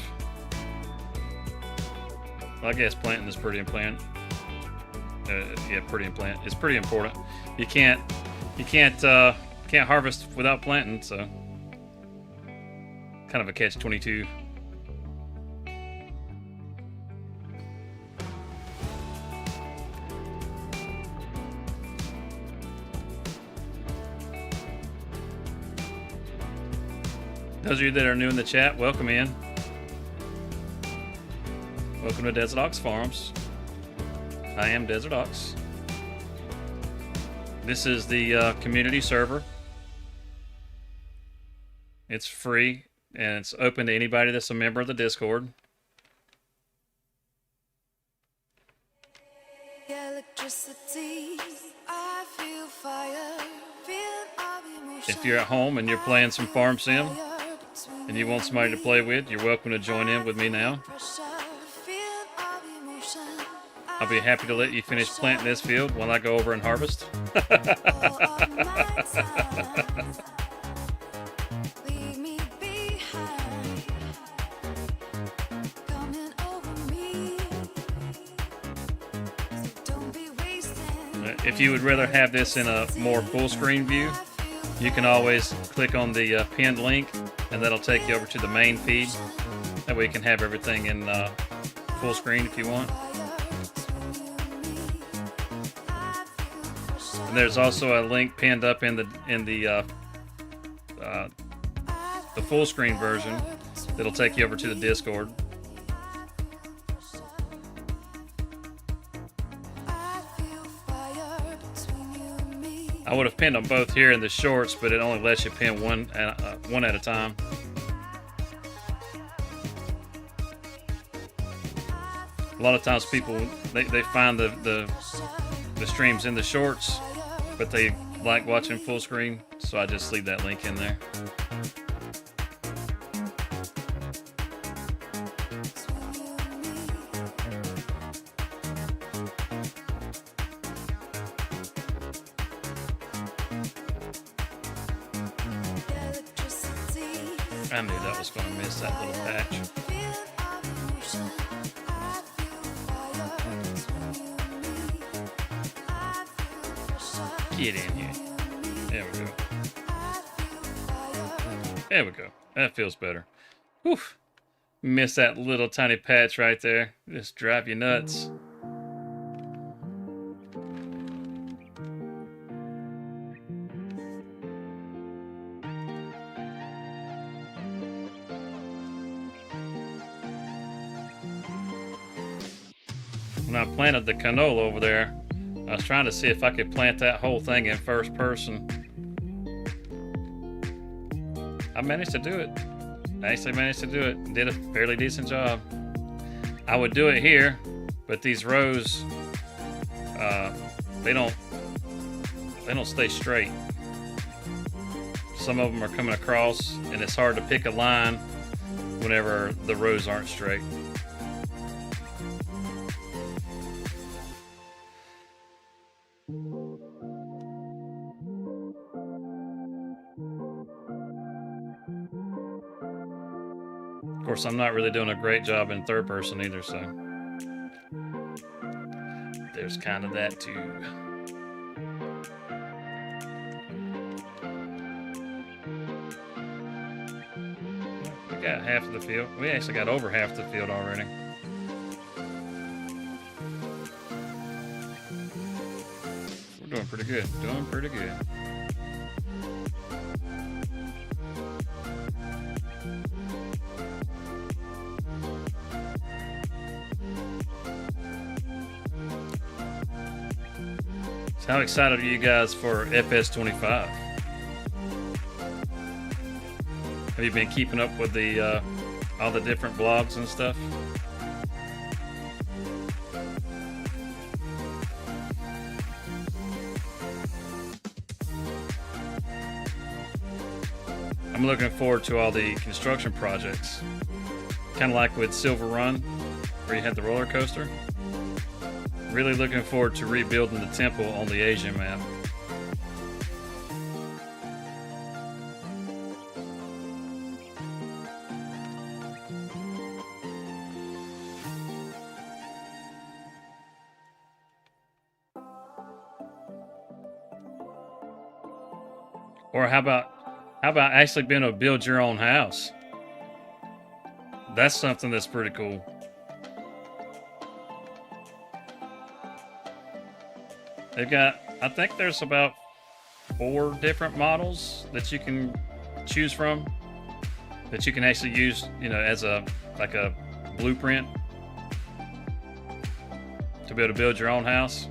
I guess planting is pretty important. Yeah, pretty important. It's pretty important. You can't harvest without planting. So, kind of a catch-22. Those of you that are new in the chat, welcome in. Welcome to Desert Ox Farms. I am Desert Ox. This is the community server. It's free and it's open to anybody that's a member of the Discord.
Electricity, I feel fire,
if you're at home and you're playing some Farm Sim and you want somebody to play with, you're welcome to join in with me now. I'll be happy to let you finish planting this field while I go over and harvest. If you would rather have this in a more full screen view, you can always click on the pinned link and that'll take you over to the main feed. That way you can have everything in full screen if you want. And there's also a link pinned up in the full screen version that'll take you over to the Discord. I would have pinned them both here in the shorts, but it only lets you pin one at a time. A lot of times people they find the streams in the shorts, but they like watching full screen, so I just leave that link in there. I knew that was going to miss that little patch. Get in here. There we go. There we go. That feels better. Whew. Miss that little tiny patch right there. Just drive you nuts. When I planted the canola over there, I was trying to see if I could plant that whole thing in first person. I managed to do it. I actually managed to do it. Did a fairly decent job. I would do it here, but these rows, they don't stay straight. Some of them are coming across, and it's hard to pick a line whenever the rows aren't straight. Of course, I'm not really doing a great job in third person either, so there's kind of that too. We got half of the field. We actually got over half the field already. We're doing pretty good. Doing pretty good. So how excited are you guys for FS25? Have you been keeping up with the all the different blogs and stuff? I'm looking forward to all the construction projects. Kind of like with Silver Run, where you had the roller coaster. Really looking forward to rebuilding the temple on the Asian map. Or how about actually being able to build your own house? That's something that's pretty cool. They've got, I think there's about 4 different models that you can choose from that you can actually use, you know, as a like a blueprint to be able to build your own house.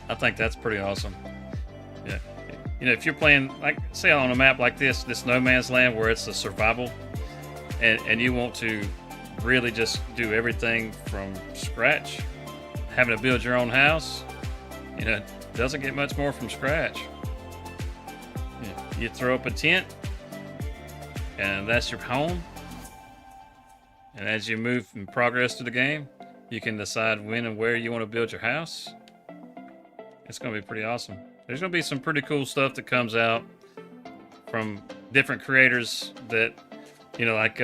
I think that's pretty awesome. Yeah. You know, if you're playing, like, say on a map like this No Man's Land where it's a survival, and you want to really just do everything from scratch, having to build your own house, you know, it doesn't get much more from scratch. You throw up a tent, and that's your home. And as you move and progress through the game, you can decide when and where you want to build your house. It's going to be pretty awesome. There's going to be some pretty cool stuff that comes out from different creators that, you know, like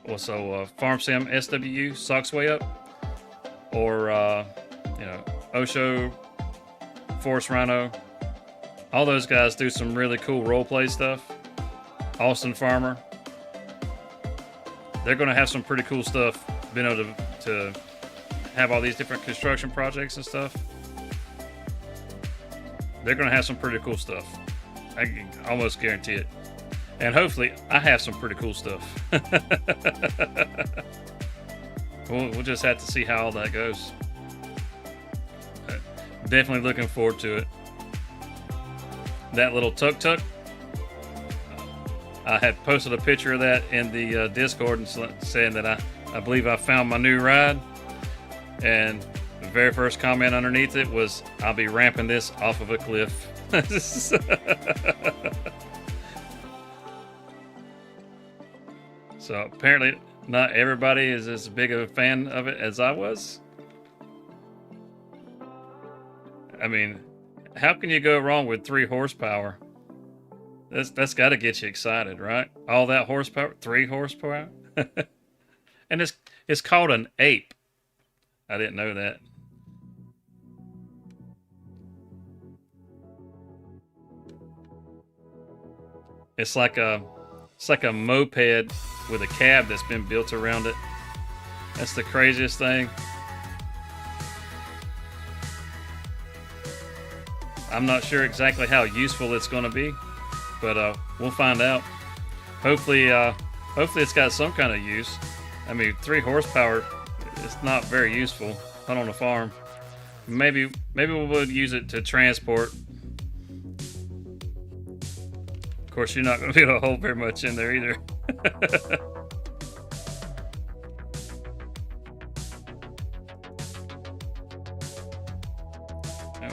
also Farm Sim SWU, Socksway Up, or you know, Osho, Forest Rhino. All those guys do some really cool roleplay stuff. Austin Farmer. They're going to have some pretty cool stuff, being able to have all these different construction projects and stuff. They're going to have some pretty cool stuff. I can almost guarantee it. And hopefully, I have some pretty cool stuff. We'll just have to see how all that goes. Definitely looking forward to it. That little tuk-tuk, I had posted a picture of that in the Discord and saying that I believe I found my new ride. And the very first comment underneath it was, "I'll be ramping this off of a cliff." So apparently not everybody is as big of a fan of it as I was. I mean, how can you go wrong with 3 horsepower? That's got to get you excited, right? All that horsepower, 3 horsepower. And it's called an ape. I didn't know that. It's like a moped with a cab that's been built around it. That's the craziest thing. I'm not sure exactly how useful it's going to be, but we'll find out. Hopefully it's got some kind of use. I mean, 3 horsepower, it's not very useful, not on a farm. Maybe we would use it to transport. Of course, you're not going to be able to hold very much in there either.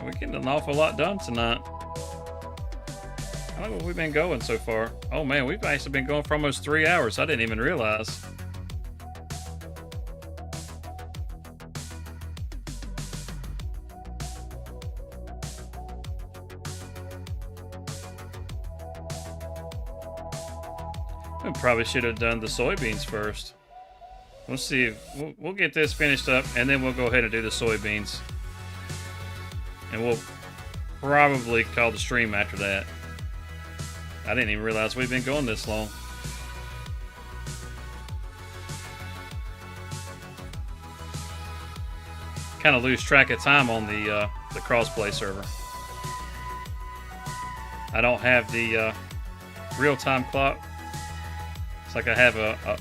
We're getting an awful lot done tonight. How long have we been going so far? Oh man, we've actually been going for almost 3 hours. I didn't even realize. We probably should have done the soybeans first. Let's see. We'll get this finished up, and then we'll go ahead and do the soybeans. And we'll probably call the stream after that. I didn't even realize we've been going this long. Kind of lose track of time on the crossplay server. I don't have the real-time clock. It's like I have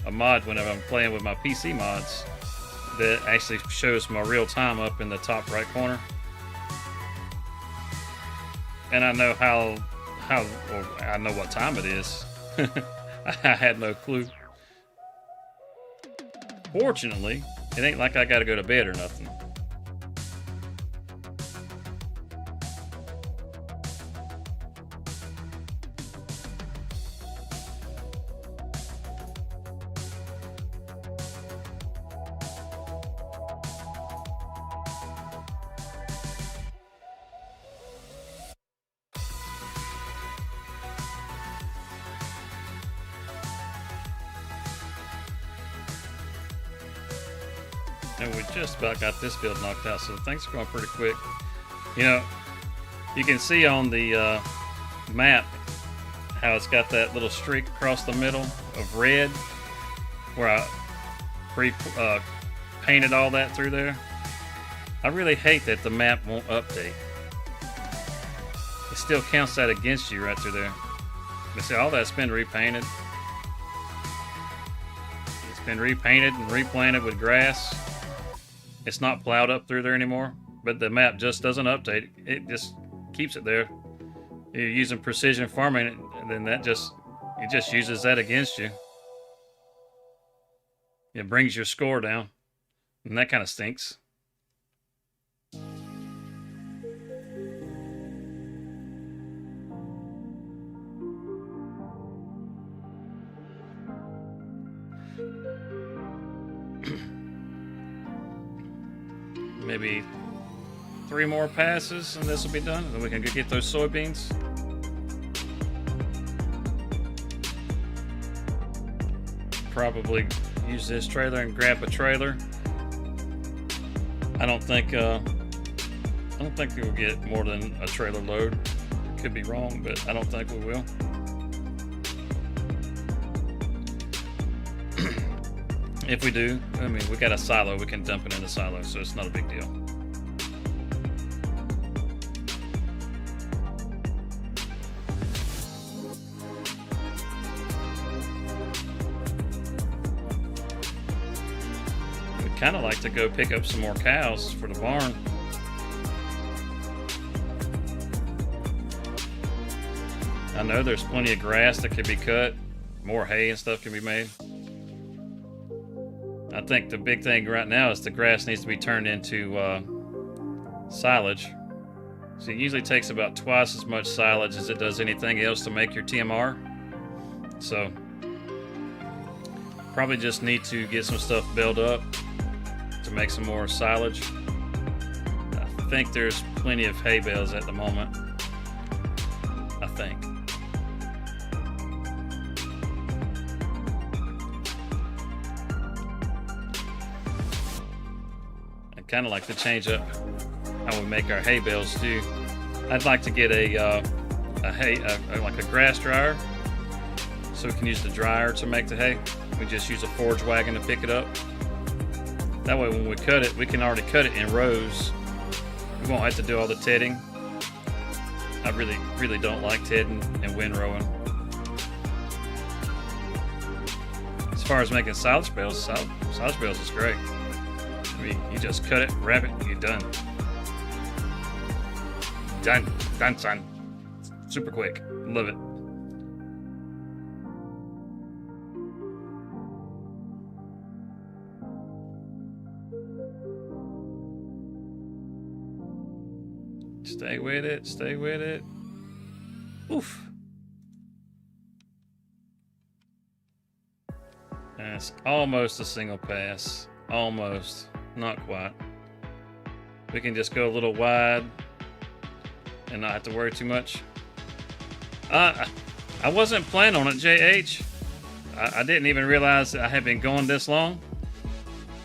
a mod whenever I'm playing with my PC mods that actually shows my real time up in the top right corner. And I know well, I know what time it is. I had no clue. Fortunately, it ain't like I gotta go to bed or nothing. And we just about got this field knocked out, so things are going pretty quick. You know, you can see on the map how it's got that little streak across the middle of red where I painted all that through there. I really hate that the map won't update. It still counts that against you right through there. But see, all that's been repainted. It's been repainted and replanted with grass. It's not plowed up through there anymore, but the map just doesn't update. It just keeps it there. You're using precision farming, and then it just uses that against you. It brings your score down, and that kind of stinks. Maybe 3 more passes and this will be done, and then we can go get those soybeans. Probably use this trailer and grab a trailer. I don't think we'll get more than a trailer load. Could be wrong, but I don't think we will. If we do, I mean, we got a silo, we can dump it in the silo, so it's not a big deal. We'd kind of like to go pick up some more cows for the barn. I know there's plenty of grass that could be cut, more hay and stuff can be made. I think the big thing right now is the grass needs to be turned into silage. So it usually takes about twice as much silage as it does anything else to make your TMR. So probably just need to get some stuff built up to make some more silage. I think there's plenty of hay bales at the moment. I think. Kind of like to change up how we make our hay bales too. I'd like to get like a grass dryer, so we can use the dryer to make the hay. We just use a forage wagon to pick it up. That way, when we cut it, we can already cut it in rows. We won't have to do all the tedding. I really don't like tedding and windrowing. As far as making silage bales is great. You just cut it, wrap it, you're done. Done, son. Super quick. Love it. Stay with it, stay with it. Oof. And it's almost a single pass. Almost. Not quite. We can just go a little wide and not have to worry too much. I wasn't planning on it, JH. I didn't even realize I had been going this long.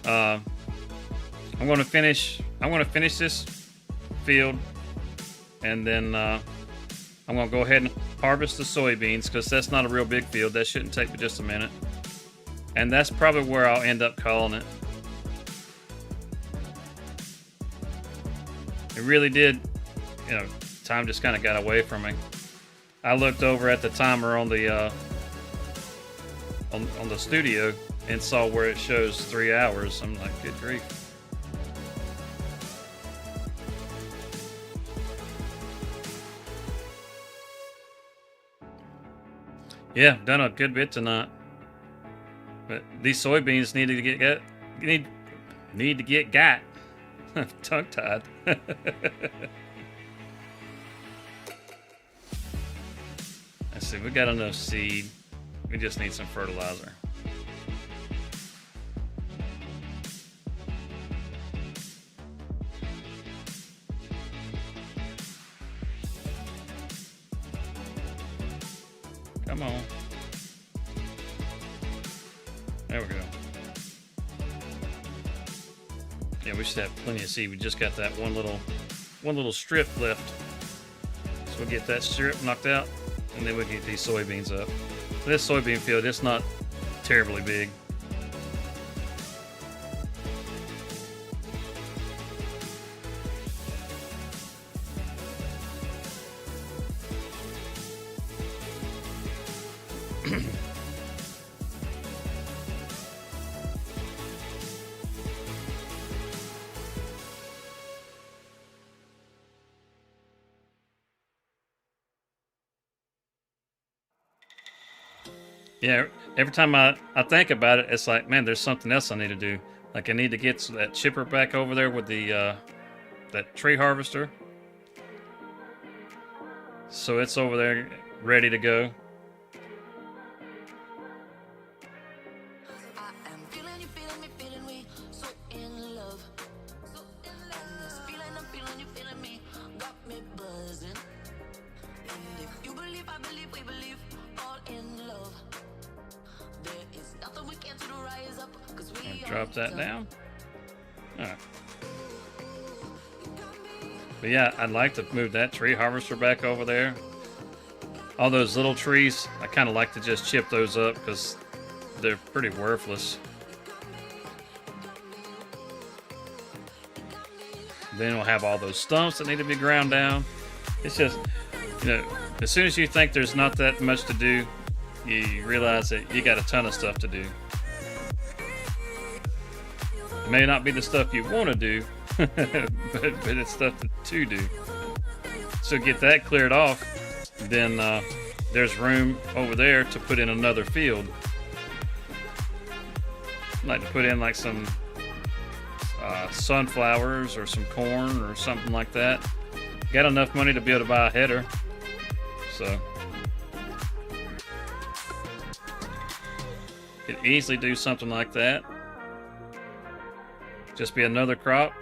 I'm going to finish this field, and then I'm going to go ahead and harvest the soybeans, because that's not a real big field. That shouldn't take me just a minute. And that's probably where I'll end up calling it. It really did, time just kind of got away from me. I looked over at the timer on the on the studio and saw where it shows 3 hours. I'm like, good grief. Yeah, done a good bit tonight. But these soybeans need to need to get got. Tongue tied. Let's see, we got enough seed. We just need some fertilizer. Come on. There we go. Yeah, we should have plenty of seed. We just got that one little strip left. So we'll get that strip knocked out, and then we can get these soybeans up. This soybean field, it's not terribly big. Yeah, every time I think about it, it's like, man, there's something else I need to do. Like I need to get that chipper back over there with the that tree harvester. So it's over there ready to go.
I am feeling you, feeling me, feeling we so in love. So in love. And this feeling I'm feeling you, feeling me, got me buzzing. And if you believe, I believe, we believe, all in love. There is nothing we can't do to rise up, 'cause we
Drop that down. All right. But yeah, I'd like to move that tree harvester back over there. All those little trees, I kind of like to just chip those up because they're pretty worthless. Then we'll have all those stumps that need to be ground down. It's just, you know, as soon as you think there's not that much to do, you realize that you got a ton of stuff to do. It may not be the stuff you want to do, but it's stuff to do. So get that cleared off, then there's room over there to put in another field. I'd like to put in like some sunflowers or some corn or something like that. Got enough money to be able to buy a header, so could easily do something like that. Just be another crop.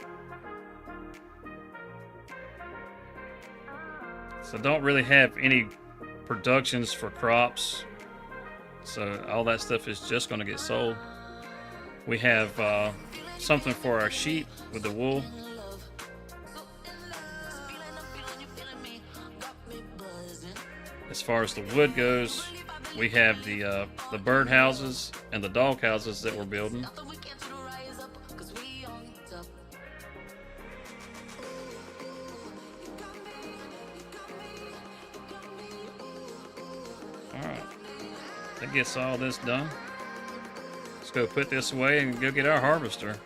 So don't really have any productions for crops. So all that stuff is just going to get sold. We have something for our sheep with the wool. As far as the wood goes, we have the bird houses and the dog houses that we're building. Alright, that gets all this done. Let's go put this away and go get our harvester.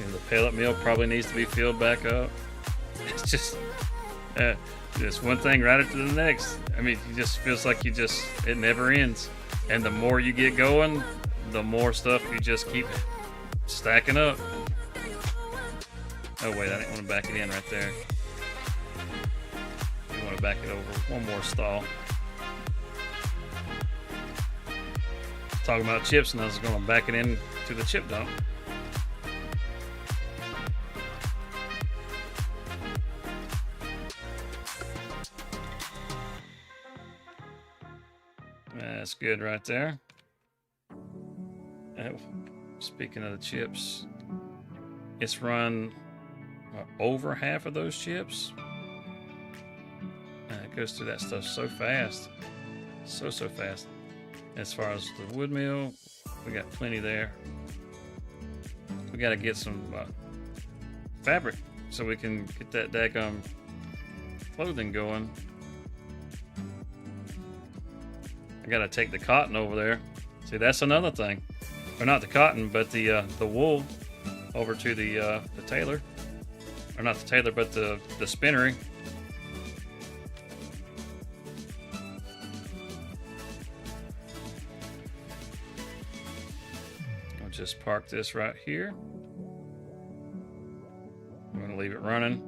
And the pellet mill probably needs to be filled back up. It's just one thing right after the next. I mean, it just feels like it never ends. And the more you get going, the more stuff you just keep stacking up. Oh wait, I didn't want to back it in right there. I want to back it over one more stall. Talking about chips, and I was going to back it in to the chip dump. That's good right there. Oh, speaking of the chips, it's run over half of those chips. It goes through that stuff so fast. So fast. As far as the wood mill, we got plenty there. We got to get some fabric so we can get that daggum clothing going. I gotta take the cotton over there. See, that's another thing. Or not the cotton, but the wool over to the tailor. Or not the tailor, but the spinnery. I'll just park this right here. I'm gonna leave it running.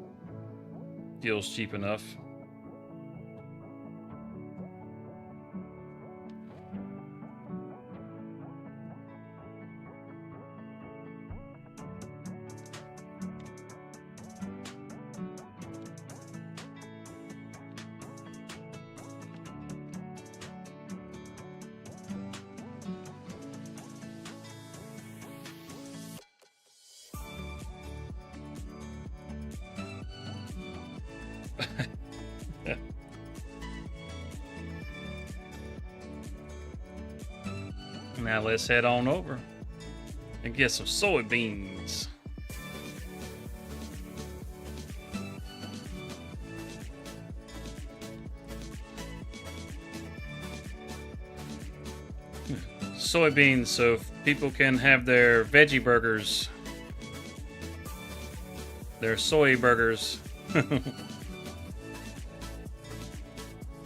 Fuel's cheap enough. Now let's head on over and get some soybeans. Soybeans so people can have their veggie burgers, their soy burgers.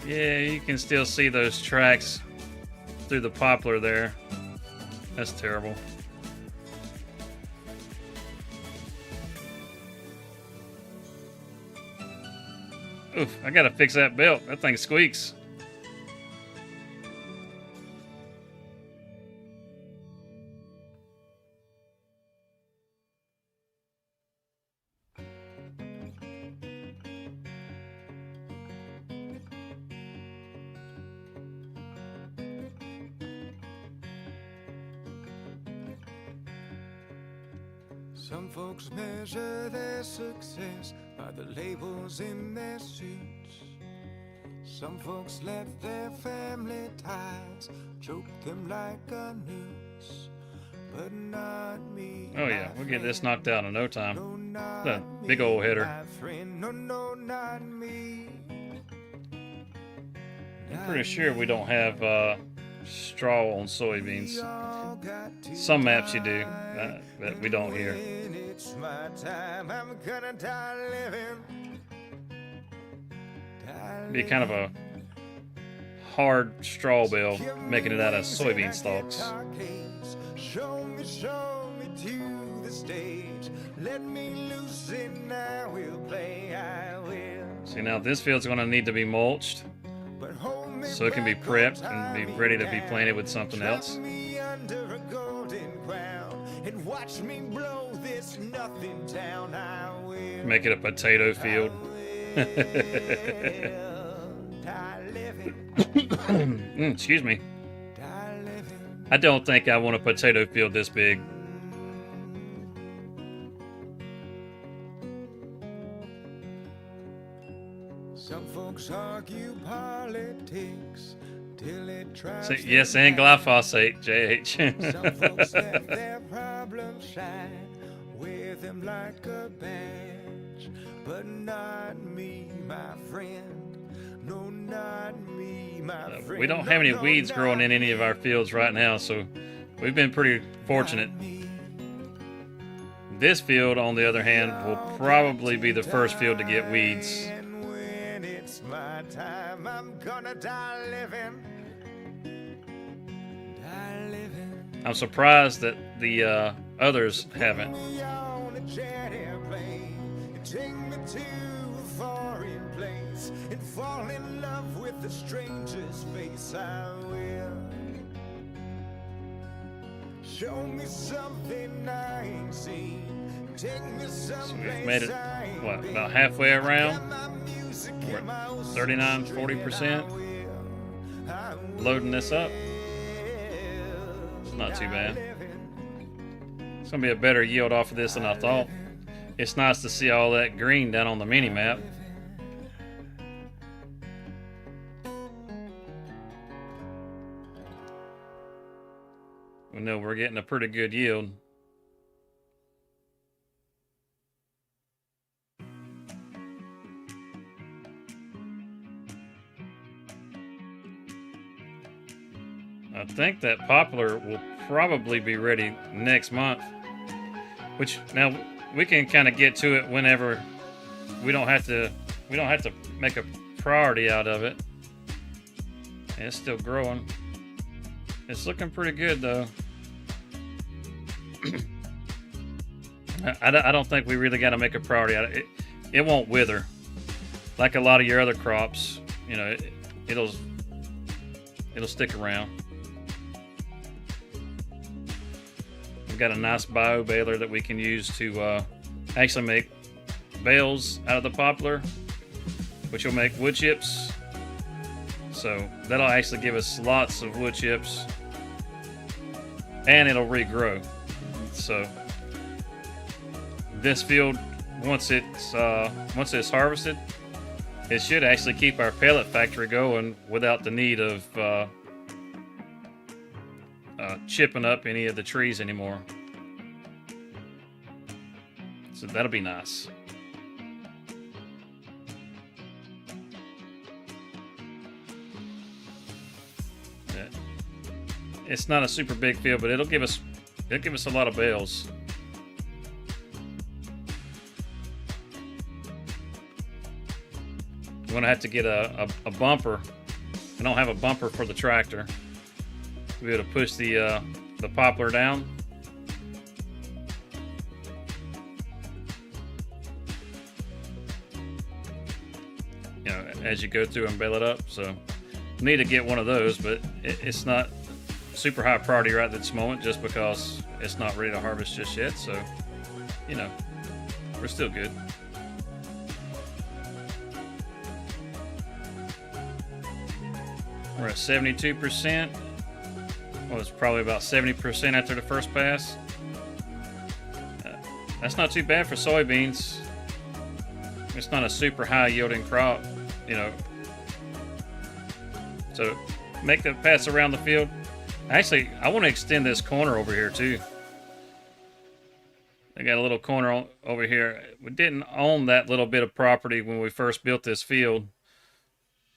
Yeah, you can still see those tracks through the poplar there. That's terrible. Oof, I gotta fix that belt. That thing squeaks.
Some folks measure their success by the labels in their suits. Some folks let their family ties choke them like a noose. But not me.
Oh yeah, we'll get this knocked out in no time.
No, not
The big old header.
my friend. No, no, not me.
I'm pretty sure we don't have straw on soybeans. Some maps you do, but we don't here.
When it's my time, I'm gonna die living.
Be kind of a hard straw bale, making it out of soybean stalks.
Show me to the stage. Let me loose and I will play, I will.
See, now this field's going to need to be mulched
But hold me
so it can be
back,
prepped
oh,
and be
tie me
ready to be
down.
planted with something else.
Trap me under a golden crown and watch me blow this nothing down. I will.
Make it a potato field.
Die living,
Excuse me.
die living.
I don't think I want a potato field this big.
Some folks argue politics till it tries.
See, yes, and glyphosate, JH.
Some folks let their problems shine, wear them like a badge. But not me, my friend. No, not me, my friend.
We don't have any
No,
weeds
not
growing in any of our fields right now, so we've been pretty fortunate.
me.
This field, on the other hand, will probably be the first field to get weeds.
And when it's my time, I'm gonna die living. Die living.
I'm surprised that the others haven't.
Put me on a jet airplane and take me to a foreign place and fall in love with a stranger's face. I will. Show me something I ain't seen. Take me
So
someplace
we've made it,
I ain't
what,
been.
about halfway around?
Got my music
We're
and my old
39,
string, and
40%.
I will.
Loading this up. It's not too bad. It's gonna be a better yield off of this than I thought. It's nice to see all that green down on the mini map. We know we're getting a pretty good yield. I think that poplar will probably be ready next month. Which now we can kind of get to it whenever we don't have to make a priority out of it. And it's still growing. It's looking pretty good though. I don't think we really got to make a priority out of it. It won't wither like a lot of your other crops. You know, it'll stick around. We've got a nice bio baler that we can use to actually make bales out of the poplar, which will make wood chips. So that'll actually give us lots of wood chips, and it'll regrow. So this field, once it's harvested, it should actually keep our pellet factory going without the need of chipping up any of the trees anymore. So that'll be nice. It's not a super big field, but it'll give us a lot of bales. I'm gonna have to get a bumper. I don't have a bumper for the tractor to be able to push the poplar down. You know, as you go through and bale it up. So need to get one of those, but it's not super high priority right at this moment just because it's not ready to harvest just yet. So, you know, we're still good. We're at 72%. Well, it's probably about 70% after the first pass. That's not too bad for soybeans. It's not a super high yielding crop, you know. So make the pass around the field. Actually, I want to extend this corner over here too. I got a little corner over here. We didn't own that little bit of property when we first built this field,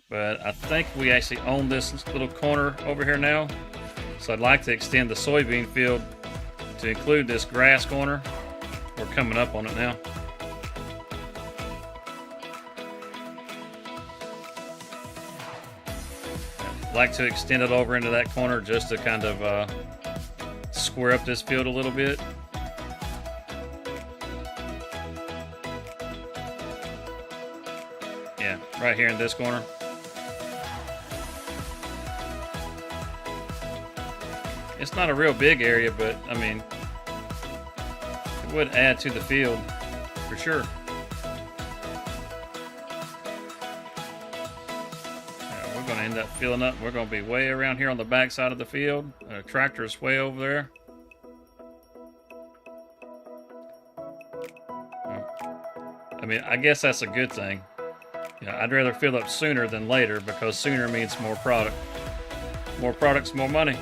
but I think we actually own this little corner over here now. So I'd like to extend the soybean field to include this grass corner. We're coming up on it now. I'd like to extend it over into that corner just to kind of square up this field a little bit. Yeah, right here in this corner. It's not a real big area, but I mean, it would add to the field for sure. We're going to end up filling up. We're going to be way around here on the back side of the field. The tractor's way over there. I mean, I guess that's a good thing. You know, I'd rather fill up sooner than later because sooner means more product. More products, more money.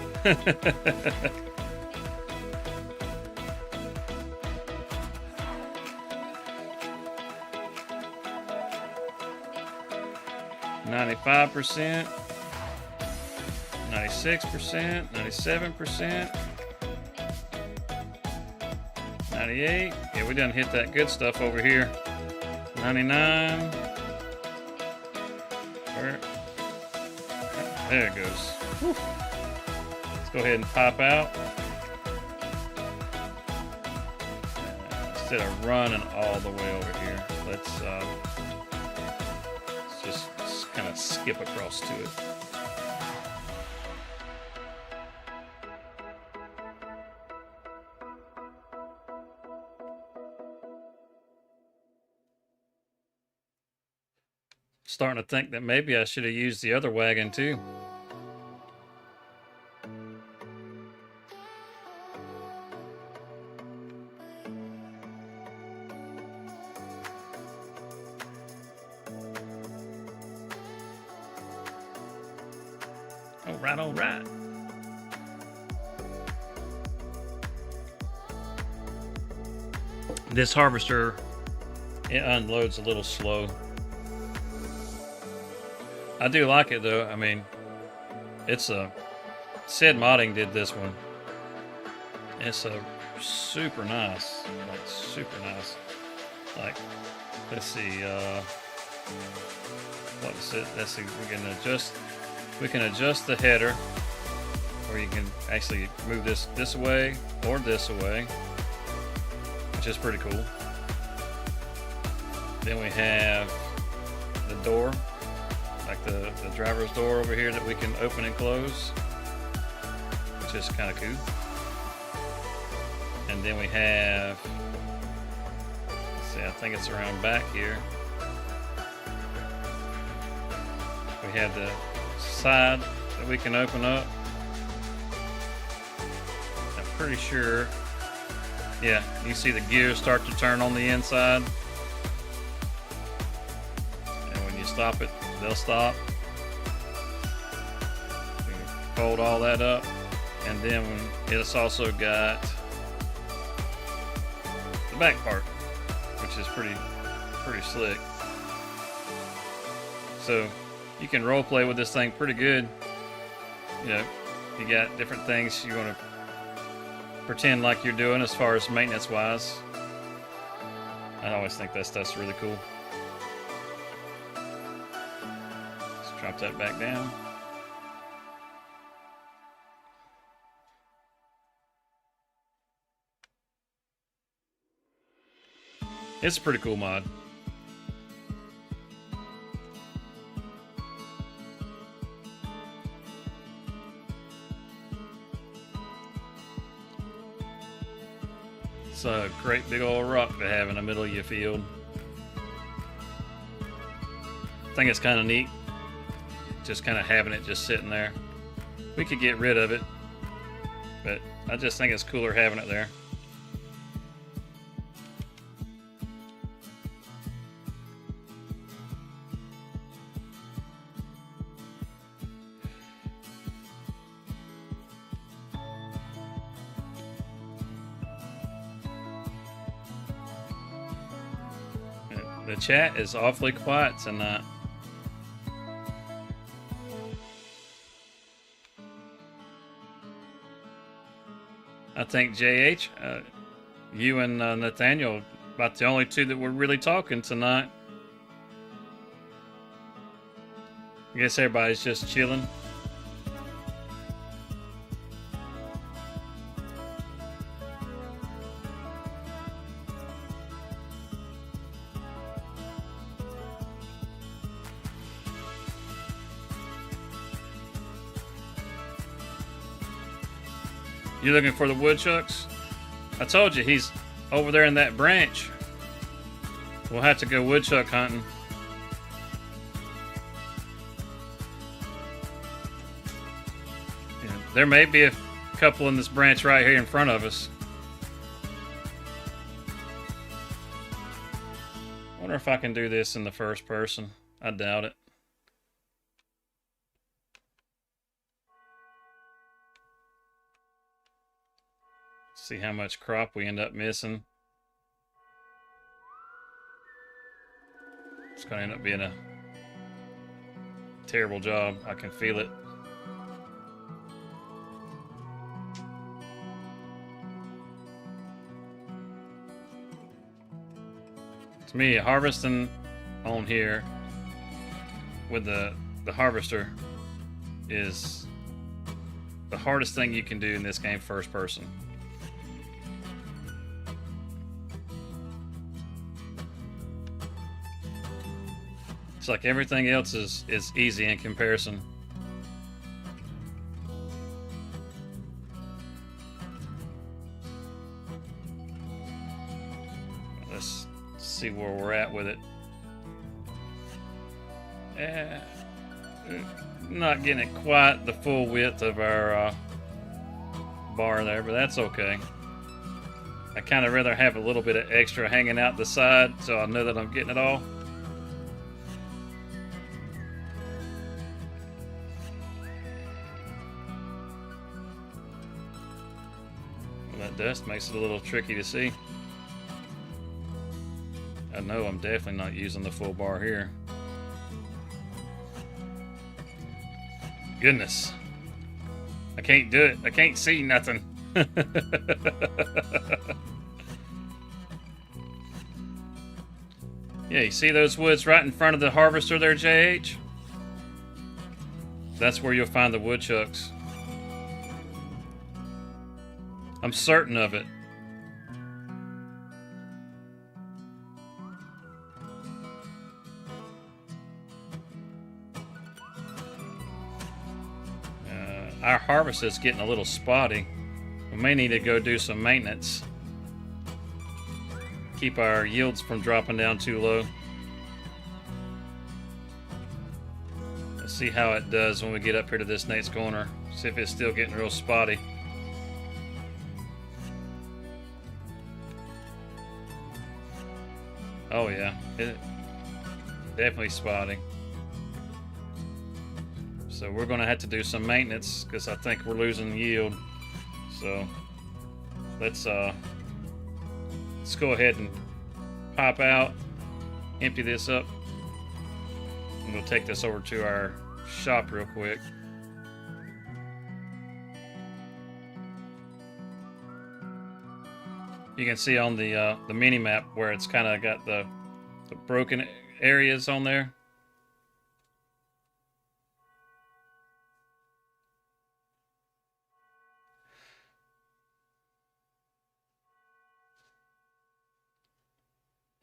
95%, 96%, 97%, 98. Yeah, we done hit that good stuff over here. 99. There it goes. Whew. Let's go ahead and pop out. Instead of running all the way over here, let's just kind of skip across to it. Starting to think that maybe I should have used the other wagon too. All right. This harvester, it unloads a little slow. I do like it though. I mean, it's a Sid Modding did this one. It's a super nice, like super nice. Like, let's see, what is it? Let's see, we can adjust the header, or you can actually move this away or this away, which is pretty cool. Then we have the door, like the driver's door over here that we can open and close, which is kind of cool. And then we have, let's see, I think it's around back here. We have the side that we can open up. I'm pretty sure, yeah, you see the gears start to turn on the inside. And when you stop it, they'll stop. You fold all that up. And then it's also got the back part, which is pretty slick. So you can role play with this thing pretty good. You know, you got different things you want to pretend like you're doing as far as maintenance wise. I always think that stuff's really cool. Let's drop that back down. It's a pretty cool mod. It's a great big old rock to have in the middle of your field. I think it's kind of neat, just kind of having it just sitting there. We could get rid of it, but I just think it's cooler having it there. The chat is awfully quiet tonight. I think JH, you and Nathaniel, about the only two that were really talking tonight. I guess everybody's just chilling. You looking for the woodchucks? I told you he's over there in that branch. We'll have to go woodchuck hunting. Yeah, there may be a couple in this branch right here in front of us. Wonder if I can do this in the first person. I doubt it. See how much crop we end up missing. It's going to end up being a terrible job. I can feel it. To me, harvesting on here with the harvester is the hardest thing you can do in this game first person. It's like everything else is easy in comparison. Let's see where we're at with it. Not getting it quite the full width of our bar there, but that's okay. I kind of rather have a little bit of extra hanging out the side so I know that I'm getting it all. That dust makes it a little tricky to see. I know I'm definitely not using the full bar here. Goodness. I can't do it. I can't see nothing. Yeah, you see those woods right in front of the harvester there, JH? That's where you'll find the woodchucks. I'm certain of it. Our harvest is getting a little spotty. We may need to go do some maintenance. Keep our yields from dropping down too low. Let's see how it does when we get up here to this next corner. See if it's still getting real spotty. Oh yeah, it definitely spotty. So we're gonna have to do some maintenance because I think we're losing yield. So let's go ahead and pop out, empty this up, and we'll take this over to our shop real quick. You can see on the mini map where it's kind of got the broken areas on there.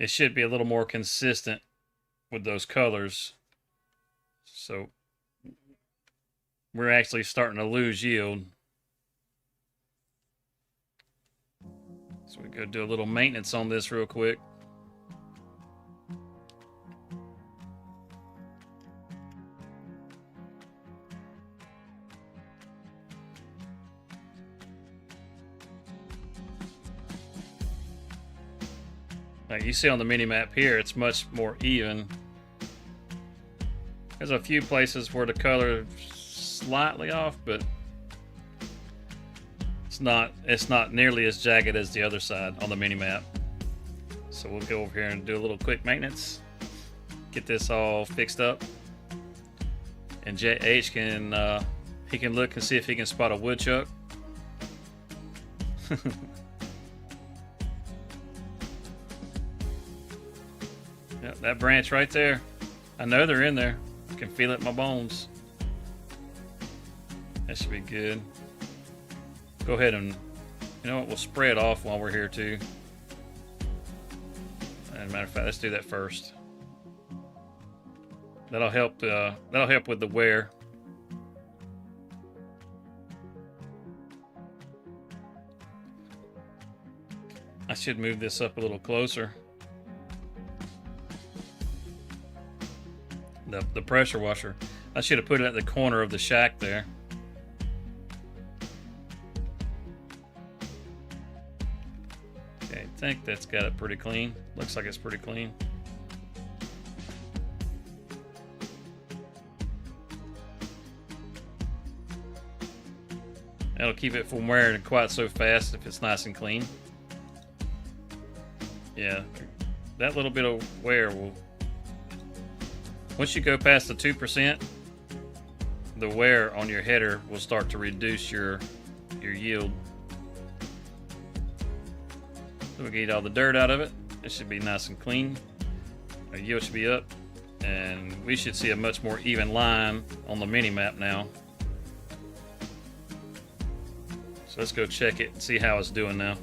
It should be a little more consistent with those colors. So we're actually starting to lose yield. So we go do a little maintenance on this real quick. Like you see on the mini map here, it's much more even. There's a few places where the color is slightly off, but it's not nearly as jagged as the other side on the mini map. So we'll go over here and do a little quick maintenance, get this all fixed up, and JH can he can look and see if he can spot a woodchuck. Yep, that branch right there. I know they're in there. I can feel it in my bones. That should be good. Go ahead and, you know what, we'll spray it off while we're here too. As a matter of fact, let's do that first. That'll help with the wear. I should move this up a little closer. The pressure washer. I should have put it at the corner of the shack there. Okay, I think that's got it pretty clean. Looks like it's pretty clean. That'll keep it from wearing quite so fast if it's nice and clean. Yeah, that little bit of wear will... Once you go past the 2%, the wear on your header will start to reduce your yield. So we get all the dirt out of it. It should be nice and clean. Our yield should be up, and we should see a much more even line on the mini map now. So let's go check it and see how it's doing now.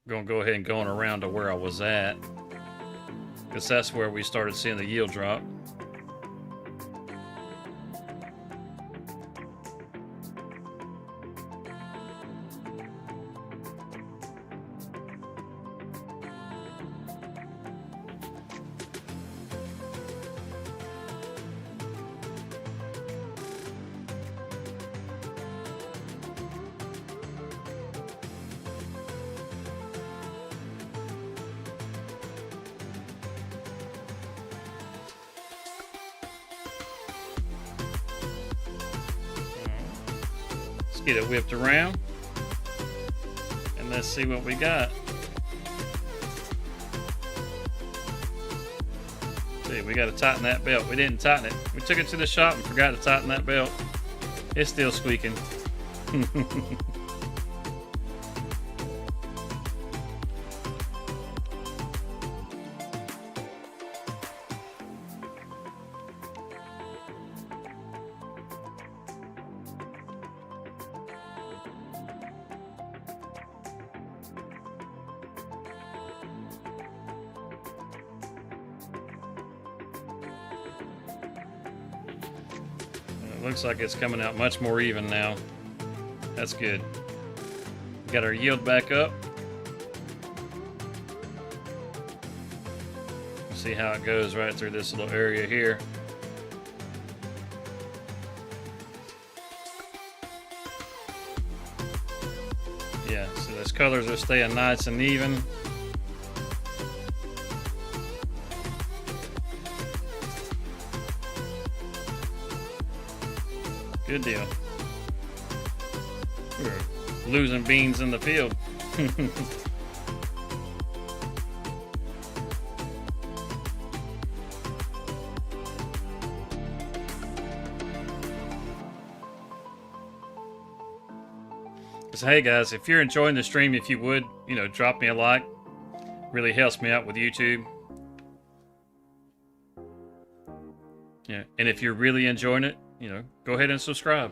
Gonna go ahead and going around to where I was at, because that's where we started seeing the yield drop. get it whipped around. And let's see what we got. See, we got to tighten that belt. We didn't tighten it. We took it to the shop and forgot to tighten that belt. It's still squeaking. It looks like it's coming out much more even now. That's good. Got our yield back up. See how it goes right through this little area here. Yeah, so those colors are staying nice and even. Good deal. We're losing beans in the field. So hey guys, if you're enjoying the stream, if you would, drop me a like. Really helps me out with YouTube. Yeah, and if you're really enjoying it, go ahead and subscribe.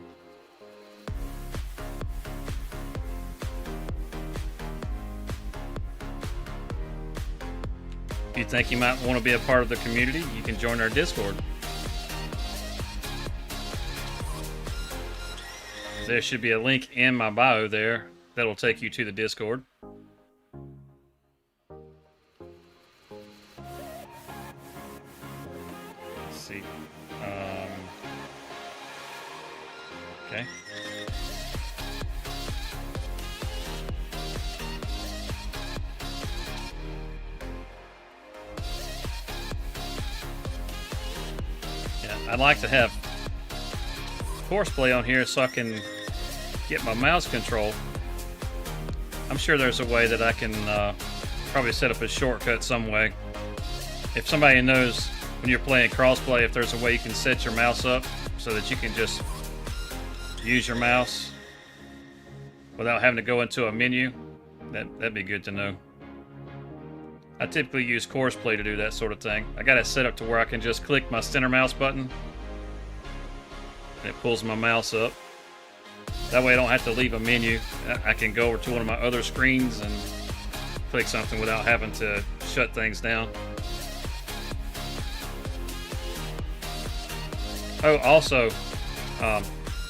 If you think you might want to be a part of the community, you can join our Discord. There should be a link in my bio there that'll take you to the Discord. Let's see. Okay. Yeah, I'd like to have horseplay on here so I can get my mouse control. I'm sure there's a way that I can probably set up a shortcut some way. If somebody knows when you're playing crossplay, if there's a way you can set your mouse up so that you can just use your mouse without having to go into a menu, that'd be good to know. I typically use Courseplay to do that sort of thing. I got it set up to where I can just click my center mouse button and it pulls my mouse up. That way I don't have to leave a menu. I can go over to one of my other screens and click something without having to shut things down. Oh, also,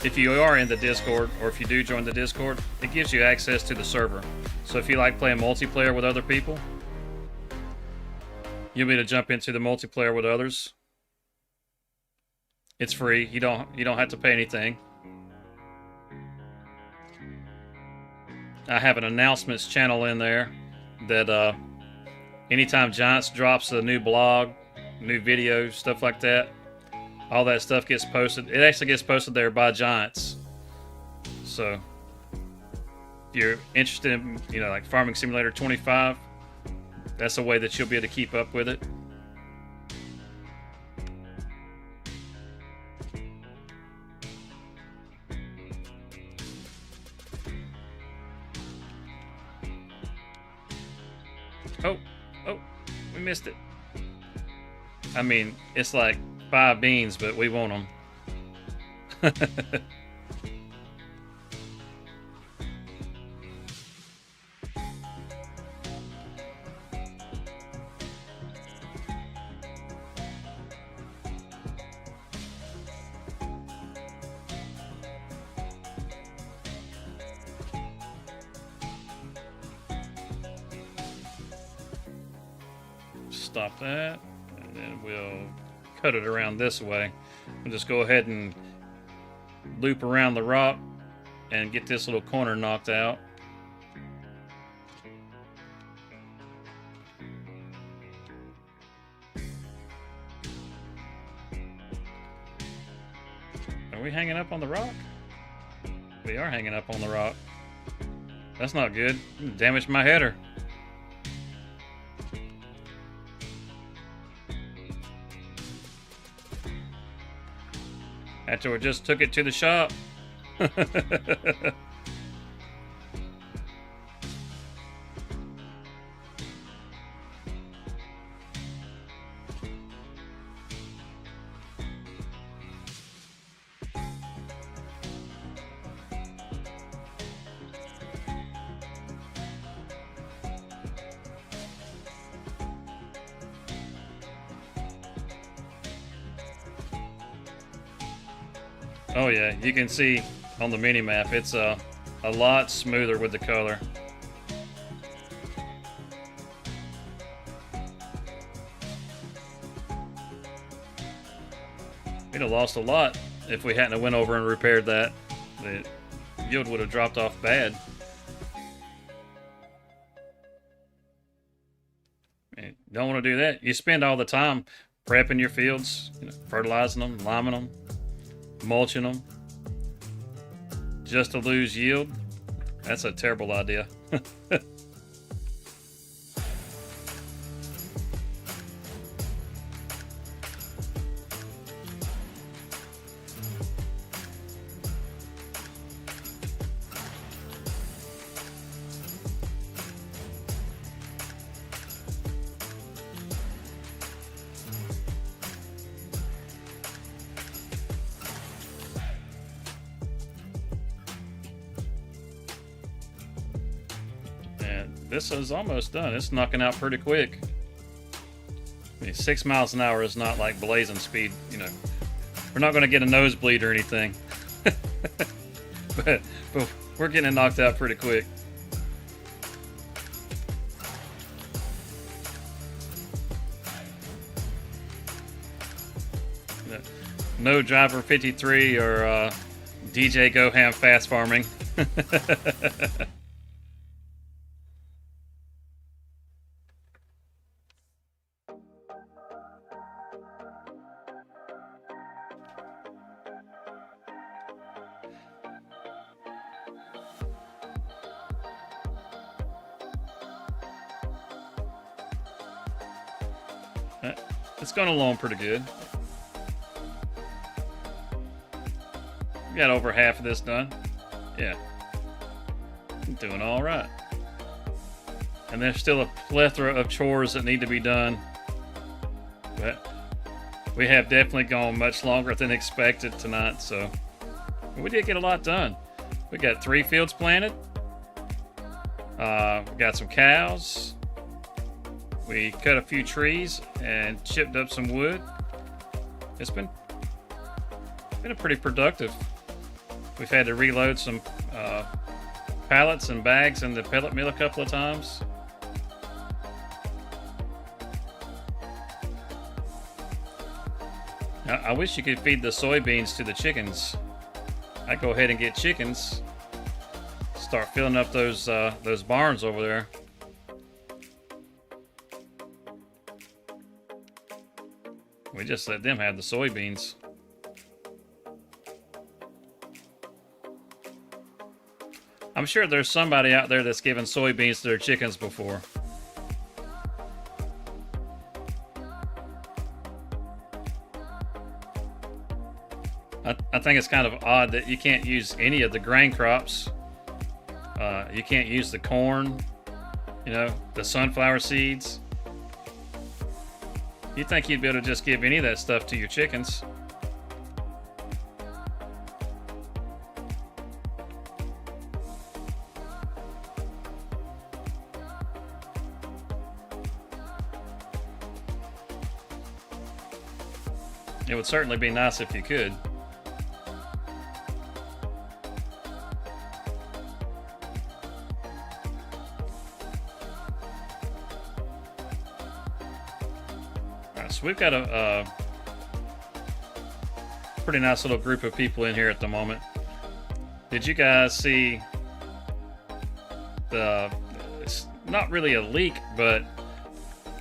if you are in the Discord, or if you do join the Discord, it gives you access to the server. So if you like playing multiplayer with other people, you'll be able to jump into the multiplayer with others. It's free. You don't have to pay anything. I have an announcements channel in there that anytime Giants drops a new blog, new video, stuff like that, all that stuff gets posted. It actually gets posted there by Giants. So if you're interested in, like Farming Simulator 25, that's a way that you'll be able to keep up with it. Oh, we missed it. I mean, it's like 5 beans, but we want them. Stop that, and then we'll cut it around this way. We'll just go ahead and loop around the rock and get this little corner knocked out. Are we hanging up on the rock? We are hanging up on the rock. That's not good. Damaged my header. After we just took it to the shop. Oh yeah, you can see on the mini map it's a lot smoother with the color. We'd have lost a lot if we hadn't went over and repaired that. The yield would have dropped off bad. And don't want to do that. You spend all the time prepping your fields, fertilizing them, liming them, mulching them, just to lose yield. That's a terrible idea. This is almost done. It's knocking out pretty quick. I mean, 6 miles an hour is not like blazing speed, We're not going to get a nosebleed or anything. but we're getting it knocked out pretty quick. No Driver 53 or DJ Goham fast farming. It's going along pretty good. We got over half of this done. Yeah. Doing all right. And there's still a plethora of chores that need to be done. But we have definitely gone much longer than expected tonight, so we did get a lot done. We got 3 fields planted. We got some cows. We cut a few trees and chipped up some wood. It's been a pretty productive. We've had to reload some pallets and bags in the pellet mill a couple of times. I wish you could feed the soybeans to the chickens. I'd go ahead and get chickens. Start filling up those barns over there. We just let them have the soybeans. I'm sure there's somebody out there that's given soybeans to their chickens before. I think it's kind of odd that you can't use any of the grain crops. You can't use the corn, the sunflower seeds. You'd think you'd be able to just give any of that stuff to your chickens. It would certainly be nice if you could. So we've got a pretty nice little group of people in here at the moment. Did you guys see it's not really a leak, but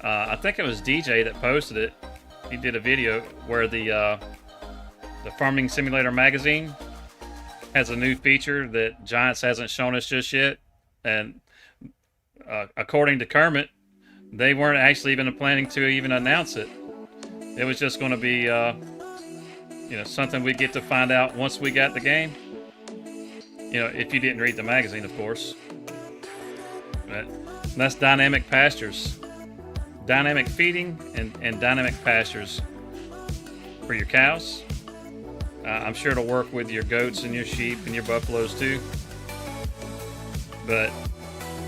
I think it was DJ that posted it. He did a video where the Farming Simulator magazine has a new feature that Giants hasn't shown us just yet, and according to Kermit, they weren't actually even planning to even announce it. It was just going to be, something we get to find out once we got the game. If you didn't read the magazine, of course. But that's dynamic pastures, dynamic feeding, and dynamic pastures for your cows. I'm sure it'll work with your goats and your sheep and your buffaloes too. But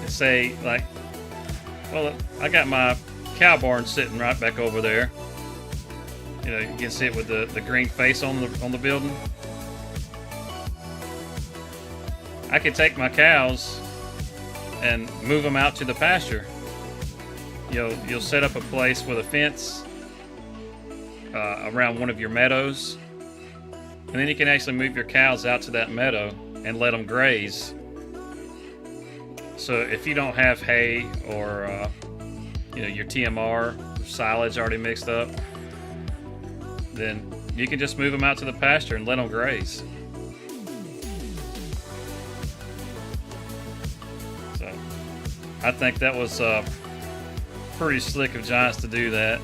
say I got my cow barn sitting right back over there. You can see it with the green face on the building. I could take my cows and move them out to the pasture. You'll set up a place with a fence around one of your meadows, and then you can actually move your cows out to that meadow and let them graze. So if you don't have hay or your TMR or silage already mixed up, then you can just move them out to the pasture and let them graze. So I think that was pretty slick of Giants to do that.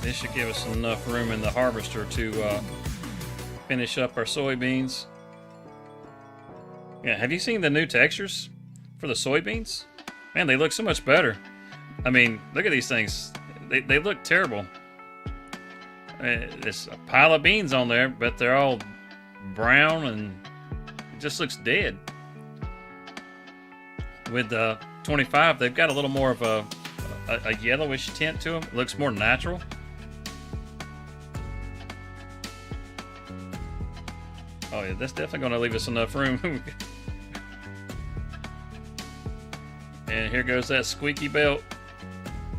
This should give us enough room in the harvester to finish up our soybeans. Yeah, have you seen the new textures for the soybeans? Man, they look so much better. I mean, look at these things. They look terrible. There's a pile of beans on there, but they're all brown and it just looks dead. With 25, they've got a little more of a yellowish tint to them. It looks more natural. Oh yeah, that's definitely going to leave us enough room. And here goes that squeaky belt.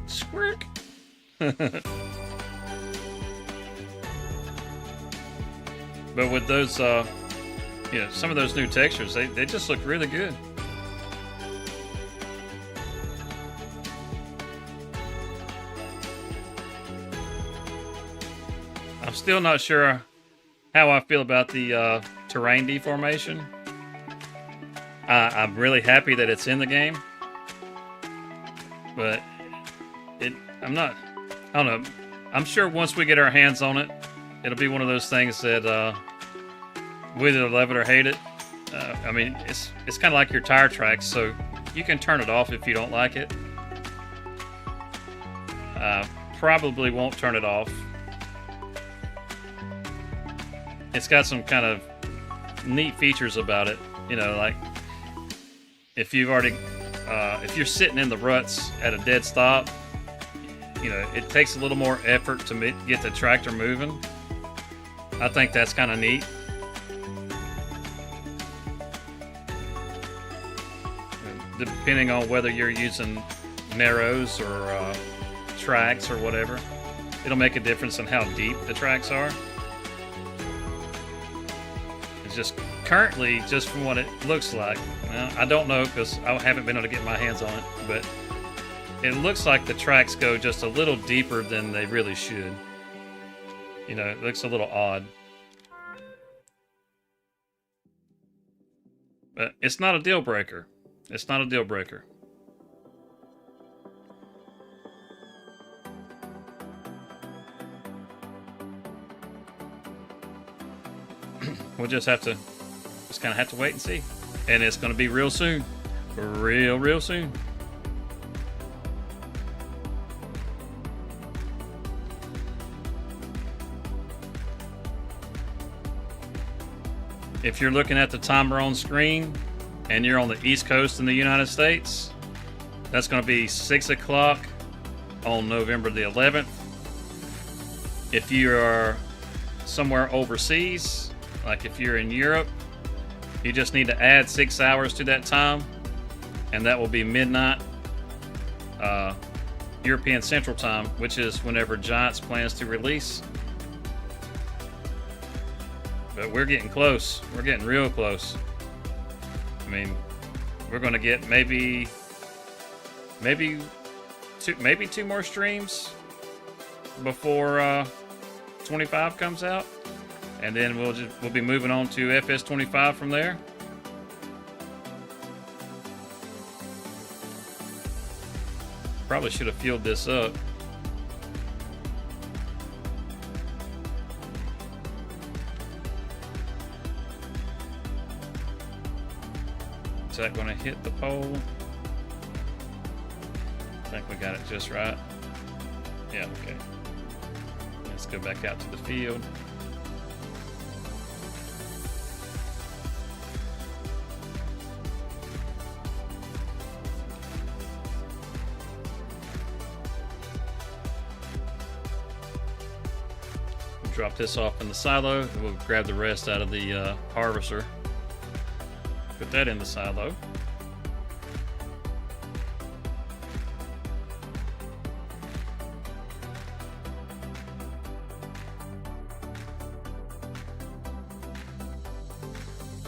Squirk. But with those, some of those new textures, they just look really good. I'm still not sure how I feel about the terrain deformation. I'm really happy that it's in the game, but I don't know. I'm sure once we get our hands on it, it'll be one of those things that we either love it or hate it. I mean, it's kind of like your tire tracks, so you can turn it off if you don't like it. Probably won't turn it off. It's got some kind of neat features about it, like if you've already, if you're sitting in the ruts at a dead stop, it takes a little more effort to get the tractor moving. I think that's kind of neat. Depending on whether you're using narrows or tracks or whatever, it'll make a difference in how deep the tracks are. Just currently, just from what it looks like, well, I don't know because I haven't been able to get my hands on it, but it looks like the tracks go just a little deeper than they really should. It looks a little odd. But it's not a deal breaker. It's not a deal breaker. We'll just kind of have to wait and see. And it's going to be real soon. Real soon. If you're looking at the timer on screen and you're on the East Coast in the United States, that's going to be 6 o'clock on November the 11th. If you are somewhere overseas, like if you're in Europe, you just need to add 6 hours to that time, and that will be midnight European Central Time, which is whenever Giants plans to release. But we're getting close. We're getting real close. I mean, we're going to get maybe two more streams before 25 comes out, and then we'll be moving on to FS25 from there. Probably should have fueled this up. Is that going to hit the pole? I think we got it just right. Yeah, okay. Let's go back out to the field. Drop this off in the silo, and we'll grab the rest out of the harvester. Put that in the silo.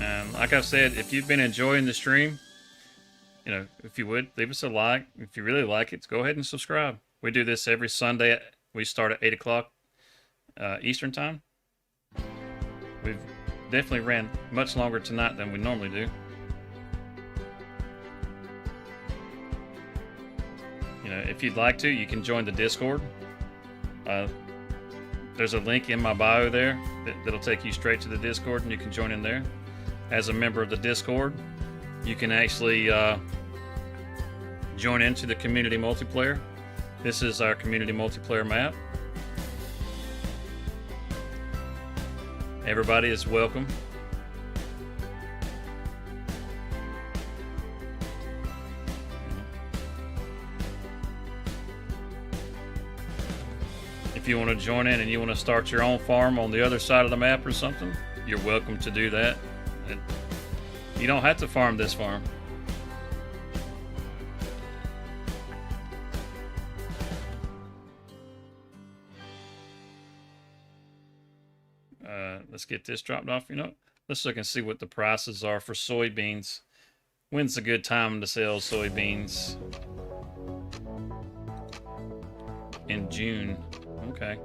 And like I've said, if you've been enjoying the stream, you know, if you would, leave us a like. If you really like it, go ahead and subscribe. We do this every Sunday. We start at 8 o'clock Eastern time. We've definitely ran much longer tonight than we normally do. You know, if you'd like to, you can join the Discord. There's a link in my bio there that'll take you straight to the Discord, and you can join in there. As a member of the Discord, you can actually join into the community multiplayer. This is our community multiplayer map. Everybody is welcome. If you want to join in and you want to start your own farm on the other side of the map or something, you're welcome to do that. You don't have to farm this farm. Let's get this dropped off. You know, let's look and see what the prices are for soybeans. When's a good time to sell soybeans? In June. Okay.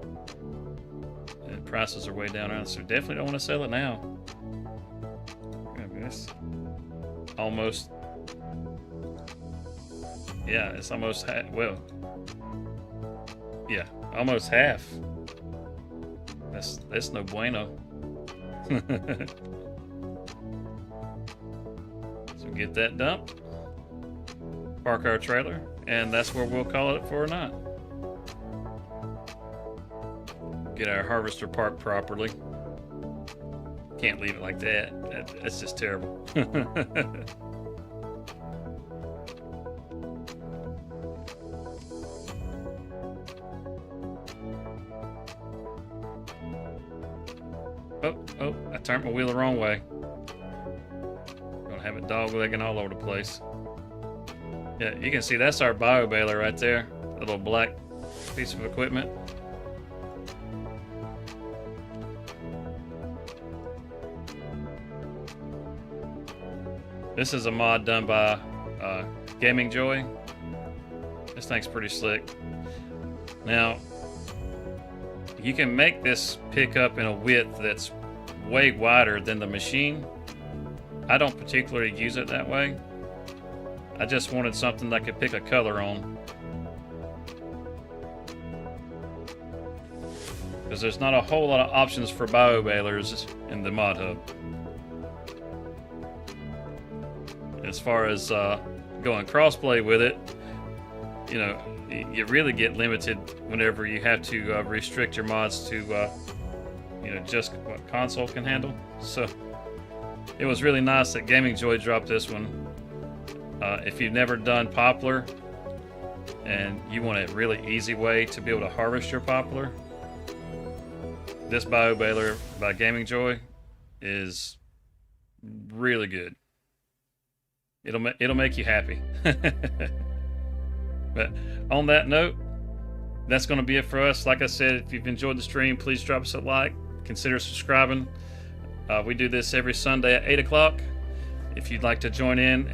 And prices are way down around, so definitely don't want to sell it now. Grab this. Almost. Yeah, it's almost half. Well, yeah, almost half. That's no bueno. So get that dumped, park our trailer, and that's where we'll call it for a night. Get our harvester parked properly. Can't leave it like that. That's just terrible. Oh, I turned my wheel the wrong way. Gonna have it dog-legging all over the place. Yeah, you can see that's our bio baler right there. A little black piece of equipment. This is a mod done by Gaming Joy. This thing's pretty slick. Now, you can make this pick up in a width that's way wider than the machine. I don't particularly use it that way. I just wanted something that I could pick a color on. Because there's not a whole lot of options for bio balers in the mod hub. As far as going crossplay with it, you know, you really get limited whenever you have to restrict your mods to, you know, just what console can handle. So it was really nice that Gaming Joy dropped this one. If you've never done poplar and you want a really easy way to be able to harvest your poplar, this bio baler by Gaming Joy is really good. It'll make you happy. But on that note, that's going to be it for us. Like I said, if you've enjoyed the stream, please drop us a like. Consider subscribing. We do this every Sunday at 8 o'clock. If you'd like to join in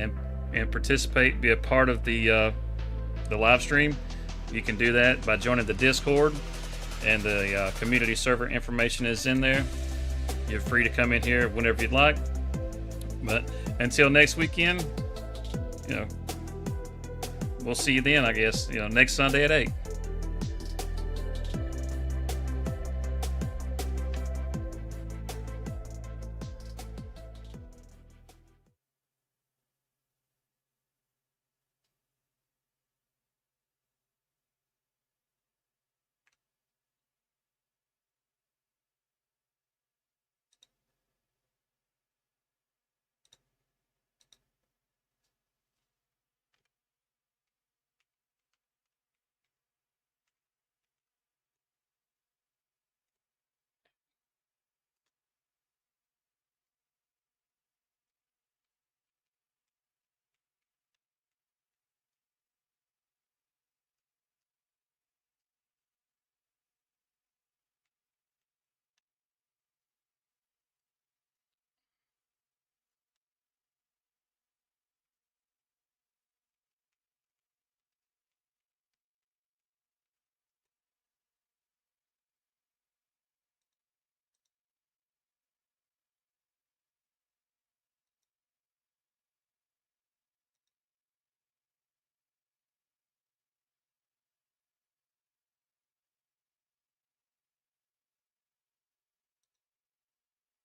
and participate, be a part of the live stream, you can do that by joining the Discord, and the community server information is in there. You're free to come in here whenever you'd like. But until next weekend, we'll see you then, I guess, next Sunday at 8.